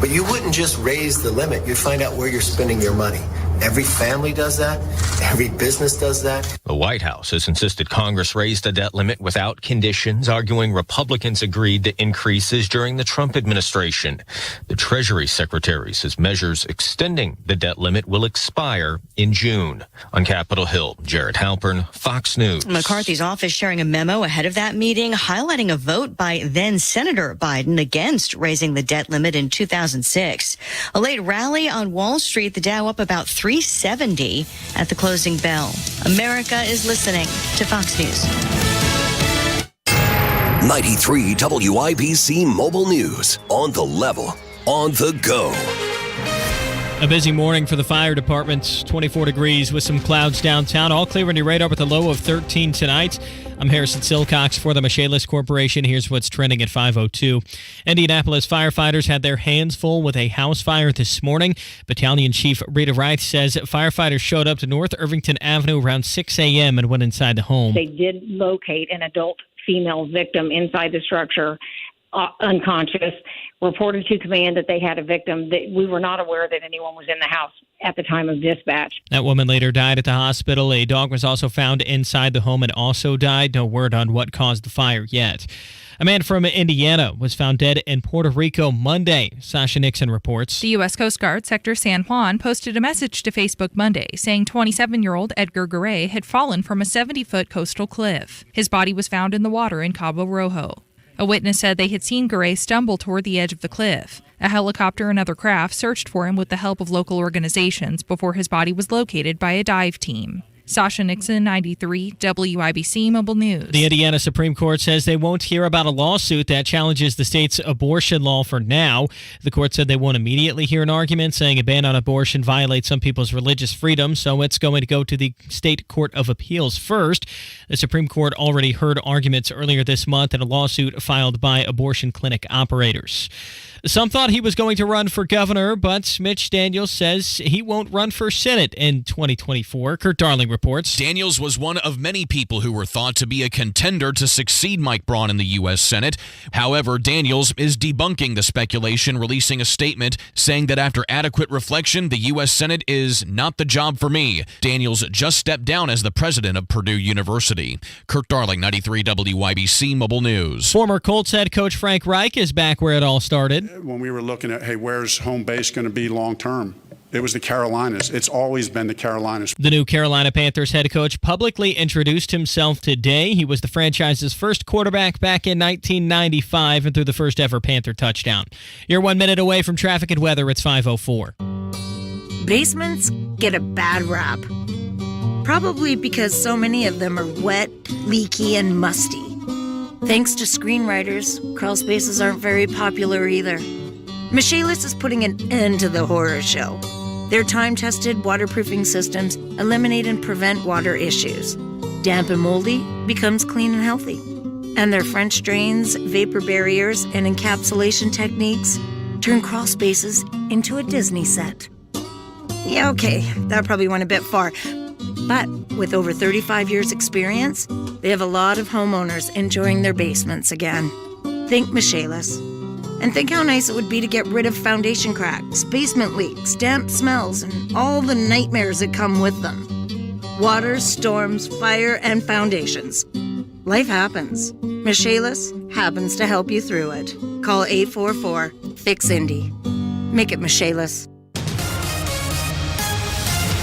but you wouldn't just raise the limit. You'd find out where you're spending your money. Every family does that. Every business does that. The White House has insisted Congress raise the debt limit without conditions, arguing Republicans agreed to increases during the Trump administration. The Treasury Secretary says measures extending the debt limit will expire in June. On Capitol Hill, Jared Halpern, Fox News. McCarthy's office sharing a memo ahead of that meeting, highlighting a vote by then Senator Biden against raising the debt limit in 2006. A late rally on Wall Street, the Dow up about 370 at the closing bell. America is listening to Fox News. 93 WIBC Mobile News. On the level, on the go. A busy morning for the fire department. 24 degrees with some clouds downtown. All clear on your radar with a low of 13 tonight. I'm Harrison Silcox for the Michaelis Corporation. Here's what's trending at 5:02. Indianapolis firefighters had their hands full with a house fire this morning. Battalion Chief Rita Reith says firefighters showed up to North Irvington Avenue around 6 a.m. and went inside the home. They did locate an adult female victim inside the structure, unconscious. Reported to command that they had a victim. We were not aware that anyone was in the house at the time of dispatch. That woman later died at the hospital. A dog was also found inside the home and also died. No word on what caused the fire yet. A man from Indiana was found dead in Puerto Rico Monday. Sasha Nixon reports. The U.S. Coast Guard Sector San Juan posted a message to Facebook Monday saying 27-year-old Edgar Garay had fallen from a 70-foot coastal cliff. His body was found in the water in Cabo Rojo. A witness said they had seen Garay stumble toward the edge of the cliff. A helicopter and other craft searched for him with the help of local organizations before his body was located by a dive team. Sasha Nixon, 93 WIBC Mobile News. The Indiana Supreme Court says they won't hear about a lawsuit that challenges the state's abortion law for now. The court said they won't immediately hear an argument, saying a ban on abortion violates some people's religious freedom, so it's going to go to the State Court of Appeals first. The Supreme Court already heard arguments earlier this month in a lawsuit filed by abortion clinic operators. Some thought he was going to run for governor, but Mitch Daniels says he won't run for Senate in 2024. Kurt Darling reports. Daniels was one of many people who were thought to be a contender to succeed Mike Braun in the U.S. Senate. However, Daniels is debunking the speculation, releasing a statement saying that after adequate reflection, the U.S. Senate is not the job for me. Daniels just stepped down as the president of Purdue University. Kurt Darling, 93 WIBC Mobile News. Former Colts head coach Frank Reich is back where it all started. When we were looking at, hey, where's home base going to be long term? It was the Carolinas. It's always been the Carolinas. The new Carolina Panthers head coach publicly introduced himself today. He was the franchise's first quarterback back in 1995 and threw the first ever Panther touchdown. You're 1 minute away from traffic and weather. It's 5:04. Basements get a bad rap. Probably because so many of them are wet, leaky, and musty. Thanks to screenwriters, crawl spaces aren't very popular either. Michaelis is putting an end to the horror show. Their time-tested waterproofing systems eliminate and prevent water issues. Damp and moldy becomes clean and healthy. And their French drains, vapor barriers, and encapsulation techniques turn crawl spaces into a Disney set. Yeah, okay, that probably went a bit far. But with over 35 years' experience, they have a lot of homeowners enjoying their basements again. Think Michaelis. And think how nice it would be to get rid of foundation cracks, basement leaks, damp smells, and all the nightmares that come with them. Water, storms, fire, and foundations. Life happens. Michaelis happens to help you through it. Call 844-FIX-INDY. Make it Michaelis.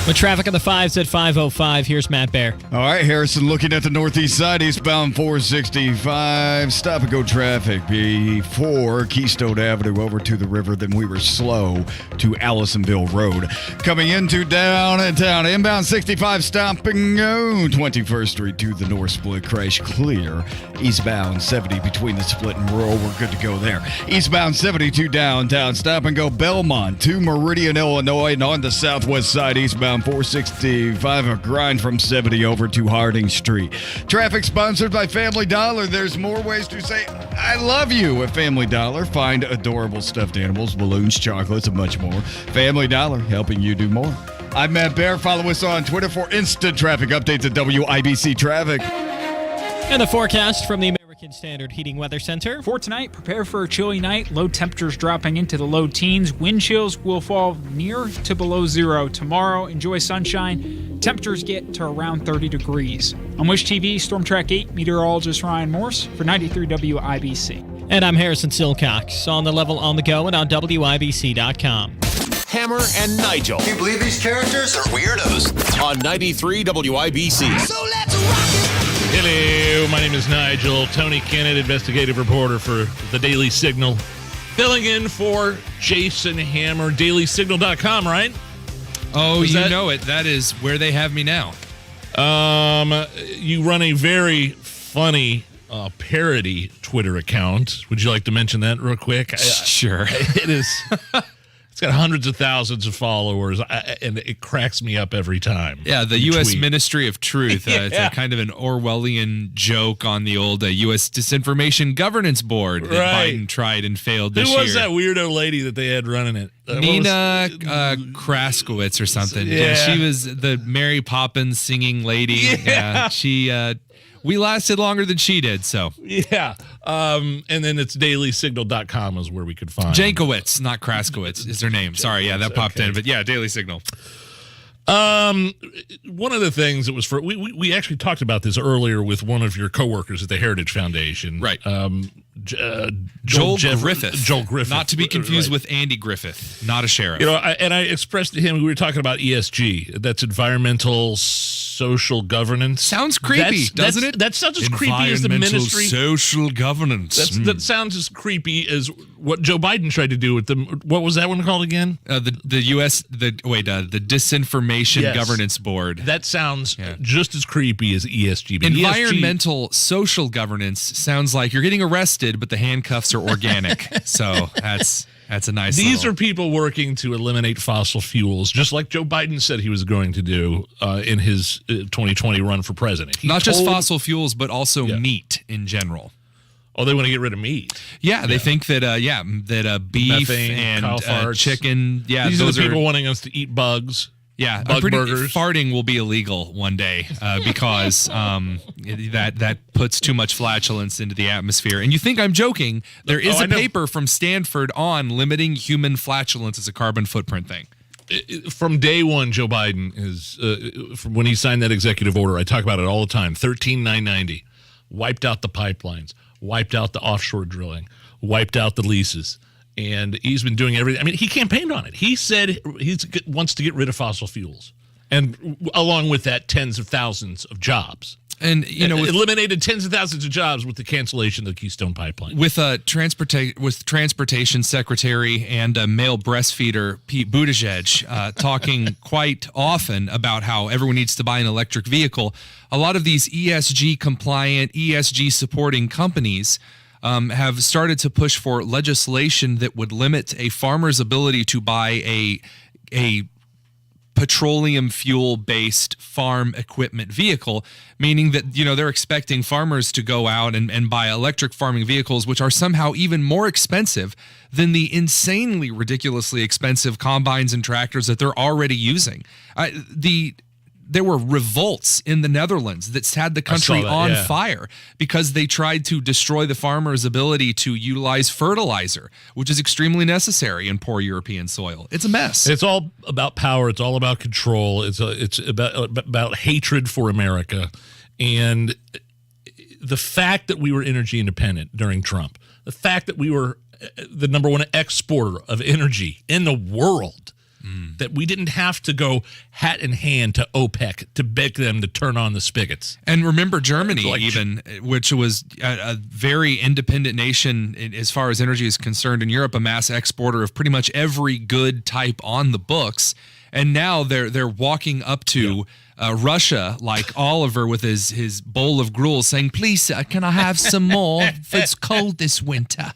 With traffic on the 5s at 5:05, here's Matt Bear. All right, Harrison, looking at the northeast side, eastbound 465, stop-and-go traffic before Keystone Avenue over to the river. Then we were slow to Allisonville Road. Coming into downtown, inbound 65, stop-and-go, 21st Street to the north split, crash clear. Eastbound 70 between the split and rural, we're good to go there. Eastbound 72 downtown, stop-and-go Belmont to Meridian, Illinois, and on the southwest side, eastbound 465, a grind from 70 over to Harding Street. Traffic sponsored by Family Dollar. There's more ways to say I love you at Family Dollar. Find adorable stuffed animals, balloons, chocolates, and much more. Family Dollar, helping you do more. I'm Matt Bear. Follow us on Twitter for instant traffic updates at WIBC Traffic. And the forecast from the American Standard Heating Weather Center. For tonight, prepare for a chilly night. Low temperatures dropping into the low teens. Wind chills will fall near to below zero. Tomorrow, enjoy sunshine. Temperatures get to around 30 degrees. On Wish TV, Storm Track 8, meteorologist Ryan Morse for 93 WIBC. And I'm Harrison Silcox. On the level, on the go, and on WIBC.com. Hammer and Nigel. Can you believe these characters are weirdos? On 93 WIBC. So let's rock it! Hello, my name is Nigel. Tony Katz, investigative reporter for the Daily Signal. Filling in for Jason Hammer, dailysignal.com, right? Oh, know it. That is where they have me now. You run a very funny parody Twitter account. Would you like to mention that real quick? Sure. It is... It's got hundreds of thousands of followers, and it cracks me up every time. Yeah, the U.S. tweet. Ministry of Truth. It's a kind of an Orwellian joke on the old U.S. Disinformation Governance Board that Biden tried and failed this year. Who was that weirdo lady that they had running it? Nina Kraskowitz or something. Yeah, she was the Mary Poppins singing lady. Yeah, she... we lasted longer than she did, so. Yeah. And then it's dailysignal.com is where we could find. Jankowitz, not Kraskowitz is her name. Sorry, yeah, that popped in. But yeah, Daily Signal. One of the things that was for we actually talked about this earlier with one of your coworkers at the Heritage Foundation. Right. Joel Griffith. Joel Griffith. Not to be confused with Andy Griffith, not a sheriff. You know, I expressed to him, we were talking about ESG. That's environmental social governance. Sounds creepy, doesn't it? That sounds as creepy as the ministry. Social governance. That sounds as creepy as what Joe Biden tried to do with them. What was that one called again? The Disinformation Governance Board. That sounds just as creepy as ESG. But environmental social governance sounds like you're getting arrested, but the handcuffs are organic. So that's a nice. These are people working to eliminate fossil fuels, just like Joe Biden said he was going to do in his 2020 run for president. Not just fossil fuels, but also meat in general. Oh, they want to get rid of meat. Yeah, they think that beef methane, and chicken. Yeah, these are the people wanting us to eat bugs. Yeah, burgers. Farting will be illegal one day because that puts too much flatulence into the atmosphere. And you think I'm joking? There is a paper from Stanford on limiting human flatulence as a carbon footprint thing. From day one, Joe Biden is from when he signed that executive order. I talk about it all the time. 13990 wiped out the pipelines, wiped out the offshore drilling, wiped out the leases. And he's been doing everything. I mean, he campaigned on it. He said he wants to get rid of fossil fuels. And along with that, tens of thousands of jobs. And, eliminated tens of thousands of jobs with the cancellation of the Keystone Pipeline. With Transportation Secretary and male breastfeeder Pete Buttigieg talking quite often about how everyone needs to buy an electric vehicle. A lot of these ESG compliant, ESG supporting companies have started to push for legislation that would limit a farmer's ability to buy a petroleum fuel-based farm equipment vehicle, meaning that, they're expecting farmers to go out and buy electric farming vehicles, which are somehow even more expensive than the insanely ridiculously expensive combines and tractors that they're already using. There were revolts in the Netherlands that had the country on fire because they tried to destroy the farmer's ability to utilize fertilizer, which is extremely necessary in poor European soil. It's a mess. It's all about power. It's all about control. It's about hatred for America. And the fact that we were energy independent during Trump, the fact that we were the number one exporter of energy in the world, that we didn't have to go hat in hand to OPEC to beg them to turn on the spigots. And remember Germany, which was a very independent nation as far as energy is concerned in Europe, a mass exporter of pretty much every good type on the books. And now they're walking up to Russia like Oliver with his bowl of gruel saying, please, can I have some more? It's cold this winter.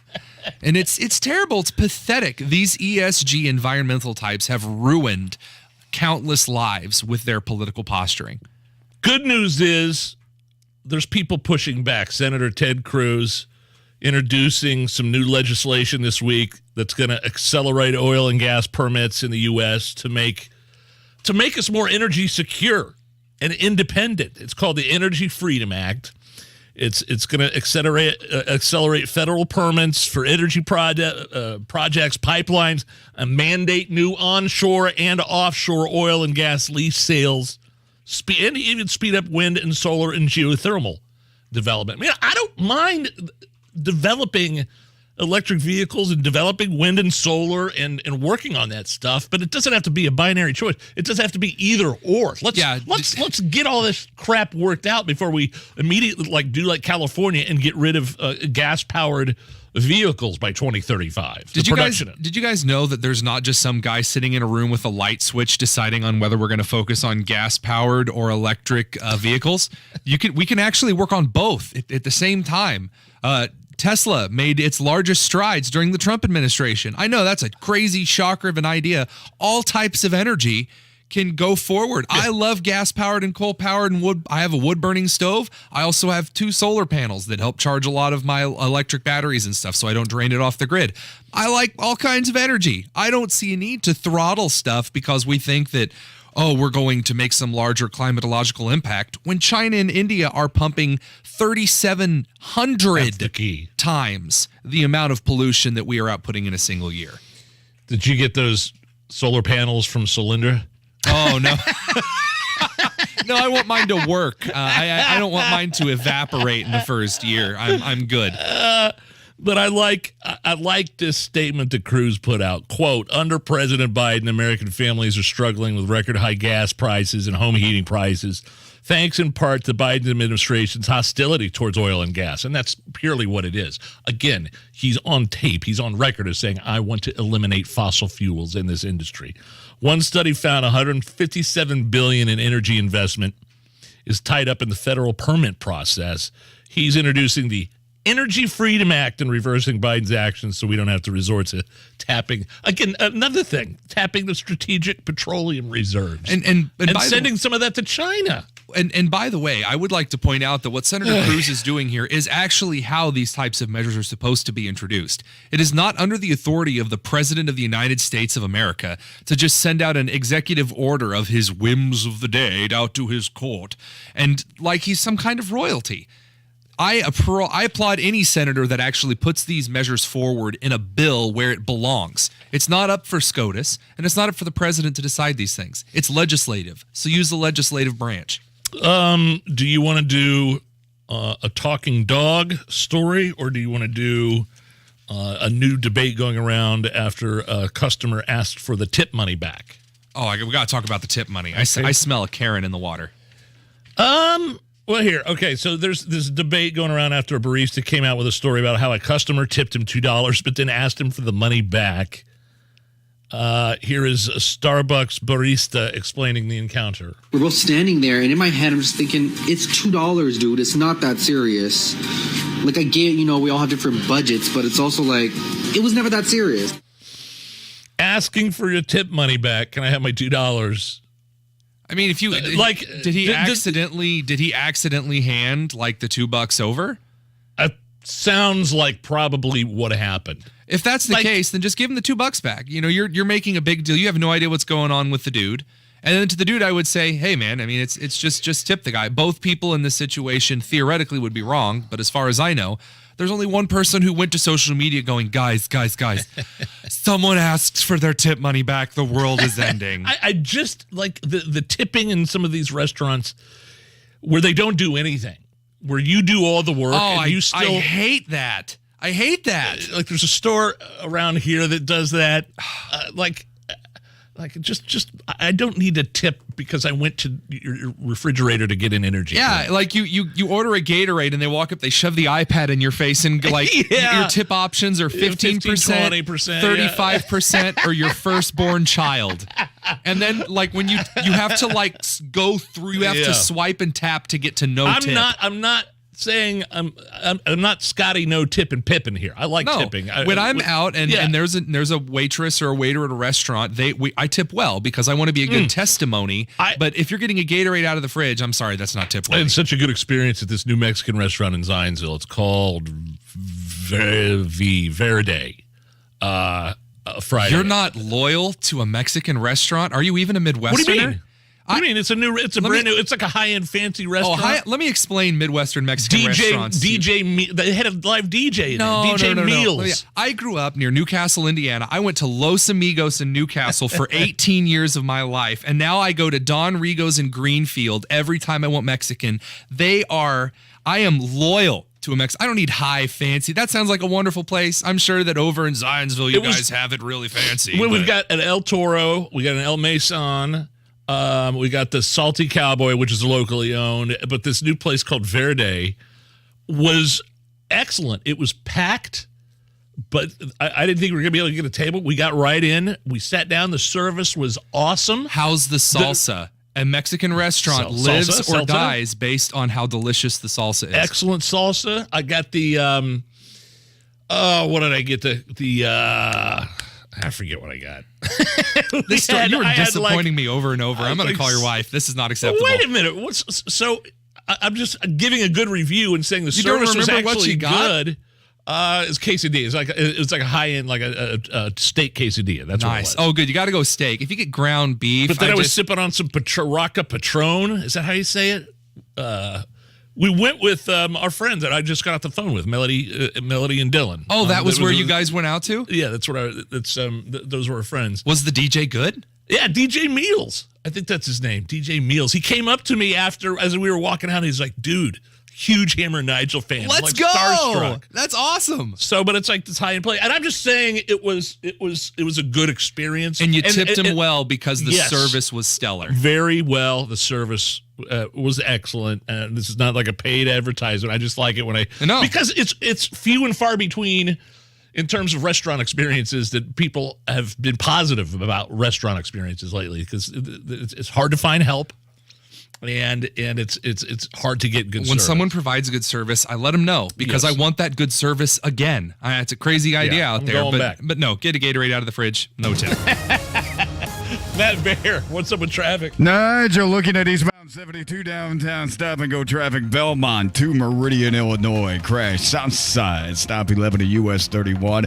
And it's terrible. It's pathetic. These ESG environmental types have ruined countless lives with their political posturing. Good news is there's people pushing back. Senator Ted Cruz introducing some new legislation this week that's going to accelerate oil and gas permits in the U.S. to make us more energy secure and independent. It's called the Energy Freedom Act. It's going to accelerate federal permits for energy projects, pipelines, and mandate new onshore and offshore oil and gas lease sales, and even speed up wind and solar and geothermal development. I mean, I don't mind developing electric vehicles and developing wind and solar and working on that stuff, but it doesn't have to be a binary choice. It doesn't have to be either or. Let's get all this crap worked out before we immediately do like California and get rid of gas powered vehicles by 2035. Did you guys know that there's not just some guy sitting in a room with a light switch deciding on whether we're going to focus on gas powered or electric vehicles? We can actually work on both at the same time. Tesla made its largest strides during the Trump administration. I know that's a crazy shocker of an idea. All types of energy can go forward. Yeah. I love gas-powered and coal-powered and wood. I have a wood-burning stove. I also have 2 solar panels that help charge a lot of my electric batteries and stuff so I don't drain it off the grid. I like all kinds of energy. I don't see a need to throttle stuff because we think that, we're going to make some larger climatological impact when China and India are pumping 3,700 times the amount of pollution that we are outputting in a single year. Did you get those solar panels from Solyndra? Oh, no. No, I want mine to work. I don't want mine to evaporate in the first year. I'm good. But I like this statement that Cruz put out. Quote, under President Biden, American families are struggling with record high gas prices and home heating prices, thanks in part to Biden administration's hostility towards oil and gas. And that's purely what it is. Again, he's on tape. He's on record as saying, I want to eliminate fossil fuels in this industry. One study found $157 billion in energy investment is tied up in the federal permit process. He's introducing the Energy Freedom Act and reversing Biden's actions so we don't have to resort to tapping. Again, another thing, tapping the strategic petroleum reserves and sending some of that to China. And by the way, I would like to point out that what Senator Cruz is doing here is actually how these types of measures are supposed to be introduced. It is not under the authority of the President of the United States of America to just send out an executive order of his whims of the day out to his court and like he's some kind of royalty. I applaud any senator that actually puts these measures forward in a bill where it belongs. It's not up for SCOTUS, and it's not up for the president to decide these things. It's legislative, so use the legislative branch. Do you want to do a talking dog story, or do you want to do a new debate going around after a customer asked for the tip money back? Oh, we got to talk about the tip money. I smell a Karen in the water. Well, here, okay, so there's this debate going around after a barista came out with a story about how a customer tipped him $2 but then asked him for the money back. Here is a Starbucks barista explaining the encounter. We're both standing there, and in my head, I'm just thinking, it's $2, dude. It's not that serious. Like, I get, we all have different budgets, but it's also like, it was never that serious. Asking for your tip money back. Can I have my $2? I mean, if you did he accidentally hand like the $2 over? Sounds like probably what happened. If that's the case, then just give him the $2 back. You're making a big deal. You have no idea what's going on with the dude. And then to the dude, I would say, hey man, I mean, it's just tip the guy. Both people in this situation theoretically would be wrong, but as far as I know, there's only one person who went to social media going, guys, someone asks for their tip money back. The world is ending. I just like the tipping in some of these restaurants where they don't do anything, where you do all the work. Oh, and I hate that. I hate that. Like there's a store around here that does that. Like, I don't need a tip because I went to your refrigerator to get an energy drink. Like you order a Gatorade and they walk up, they shove the iPad in your face and like your tip options are 15%, 20%, 35%, or your firstborn child. And then like when you have to like go through, you have to swipe and tap to get to tip. I'm not saying I'm not Scotty no tip and Pippin here. I like tipping. When I'm out and there's a waitress or a waiter at a restaurant, I tip well because I want to be a good testimony. But if you're getting a Gatorade out of the fridge, I'm sorry, that's not tip worthy. I had such a good experience at this new Mexican restaurant in Zionsville. It's called Verde Friday. You're not loyal to a Mexican restaurant? Are you even a Midwesterner? What do you mean? I mean, it's it's like a high-end fancy restaurant. Let me explain Midwestern Mexican restaurants. They had a live DJ in there. DJ Meals. I grew up near Newcastle, Indiana. I went to Los Amigos in Newcastle for 18 years of my life, and now I go to Don Rigo's in Greenfield every time I want Mexican. I am loyal to a Mexican. I don't need high fancy. That sounds like a wonderful place. I'm sure that over in Zionsville, you guys have it really fancy. We've got an El Toro. We got an El Mason. We got the Salty Cowboy, which is locally owned, but this new place called Verde was excellent. It was packed, but I didn't think we were going to be able to get a table. We got right in. We sat down. The service was awesome. How's the salsa? A Mexican restaurant lives or dies based on how delicious the salsa is. Excellent salsa. I got the, what did I get? I forget what I got. You were disappointing me over and over. I'm going to call your wife. This is not acceptable. Wait a minute. I'm just giving a good review and saying the service was actually good. It's quesadilla. It's like a high end, like a steak quesadilla. That's nice. What it was. Oh, good. You got to go steak. If you get ground beef, but then I was sipping on some Rocca Patron. Is that how you say it? We went with our friends that I just got off the phone with, Melody and Dylan. Oh, that was where you guys went out to? Yeah, that's what those were our friends. Was the DJ good? Yeah, DJ Meals. I think that's his name, DJ Meals. He came up to me as we were walking out. He's like, "Dude, huge Hammer Nigel fan. Let's go! Starstruck. That's awesome." So, but it's like this high end play, and I'm just saying it was a good experience. And you tipped him well because the service was stellar. Very well. The service was excellent, and this is not like a paid advertisement. I just like it when because it's few and far between in terms of restaurant experiences that people have been positive about restaurant experiences lately, because it's hard to find help. And it's hard to get good service. When someone provides good service, I let them know because I want that good service again. It's a crazy idea out there, but no, get a Gatorade out of the fridge, no tip. Matt Bear, what's up with traffic? Nigel looking at eastbound 72 downtown stop and go traffic. Belmont to Meridian, Illinois. Crash south side, stop 11 to US 31.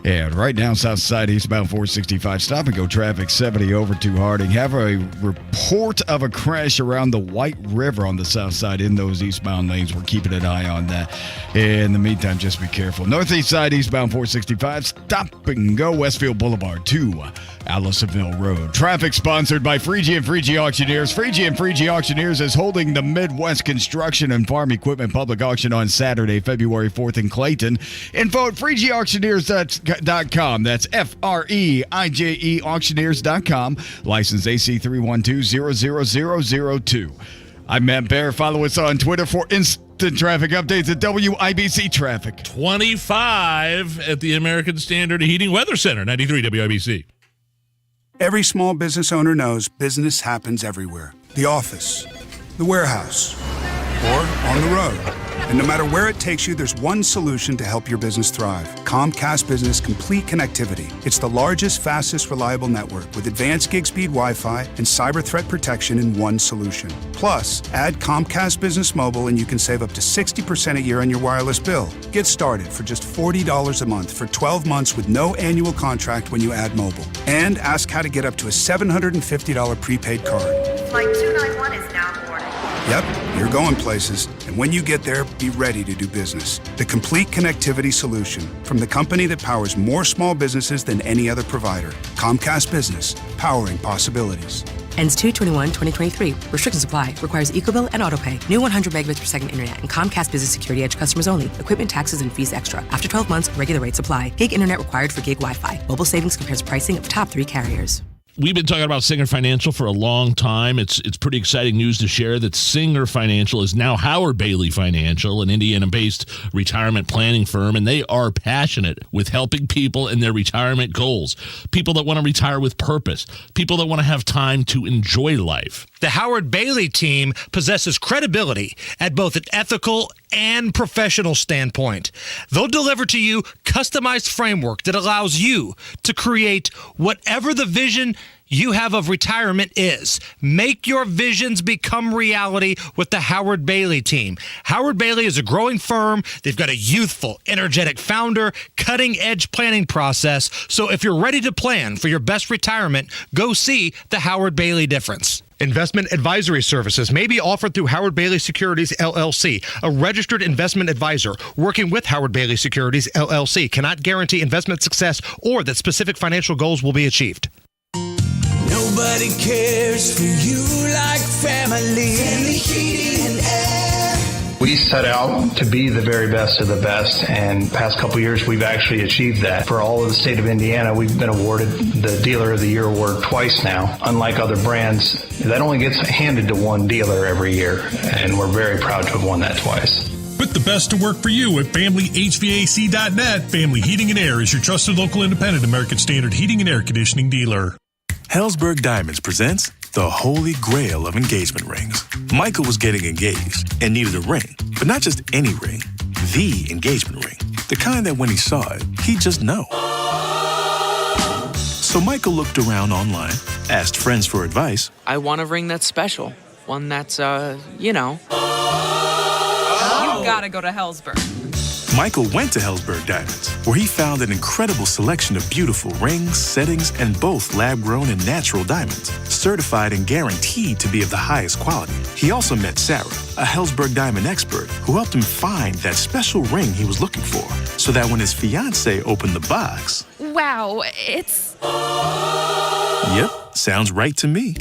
And right now, south side eastbound 465, stop and go traffic 70 over to Harding. Have a report of a crash around the White River on the south side in those eastbound lanes. We're keeping an eye on that. In the meantime, just be careful. Northeast side eastbound 465, stop and go Westfield Boulevard to Allisonville Road. Traffic sponsored by Freegee and Freegee Auctioneers. Freegee and Freegee Auctioneers is holding the Midwest Construction and Farm Equipment Public Auction on Saturday, February 4th in Clayton. Info at FreegeeAuctioneers.com. That's FREIJE Auctioneers.com. License AC 312-00002. I'm Matt Bear. Follow us on Twitter for instant traffic updates at WIBC Traffic. 25 at the American Standard Heating Weather Center, 93 WIBC. Every small business owner knows business happens everywhere. The office, the warehouse, or on the road. And no matter where it takes you, there's one solution to help your business thrive. Comcast Business Complete Connectivity. It's the largest, fastest, reliable network with advanced gig speed Wi-Fi and cyber threat protection in one solution. Plus, add Comcast Business Mobile and you can save up to 60% a year on your wireless bill. Get started for just $40 a month for 12 months with no annual contract when you add mobile. And ask how to get up to a $750 prepaid card. Flight 291 is now boarding. Yep, you're going places. And when you get there, be ready to do business. The complete connectivity solution from the company that powers more small businesses than any other provider. Comcast Business, powering possibilities. Ends 2/21/2023. Restrictions apply. Requires EcoBill and AutoPay. New 100 megabits per second internet and Comcast Business Security Edge customers only. Equipment, taxes, and fees extra. After 12 months, regular rates apply. Gig internet required for gig Wi-Fi. Mobile savings compares pricing of top 3 carriers. we've been talking about Singer Financial for a long time. It's pretty exciting news to share that Singer Financial is now Howard Bailey Financial, an Indiana-based retirement planning firm, and they are passionate with helping people in their retirement goals. People that want to retire with purpose. People that want to have time to enjoy life. The Howard Bailey team possesses credibility at both an ethical and professional standpoint. They'll deliver to you customized framework that allows you to create whatever the vision you have of retirement is. Make your visions become reality with the Howard Bailey team. Howard Bailey is a growing firm. They've got a youthful, energetic founder, cutting-edge planning process. So if you're ready to plan for your best retirement, go see the Howard Bailey difference. Investment advisory services may be offered through Howard Bailey Securities, LLC, a registered investment advisor. Working with Howard Bailey Securities, LLC cannot guarantee investment success or that specific financial goals will be achieved. Nobody cares for you like family. Family Heating and Air. We set out to be the very best of the best, and past couple years we've actually achieved that. For all of the state of Indiana, we've been awarded the Dealer of the Year award twice now. Unlike other brands, that only gets handed to one dealer every year, and we're very proud to have won that twice. Put the best to work for you at FamilyHVAC.net. Family Heating and Air is your trusted local independent American Standard heating and air conditioning dealer. Hellsberg Diamonds presents the holy grail of engagement rings. Michael was getting engaged and needed a ring, but not just any ring, the engagement ring. The kind that when he saw it, he'd just know. So Michael looked around online, asked friends for advice. I want a ring that's special. One that's, you know. You gotta go to Hellsberg. Michael went to Hellsberg Diamonds, where he found an incredible selection of beautiful rings, settings, and both lab-grown and natural diamonds, certified and guaranteed to be of the highest quality. He also met Sarah, a Hellsberg Diamond expert, who helped him find that special ring he was looking for, so that when his fiancée opened the box... Wow, it's... Yep, sounds right to me.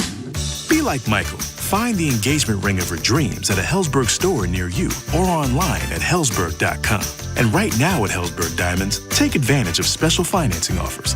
Be like Michael. Find the engagement ring of your dreams at a Hellsberg store near you or online at Hellsberg.com. And right now at Hellsberg Diamonds, take advantage of special financing offers.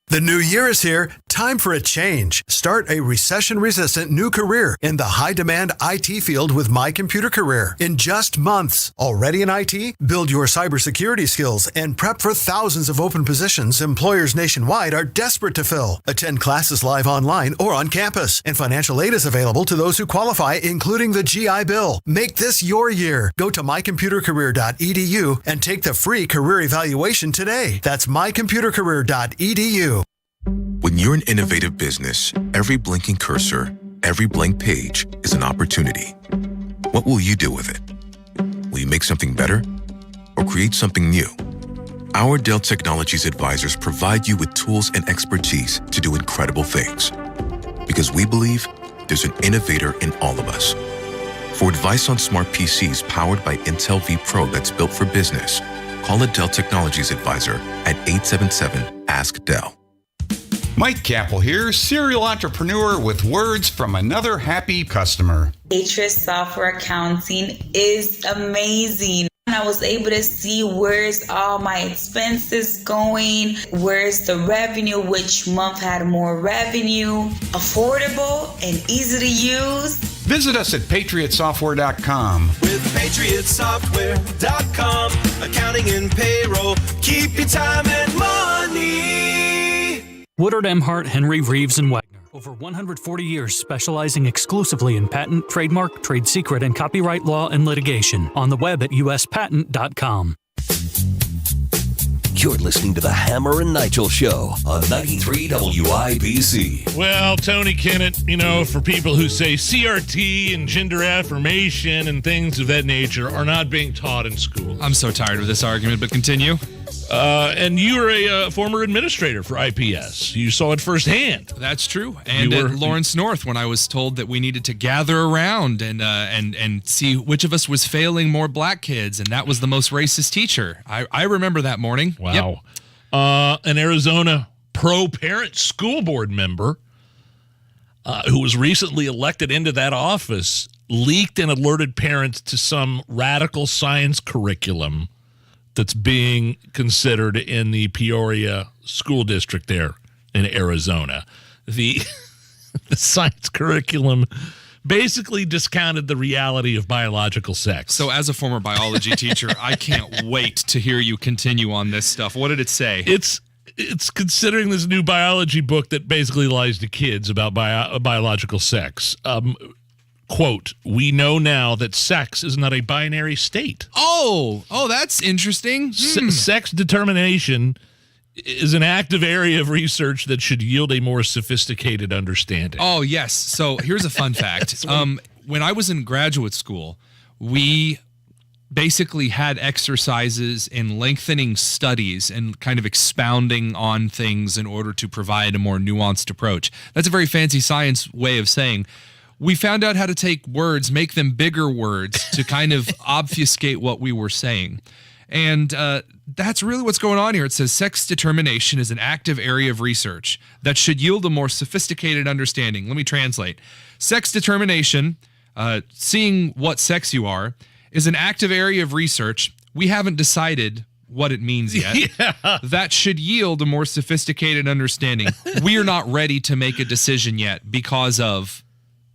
The new year is here. Time for a change. Start a recession-resistant new career in the high-demand IT field with My Computer Career. In just months, already in IT? Build your cybersecurity skills and prep for thousands of open positions employers nationwide are desperate to fill. Attend classes live online or on campus, and financial aid is available to those who qualify, including the GI Bill. Make this your year. Go to mycomputercareer.edu and take the free career evaluation today. That's mycomputercareer.edu. When you're an innovative business, every blinking cursor, every blank page is an opportunity. What will you do with it? Will you make something better or create something new? Our Dell Technologies advisors provide you with tools and expertise to do incredible things. Because we believe there's an innovator in all of us. For advice on smart PCs powered by Intel vPro that's built for business, call a Dell Technologies advisor at 877-ASK-DELL. Mike Capel here, serial entrepreneur with words from another happy customer. Atris Software Accounting is amazing. I was able to see where's all my expenses going, where's the revenue, which month had more revenue, affordable and easy to use. Visit us at PatriotSoftware.com. With PatriotSoftware.com, accounting and payroll, keep your time and money. Woodard, Emhart, Henry, Reeves, and Wagner. Over 140 years specializing exclusively in patent, trademark, trade secret, and copyright law and litigation. On the web at uspatent.com. You're listening to the Hammer and Nigel Show on 93 WIBC. Well, Tony Kennett, for people who say CRT and gender affirmation and things of that nature are not being taught in school. I'm so tired of this argument, but continue. And you were a former administrator for IPS. You saw it firsthand. That's true. And at Lawrence North, when I was told that we needed to gather around and see which of us was failing more black kids, and that was the most racist teacher. I remember that morning. Wow. Yep. An Arizona pro-parent school board member who was recently elected into that office leaked and alerted parents to some radical science curriculum that's being considered in the Peoria school district there. in Arizona. The science curriculum basically discounted the reality of biological sex. So as a former biology teacher, I can't wait to hear you continue on this stuff. What did it say? It's considering this new biology book that basically lies to kids about biological sex. Quote, we know now that sex is not a binary state. Oh, that's interesting. Sex determination is an active area of research that should yield a more sophisticated understanding. Oh, yes. So here's a fun fact. When I was in graduate school, we basically had exercises in lengthening studies and kind of expounding on things in order to provide a more nuanced approach. That's a very fancy science way of saying we found out how to take words, make them bigger words to kind of obfuscate what we were saying. And that's really what's going on here. It says sex determination is an active area of research that should yield a more sophisticated understanding. Let me translate. Sex determination, seeing what sex you are, is an active area of research. We haven't decided what it means yet. Yeah. That should yield a more sophisticated understanding. We are not ready to make a decision yet because of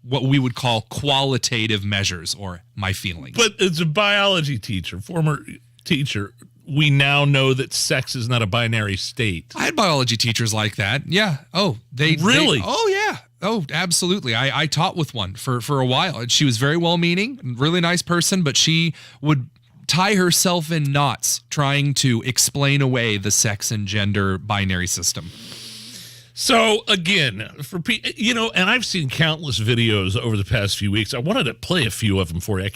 what we would call qualitative measures or my feelings. But as a biology teacher, former teacher, we now know that sex is not a binary state. I had biology teachers like that. Yeah. Oh, really? Oh, yeah. Oh, absolutely. I taught with one for a while. And she was very well-meaning, really nice person, but she would tie herself in knots trying to explain away the sex and gender binary system. So again, and I've seen countless videos over the past few weeks. I wanted to play a few of them for you.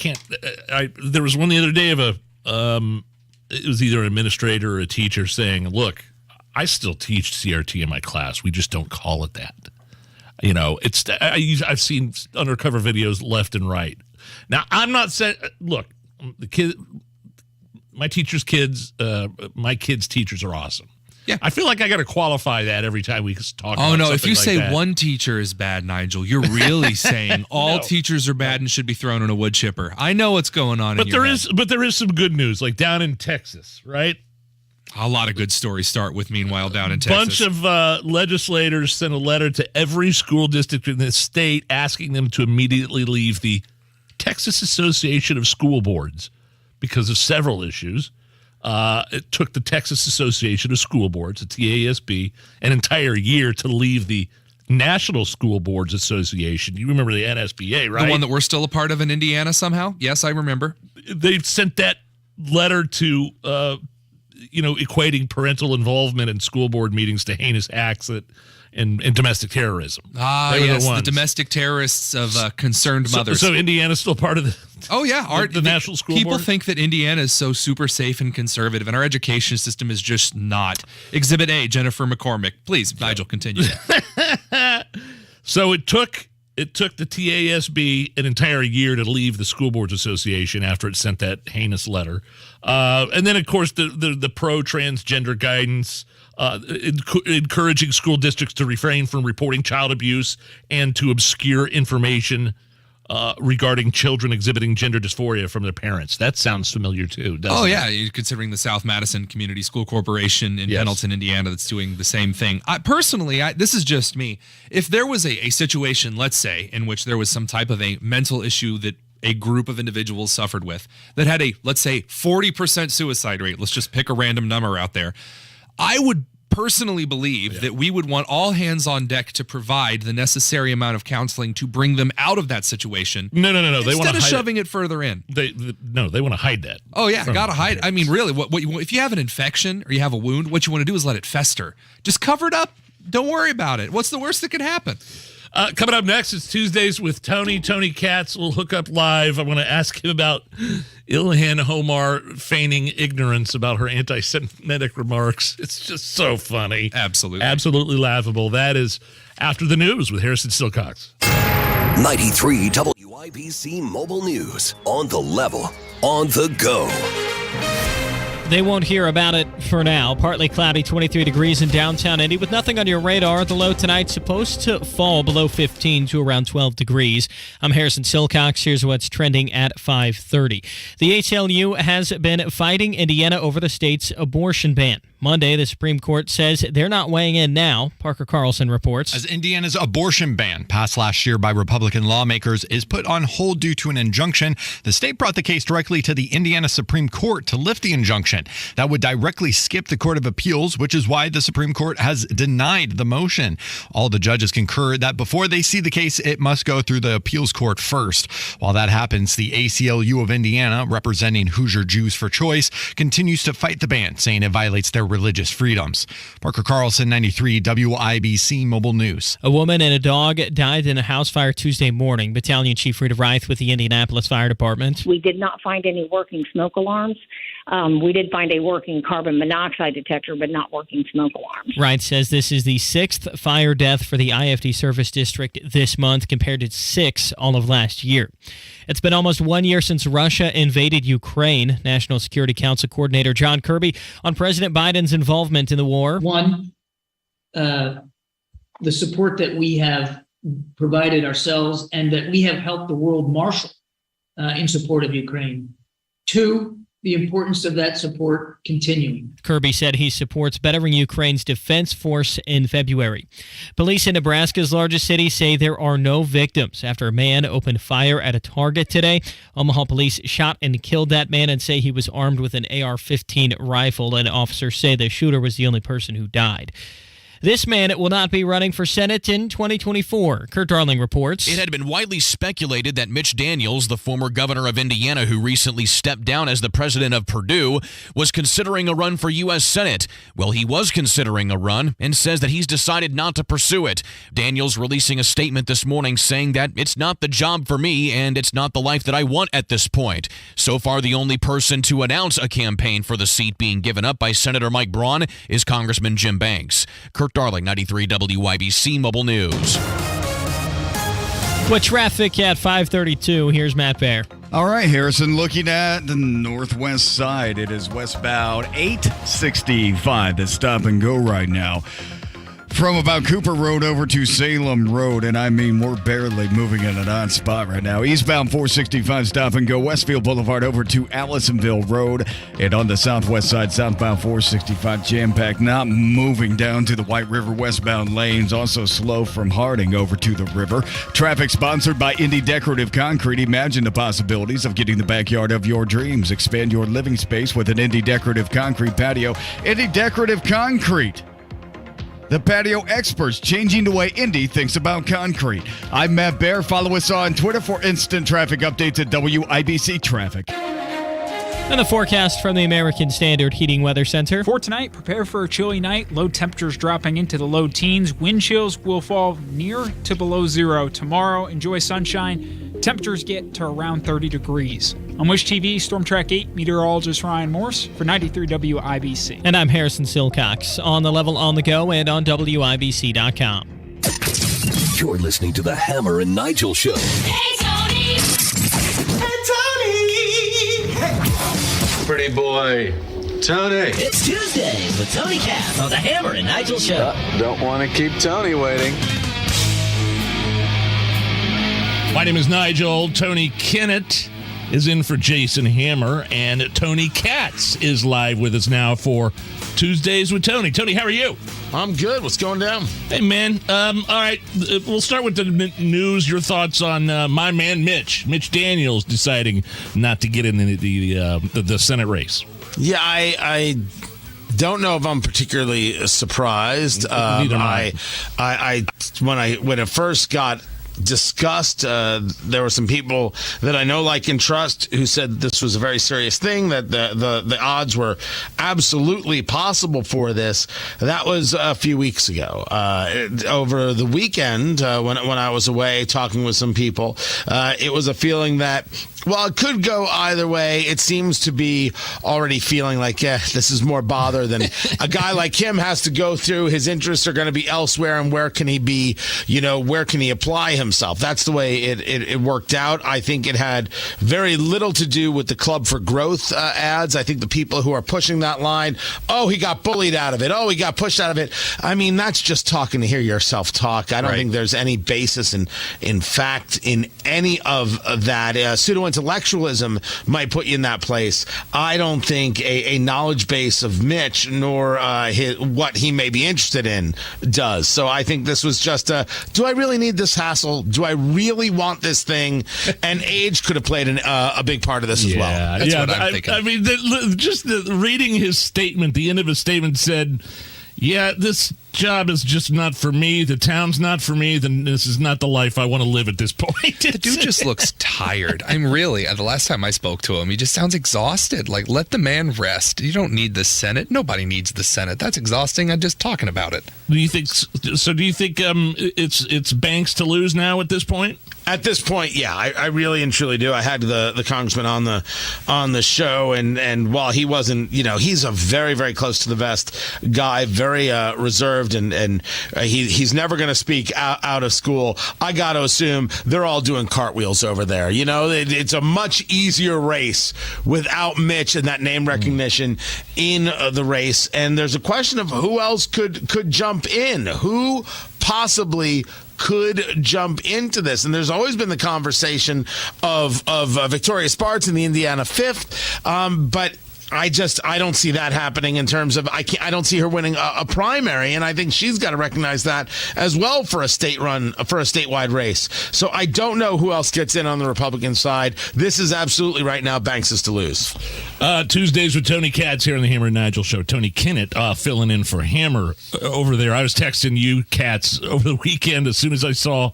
There was one the other day of it was either an administrator or a teacher saying, look, I still teach CRT in my class. We just don't call it that. I've seen undercover videos left and right. Now, I'm not saying, look, my teachers' kids, my kids' teachers are awesome. Yeah. I feel like I got to qualify that every time we talk about Oh, no. something If you like say that. one teacher is bad, Nigel, you're really saying all teachers are bad and should be thrown in a wood chipper. I know what's going on in your head. But there is some good news, like down in Texas, right? A lot of good stories start with, meanwhile, down in Texas. Bunch of legislators sent a letter to every school district in the state asking them to immediately leave the Texas Association of School Boards because of several issues. It took the Texas Association of School Boards, the TASB, an entire year to leave the National School Boards Association. You remember the NSBA, right? The one that we're still a part of in Indiana somehow? Yes, I remember. They sent that letter to, equating parental involvement in school board meetings to heinous acts and domestic terrorism. Yes, the domestic terrorists of concerned mothers. So Indiana's still part of the the National School Board? People think that Indiana is so super safe and conservative, and our education system is just not. Exhibit A, Jennifer McCormick. Please, Nigel, continue. So it took the TASB an entire year to leave the School Boards Association after it sent that heinous letter. And then, of course, the pro-transgender guidance, encouraging school districts to refrain from reporting child abuse and to obscure information regarding children exhibiting gender dysphoria from their parents. That sounds familiar, too, doesn't it? Yeah. Considering the South Madison Community School Corporation in Pendleton, Indiana, that's doing the same thing. Personally, this is just me. If there was a situation, let's say, in which there was some type of a mental issue that a group of individuals suffered with that had a, let's say, 40% suicide rate, let's just pick a random number out there, I would personally believe that we would want all hands on deck to provide the necessary amount of counseling to bring them out of that situation. No. Instead of shoving it further in. They want to hide that. Oh, yeah, gotta hide. I mean, really, if you have an infection or you have a wound, what you want to do is let it fester. Just cover it up. Don't worry about it. What's the worst that could happen? Coming up next, it's Tuesdays with Tony Katz. We'll hook up live. I want to ask him about Ilhan Omar feigning ignorance about her anti-Semitic remarks. It's just so funny. Absolutely laughable. That is after the news with Harrison Silcox. 93 WIBC Mobile News. On the level, on the go. They won't hear about it for now. Partly cloudy, 23 degrees in downtown Indy with nothing on your radar. The low tonight's supposed to fall below 15 to around 12 degrees. I'm Harrison Silcox. Here's what's trending at 5:30. The ACLU has been fighting Indiana over the state's abortion ban. Monday, the Supreme Court says they're not weighing in now. Parker Carlson reports. As Indiana's abortion ban, passed last year by Republican lawmakers, is put on hold due to an injunction, the state brought the case directly to the Indiana Supreme Court to lift the injunction. That would directly skip the Court of Appeals, which is why the Supreme Court has denied the motion. All the judges concur that before they see the case, it must go through the appeals court first. While that happens, the ACLU of Indiana, representing Hoosier Jews for Choice, continues to fight the ban, saying it violates their religious freedoms. Parker Carlson, 93 WIBC Mobile News. A woman and a dog died in a house fire Tuesday morning. Battalion Chief Rita Reith with the Indianapolis Fire Department. We did not find any working smoke alarms. We did find a working carbon monoxide detector, but not working smoke alarms. Reith says this is the 6th fire death for the IFD Service District this month, compared to 6 all of last year. It's been almost 1 year since Russia invaded Ukraine. National Security Council Coordinator John Kirby on President Biden's involvement in the war. One, the support that we have provided ourselves and that we have helped the world marshal in support of Ukraine. Two, the importance of that support continuing. Kirby said he supports bettering Ukraine's defense force in February. Police in Nebraska's largest city say there are no victims after a man opened fire at a Target today. Omaha police shot and killed that man and say he was armed with an AR-15 rifle, and officers say the shooter was the only person who died. This man will not be running for Senate in 2024. Kurt Darling reports. It had been widely speculated that Mitch Daniels, the former governor of Indiana who recently stepped down as the president of Purdue, was considering a run for U.S. Senate. Well, he was considering a run and says that he's decided not to pursue it. Daniels releasing a statement this morning saying that it's not the job for me and it's not the life that I want at this point. So far, the only person to announce a campaign for the seat being given up by Senator Mike Braun is Congressman Jim Banks. Kurt Darling, 93 WIBC Mobile News. With traffic at 5:32, here's Matt Bear. All right, Harrison, looking at the northwest side, it is westbound 865 that's stop and go right now. From about Cooper Road over to Salem Road, and I mean, we're barely moving in an odd spot right now. Eastbound 465 stop and go Westfield Boulevard over to Allisonville Road, and on the southwest side, southbound 465 jam-packed, not moving down to the White River westbound lanes, also slow from Harding over to the river. Traffic sponsored by Indy Decorative Concrete. Imagine the possibilities of getting the backyard of your dreams. Expand your living space with an Indy Decorative Concrete patio. Indy Decorative Concrete, the patio experts, changing the way Indy thinks about concrete. I'm Matt Bear. Follow us on Twitter for instant traffic updates at WIBC Traffic. And the forecast from the American Standard Heating Weather Center. For tonight, prepare for a chilly night. Low temperatures dropping into the low teens. Wind chills will fall near to below zero. Tomorrow, enjoy sunshine. Temperatures get to around 30 degrees. On Wish TV, Storm Track 8, meteorologist Ryan Morse for 93 WIBC. And I'm Harrison Silcox. On the level, on the go, and on WIBC.com. You're listening to the Hammer and Nigel Show. Hey, Tony! Hey, Tony! Hey. Pretty boy, Tony. It's Tuesday with Tony Katz on the Hammer and Nigel Show. Don't want to keep Tony waiting. My name is Nigel. Tony Kennett is in for Jason Hammer, and Tony Katz is live with us now for Tuesdays with Tony. Tony, how are you? I'm good. What's going down? Hey, man. All right. We'll start with the news. Your thoughts on my man Mitch Daniels deciding not to get in the Senate race. Yeah, I don't know if I'm particularly surprised. Neither am I. When it first got discussed, there were some people that I know, like and trust, who said this was a very serious thing, that the odds were absolutely possible for this. That was a few weeks ago. Over the weekend, when I was away talking with some people, it was a feeling that, well, it could go either way. It seems to be already feeling like, this is more bother than a guy like him has to go through. His interests are going to be elsewhere, and where can he be, where can he apply himself? himself. That's the way it worked out. I think it had very little to do with the Club for Growth ads. I think the people who are pushing that line, he got bullied out of it. He got pushed out of it. I mean, that's just talking to hear yourself talk. I don't think there's any basis in fact in any of that. Pseudo-intellectualism might put you in that place. I don't think a knowledge base of Mitch nor what he may be interested in does. So I think this was just do I really need this hassle? Do I really want this thing? And age could have played a big part of this as well. That's what I'm thinking. I mean, reading his statement, the end of his statement said, this job is just not for me. The town's not for me. Then this is not the life I want to live at this point. The dude just looks tired. The last time I spoke to him, he just sounds exhausted. Like, let the man rest. You don't need the Senate. Nobody needs the Senate. That's exhausting. I'm just talking about it. Do you think it's Banks to lose now at this point? At this point, yeah, I really and truly do. I had the congressman on the show, and while he wasn't, he's a very, very close to the vest guy, very reserved, and he's never going to speak out of school. I got to assume they're all doing cartwheels over there. It's a much easier race without Mitch and that name recognition in the race. And there's a question of who else could jump in, who possibly could jump into this. And there's always been the conversation of Victoria Sparks in the Indiana 5th, but I don't see that happening in terms of I don't see her winning a primary, and I think she's got to recognize that as well for a statewide race. So I don't know who else gets in on the Republican side. This is absolutely right now Banks is to lose. Tuesdays with Tony Katz here on the Hammer and Nigel show. Tony Kinnett filling in for Hammer over there. I was texting you, Katz, over the weekend as soon as I saw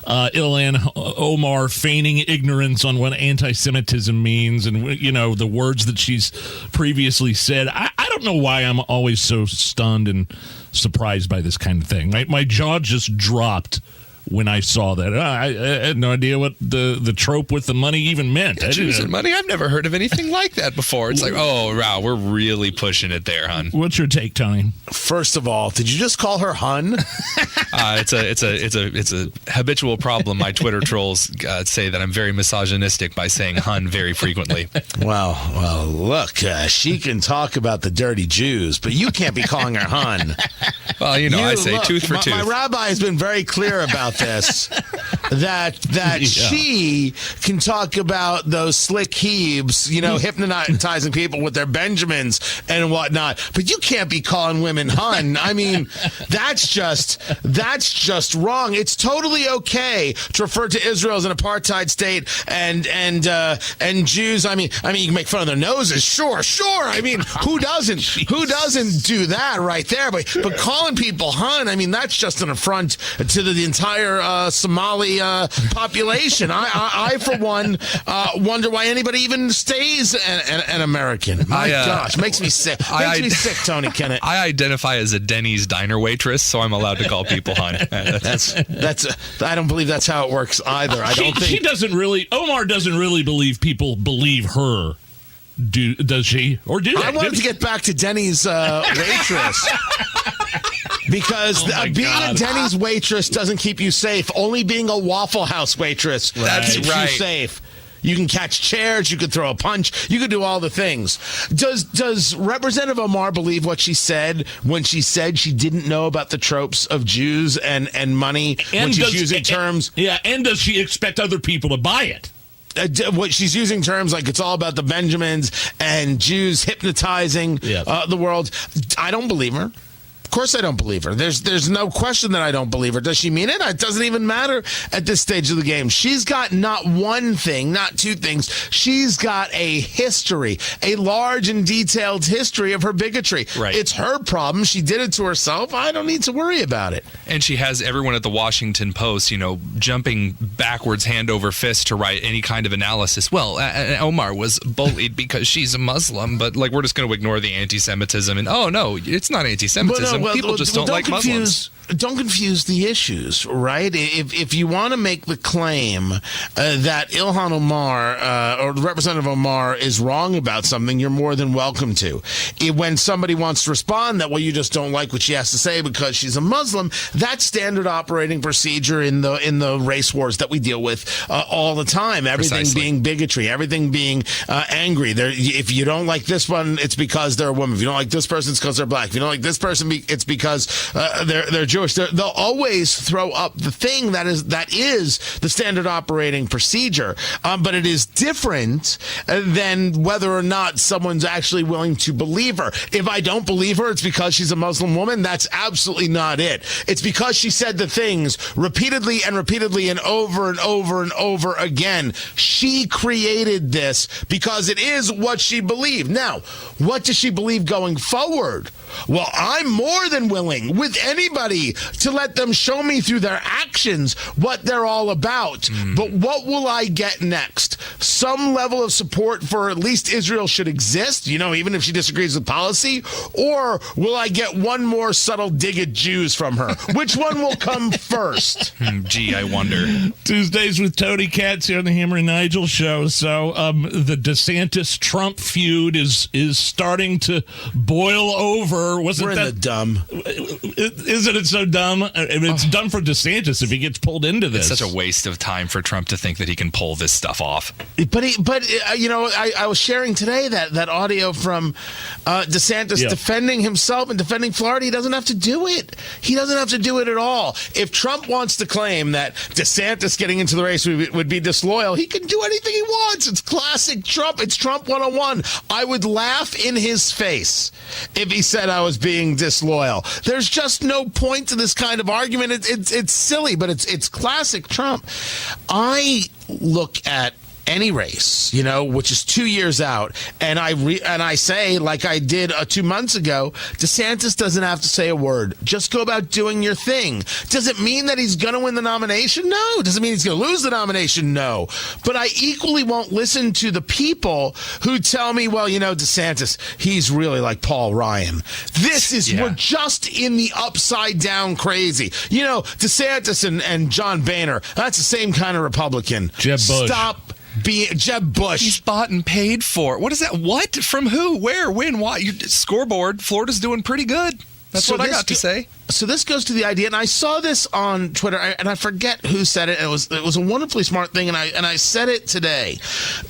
Ilhan Omar feigning ignorance on what anti-Semitism means and the words that she's previously said. I don't know why I'm always so stunned and surprised by this kind of thing. My jaw just dropped when I saw that. I had no idea what the trope with the money even meant. Jews and money? I've never heard of anything like that before. It's like, wow, we're really pushing it there, hon. What's your take, Tony? First of all, did you just call her hun? It's a habitual problem. My Twitter trolls say that I'm very misogynistic by saying hun very frequently. Well, look, she can talk about the dirty Jews, but you can't be calling her hun. Well, I say tooth for tooth. My rabbi has been very clear about this, that she can talk about those slick heaves, hypnotizing people with their Benjamins and whatnot. But you can't be calling women hun. I mean, that's just wrong. It's totally okay to refer to Israel as an apartheid state and Jews. I mean, you can make fun of their noses. Sure. I mean, who doesn't? Who doesn't do that right there? But calling people hun, I mean, that's just an affront to the entire Somali population. I for one, wonder why anybody even stays an American. My gosh, makes me sick. Makes me sick, Tony Kinnett. I identify as a Denny's diner waitress, so I'm allowed to call people hun. That's. I don't believe that's how it works either. She doesn't really. Omar doesn't really believe people believe her. Does she? Or do they? I wanted to get back to Denny's waitress. Because being a Denny's waitress doesn't keep you safe. Only being a Waffle House waitress keeps you safe. You can catch chairs. You could throw a punch. You could do all the things. Does Representative Omar believe what she said when she said she didn't know about the tropes of Jews and money when she's using terms? And does she expect other people to buy it? What she's using terms like it's all about the Benjamins and Jews hypnotizing the world. I don't believe her. Of course I don't believe her. There's no question that I don't believe her. Does she mean it? It doesn't even matter at this stage of the game. She's got not one thing, not two things. She's got a history, a large and detailed history of her bigotry. Right. It's her problem. She did it to herself. I don't need to worry about it. And she has everyone at the Washington Post, jumping backwards hand over fist to write any kind of analysis. Well, Omar was bullied because she's a Muslim, but we're just going to ignore the anti-Semitism. And no, it's not anti-Semitism. People just don't like Muslims. Don't confuse the issues, right? If you want to make the claim that Ilhan Omar or Representative Omar is wrong about something, you're more than welcome to. When somebody wants to respond that, well, you just don't like what she has to say because she's a Muslim, that's standard operating procedure in the race wars that we deal with all the time. Everything being bigotry, everything being angry. If you don't like this one, it's because they're a woman. If you don't like this person, it's because they're black. If you don't like this person, it's because they're Jewish. They'll always throw up the thing that is the standard operating procedure, but it is different than whether or not someone's actually willing to believe her. If I don't believe her, it's because she's a Muslim woman. That's absolutely not it. It's because she said the things repeatedly and over and over and over again. She created this because it is what she believed. Now, what does she believe going forward? Well, I'm more than willing with anybody to let them show me through their actions what they're all about. But what will I get next? Some level of support for at least Israel should exist, even if she disagrees with policy? Or will I get one more subtle dig at Jews from her? Which one will come first? Gee, I wonder. Tuesdays with Tony Katz here on the Hammer and Nigel show. So the DeSantis-Trump feud is starting to boil over. We're in the dumb. Isn't it so dumb? I mean, it's dumb for DeSantis if he gets pulled into this. It's such a waste of time for Trump to think that he can pull this stuff off. But I was sharing today that audio from DeSantis defending himself and defending Florida. He doesn't have to do it. He doesn't have to do it at all. If Trump wants to claim that DeSantis getting into the race would be disloyal, he can do anything he wants. It's classic Trump. It's Trump 101. I would laugh in his face if he said I was being disloyal. There's just no point to this kind of argument. It's silly, but it's classic Trump. I look at any race, which is 2 years out, and I say, like I did 2 months ago, DeSantis doesn't have to say a word. Just go about doing your thing. Does it mean that he's going to win the nomination? No. Does it mean he's going to lose the nomination? No. But I equally won't listen to the people who tell me, well, DeSantis, he's really like Paul Ryan. We're just in the upside down crazy. DeSantis and John Boehner, that's the same kind of Republican. Jeb Bush. Stop. Jeb Bush. He's bought and paid for. What is that? What? From who? Where? When? Why? Scoreboard. Florida's doing pretty good. That's what I got to say. So this goes to the idea, and I saw this on Twitter, and I forget who said it. It was a wonderfully smart thing, and I said it today.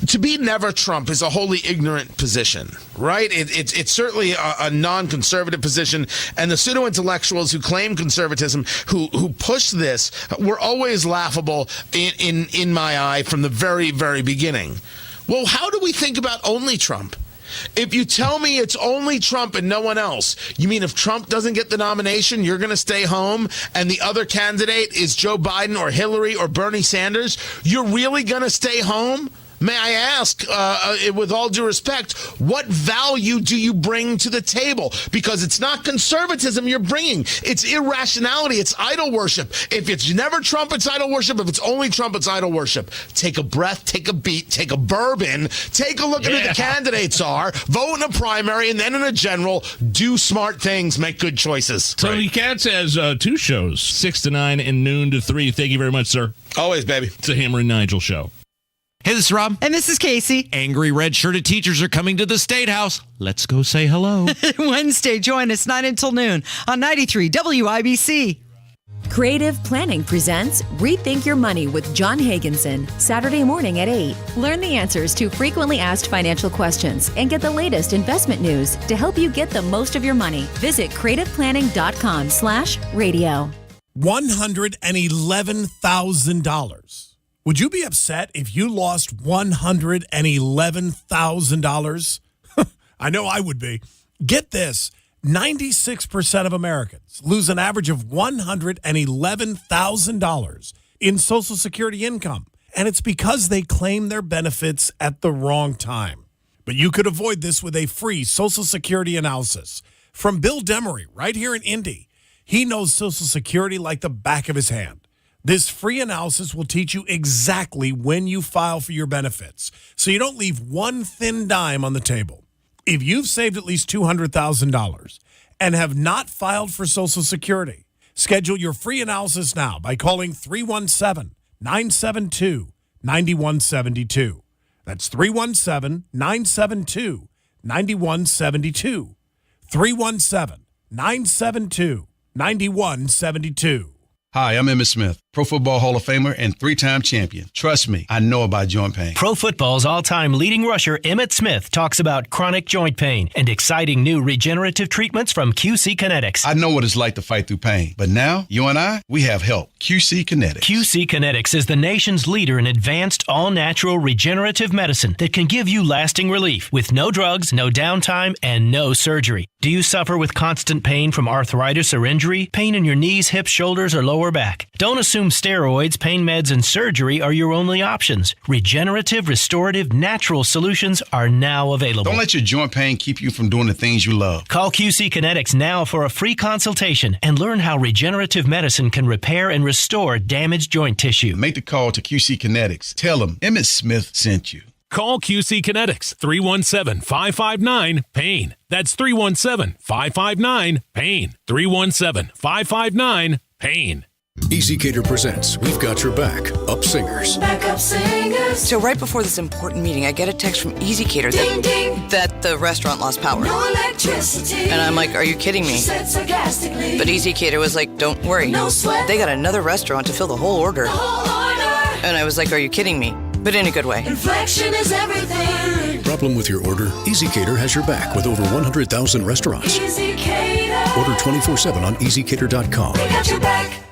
To be never Trump is a wholly ignorant position, right? It's certainly a non-conservative position, and the pseudo-intellectuals who claim conservatism, who push this, were always laughable in my eye from the very, very beginning. Well, how do we think about only Trump? If you tell me it's only Trump and no one else, you mean if Trump doesn't get the nomination, you're going to stay home and the other candidate is Joe Biden or Hillary or Bernie Sanders? You're really going to stay home? May I ask, with all due respect, what value do you bring to the table? Because it's not conservatism you're bringing. It's irrationality. It's idol worship. If it's never Trump, it's idol worship. If it's only Trump, it's idol worship. Take a breath, take a beat, take a bourbon, take a look at who the candidates are, vote in a primary, and then in a general, do smart things, make good choices. Tony Katz has 2 shows, 6 to 9 and noon to 3. Thank you very much, sir. Always, baby. It's a Hammer and Nigel show. Hey, this is Rob. And this is Casey. Angry red-shirted teachers are coming to the State House. Let's go say hello. Wednesday, join us 9 until noon on 93 WIBC. Creative Planning presents Rethink Your Money with John Hagenson, Saturday morning at 8. Learn the answers to frequently asked financial questions and get the latest investment news to help you get the most of your money. Visit creativeplanning.com/radio. $111,000. Would you be upset if you lost $111,000? I know I would be. Get this. 96% of Americans lose an average of $111,000 in Social Security income. And it's because they claim their benefits at the wrong time. But you could avoid this with a free Social Security analysis from Bill Demery right here in Indy. He knows Social Security like the back of his hand. This free analysis will teach you exactly when you file for your benefits, so you don't leave one thin dime on the table. If you've saved at least $200,000 and have not filed for Social Security. Schedule your free analysis now by calling 317-972-9172. That's 317-972-9172. 317-972-9172. Hi, I'm Emmitt Smith, Pro Football Hall of Famer and 3-time champion. Trust me, I know about joint pain. Pro Football's all-time leading rusher, Emmitt Smith, talks about chronic joint pain and exciting new regenerative treatments from QC Kinetics. I know what it's like to fight through pain, but now, you and I, we have help. QC Kinetics. QC Kinetics is the nation's leader in advanced, all-natural regenerative medicine that can give you lasting relief with no drugs, no downtime, and no surgery. Do you suffer with constant pain from arthritis or injury? Pain in your knees, hips, shoulders, or lower back? Don't assume steroids, pain meds, and surgery are your only options. Regenerative, restorative, natural solutions are now available. Don't let your joint pain keep you from doing the things you love. Call QC Kinetics now for a free consultation and learn how regenerative medicine can repair and restore damaged joint tissue. Make the call to QC Kinetics. Tell them Emmitt Smith sent you. Call QC Kinetics, 317-559-PAIN. That's 317-559-PAIN. 317-559-PAIN. EasyCater presents We've Got Your Back, Up Singers. Backup singers. So right before this important meeting, I get a text from EasyCater that the restaurant lost power. No electricity. And I'm like, are you kidding me? She said sarcastically. But EasyCater was like, don't worry. No sweat. They got another restaurant to fill the whole order. The whole order. And I was like, are you kidding me? But in a good way. Inflection is everything. Problem with your order? EasyCater has your back with over 100,000 restaurants. EasyCater. Order 24/7 on EasyCater.com. We got your back.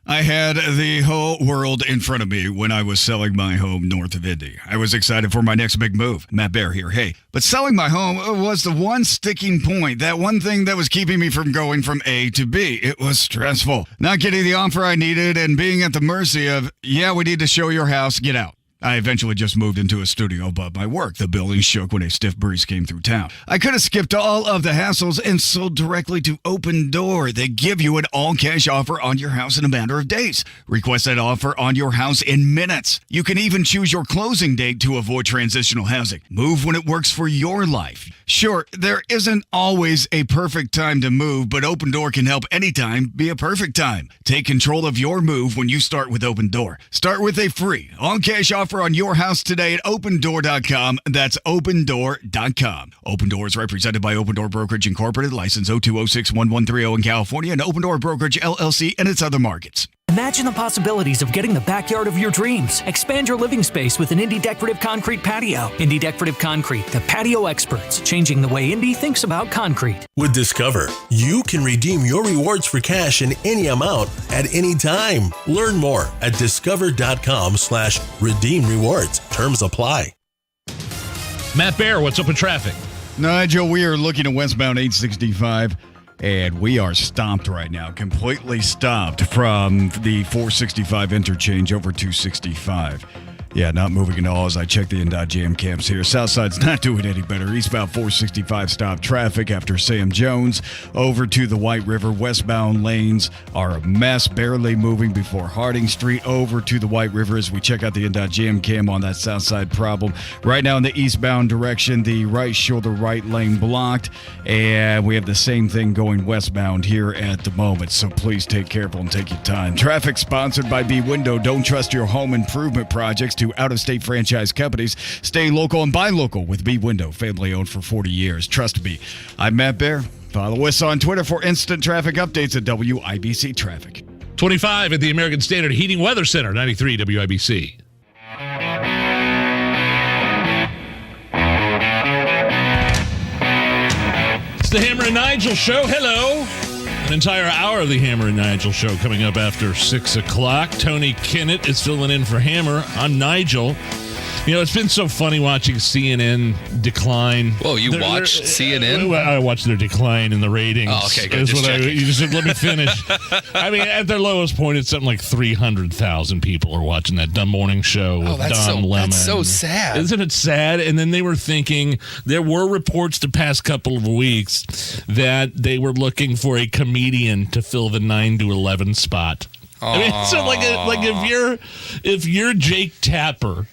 I had the whole world in front of me when I was selling my home north of Indy. I was excited for my next big move. Matt Bear here. Hey, but selling my home was the one sticking point, that one thing that was keeping me from going from A to B. It was stressful. Not getting the offer I needed and being at the mercy of, yeah, we need to show your house, get out. I eventually just moved into a studio above my work. The building shook when a stiff breeze came through town. I could have skipped all of the hassles and sold directly to Open Door. They give you an all-cash offer on your house in a matter of days. Request that offer on your house in minutes. You can even choose your closing date to avoid transitional housing. Move when it works for your life. Sure, there isn't always a perfect time to move, but Open Door can help anytime be a perfect time. Take control of your move when you start with Open Door. Start with a free all-cash offer on your house today at opendoor.com. That's opendoor.com. Open Door is represented by Open Door Brokerage Incorporated, license 02061130 in California, and Open Door Brokerage LLC and its other markets. Imagine the possibilities of getting the backyard of your dreams. Expand your living space with an Indy Decorative Concrete patio. Indy Decorative Concrete, the patio experts, changing the way Indy thinks about concrete. With Discover, you can redeem your rewards for cash in any amount at any time. Learn more at discover.com/redeem rewards. Terms apply. Matt Bear, what's up with traffic? Nigel, we are looking at westbound 865. And we are stopped right now, completely stopped from the 465 interchange over 265. Yeah, not moving at all as I check the NDOT jam camps here. Southside's not doing any better. Eastbound 465 stop traffic after Sam Jones over to the White River. Westbound lanes are a mess, barely moving before Harding Street over to the White River as we check out the NDOT jam cam on that Southside problem. Right now in the eastbound direction, the right shoulder right lane blocked, and we have the same thing going westbound here at the moment. So please take careful and take your time. Traffic sponsored by B Window. Don't trust your home improvement projects to out-of-state franchise companies. Stay local and buy local with B Window, family-owned for 40 years. Trust me. I'm Matt Bear. Follow us on Twitter for instant traffic updates at WIBC Traffic. 25 at the American Standard Heating Weather Center, 93 WIBC. It's the Hammer and Nigel Show. Hello. An entire hour of the Hammer and Nigel Show coming up after 6 o'clock. Tony Katz is filling in for Hammer. I'm Nigel. You know, it's been so funny watching CNN decline. Whoa, you watched CNN? I watched their decline in the ratings. Oh, okay, good. You just let me finish. I mean, at their lowest point, it's something like 300,000 people are watching that dumb morning show with Don Lemon. That's so sad. Isn't it sad? And then they were thinking, there were reports the past couple of weeks that they were looking for a comedian to fill the 9 to 11 spot. I mean, so like if you're Jake Tapper,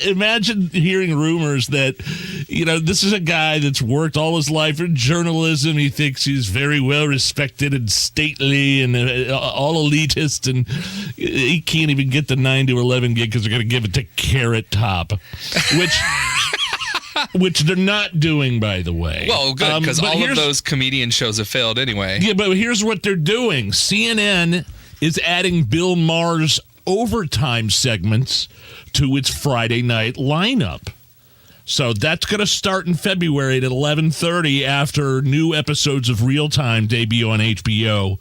imagine hearing rumors that, this is a guy that's worked all his life in journalism. He thinks he's very well respected and stately and all elitist, and he can't even get the 9 to 11 gig because they're going to give it to Carrot Top, which they're not doing, by the way. Well, good, because all of those comedian shows have failed anyway. Yeah, but here's what they're doing. CNN is adding Bill Maher's overtime segments to its Friday night lineup. So that's going to start in February at 11:30 after new episodes of Real Time debut on HBO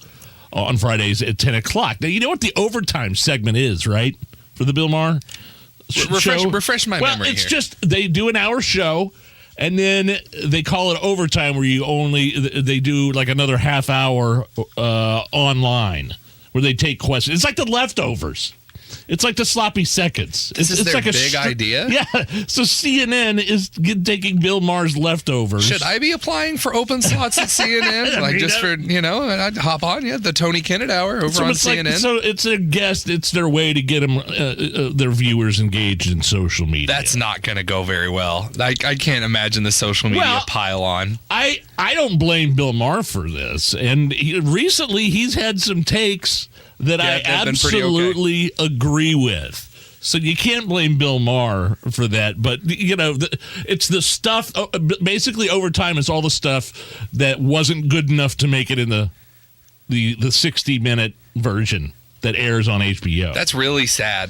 on Fridays at 10 o'clock. Now, you know what the overtime segment is, right? For the Bill Maher show? Refresh my memory Well, it's here. just they do an hour show, and then they call it overtime where they do like another half hour online where they take questions. It's like the leftovers. It's like the sloppy seconds. This is it's their like big idea? Yeah. So CNN is taking Bill Maher's leftovers. Should I be applying for open slots at CNN? I'd hop on, the Tony Katz Hour over on CNN. So it's a guest. It's their way to get them, their viewers engaged in social media. That's not going to go very well. I can't imagine the social media pile on. I don't blame Bill Maher for this. And recently he's had some takes that I absolutely agree with. So you can't blame Bill Maher for that. But, it's the stuff. Basically, overtime is all the stuff that wasn't good enough to make it in the 60-minute version that airs on HBO. That's really sad.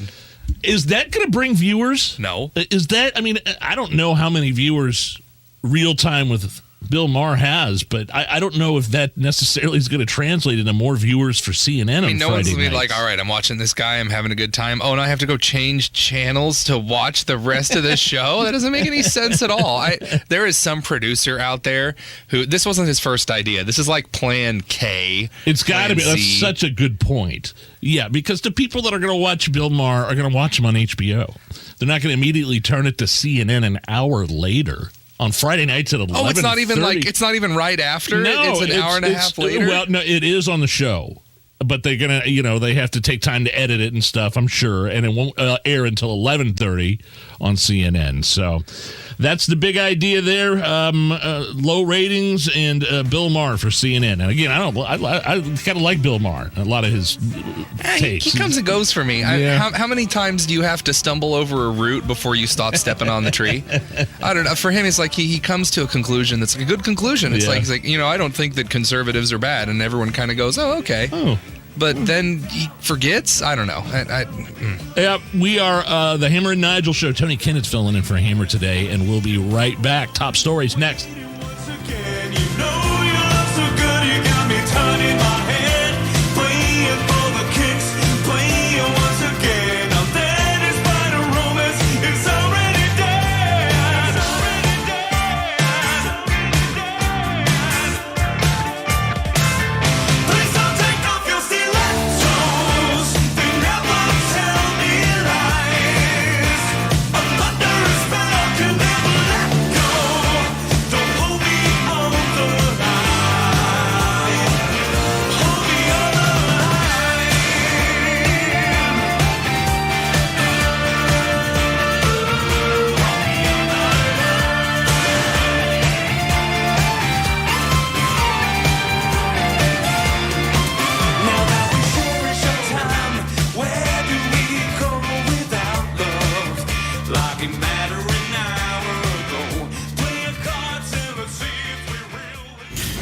Is that going to bring viewers? No. I don't know how many viewers Real Time with Bill Maher has, but I don't know if that necessarily is going to translate into more viewers for CNN on no one's Friday going to be nights. like, all right, I'm watching this guy, I'm having a good time. Oh, and I have to go change channels to watch the rest of this show? That doesn't make any sense at all. There is some producer out there who, this wasn't his first idea. This is like Plan K. It's got to be. That's such a good point. Yeah, because the people that are going to watch Bill Maher are going to watch him on HBO. They're not going to immediately turn it to CNN an hour later. On Friday nights at 11:30. Oh, it's not even right after? No, it's an hour and a half later? Well, no, it is on the show. But they're going to, they have to take time to edit it and stuff, I'm sure. And it won't air until 11:30 on CNN. So that's the big idea there. Low ratings and Bill Maher for CNN. And again, I kind of like Bill Maher. A lot of his takes. He comes and goes for me. How many times do you have to stumble over a root before you stop stepping on the tree? I don't know. For him, it's like he comes to a conclusion that's like a good conclusion. It's like, he's like, I don't think that conservatives are bad. And everyone kind of goes, oh, okay. Oh. But then he forgets. I don't know. Yeah, we are the Hammer and Nigel show. Tony Katz filling in for Hammer today, and we'll be right back. Top stories next.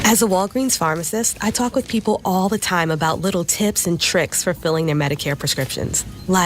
As a Walgreens pharmacist, I talk with people all the time about little tips and tricks for filling their Medicare prescriptions. Like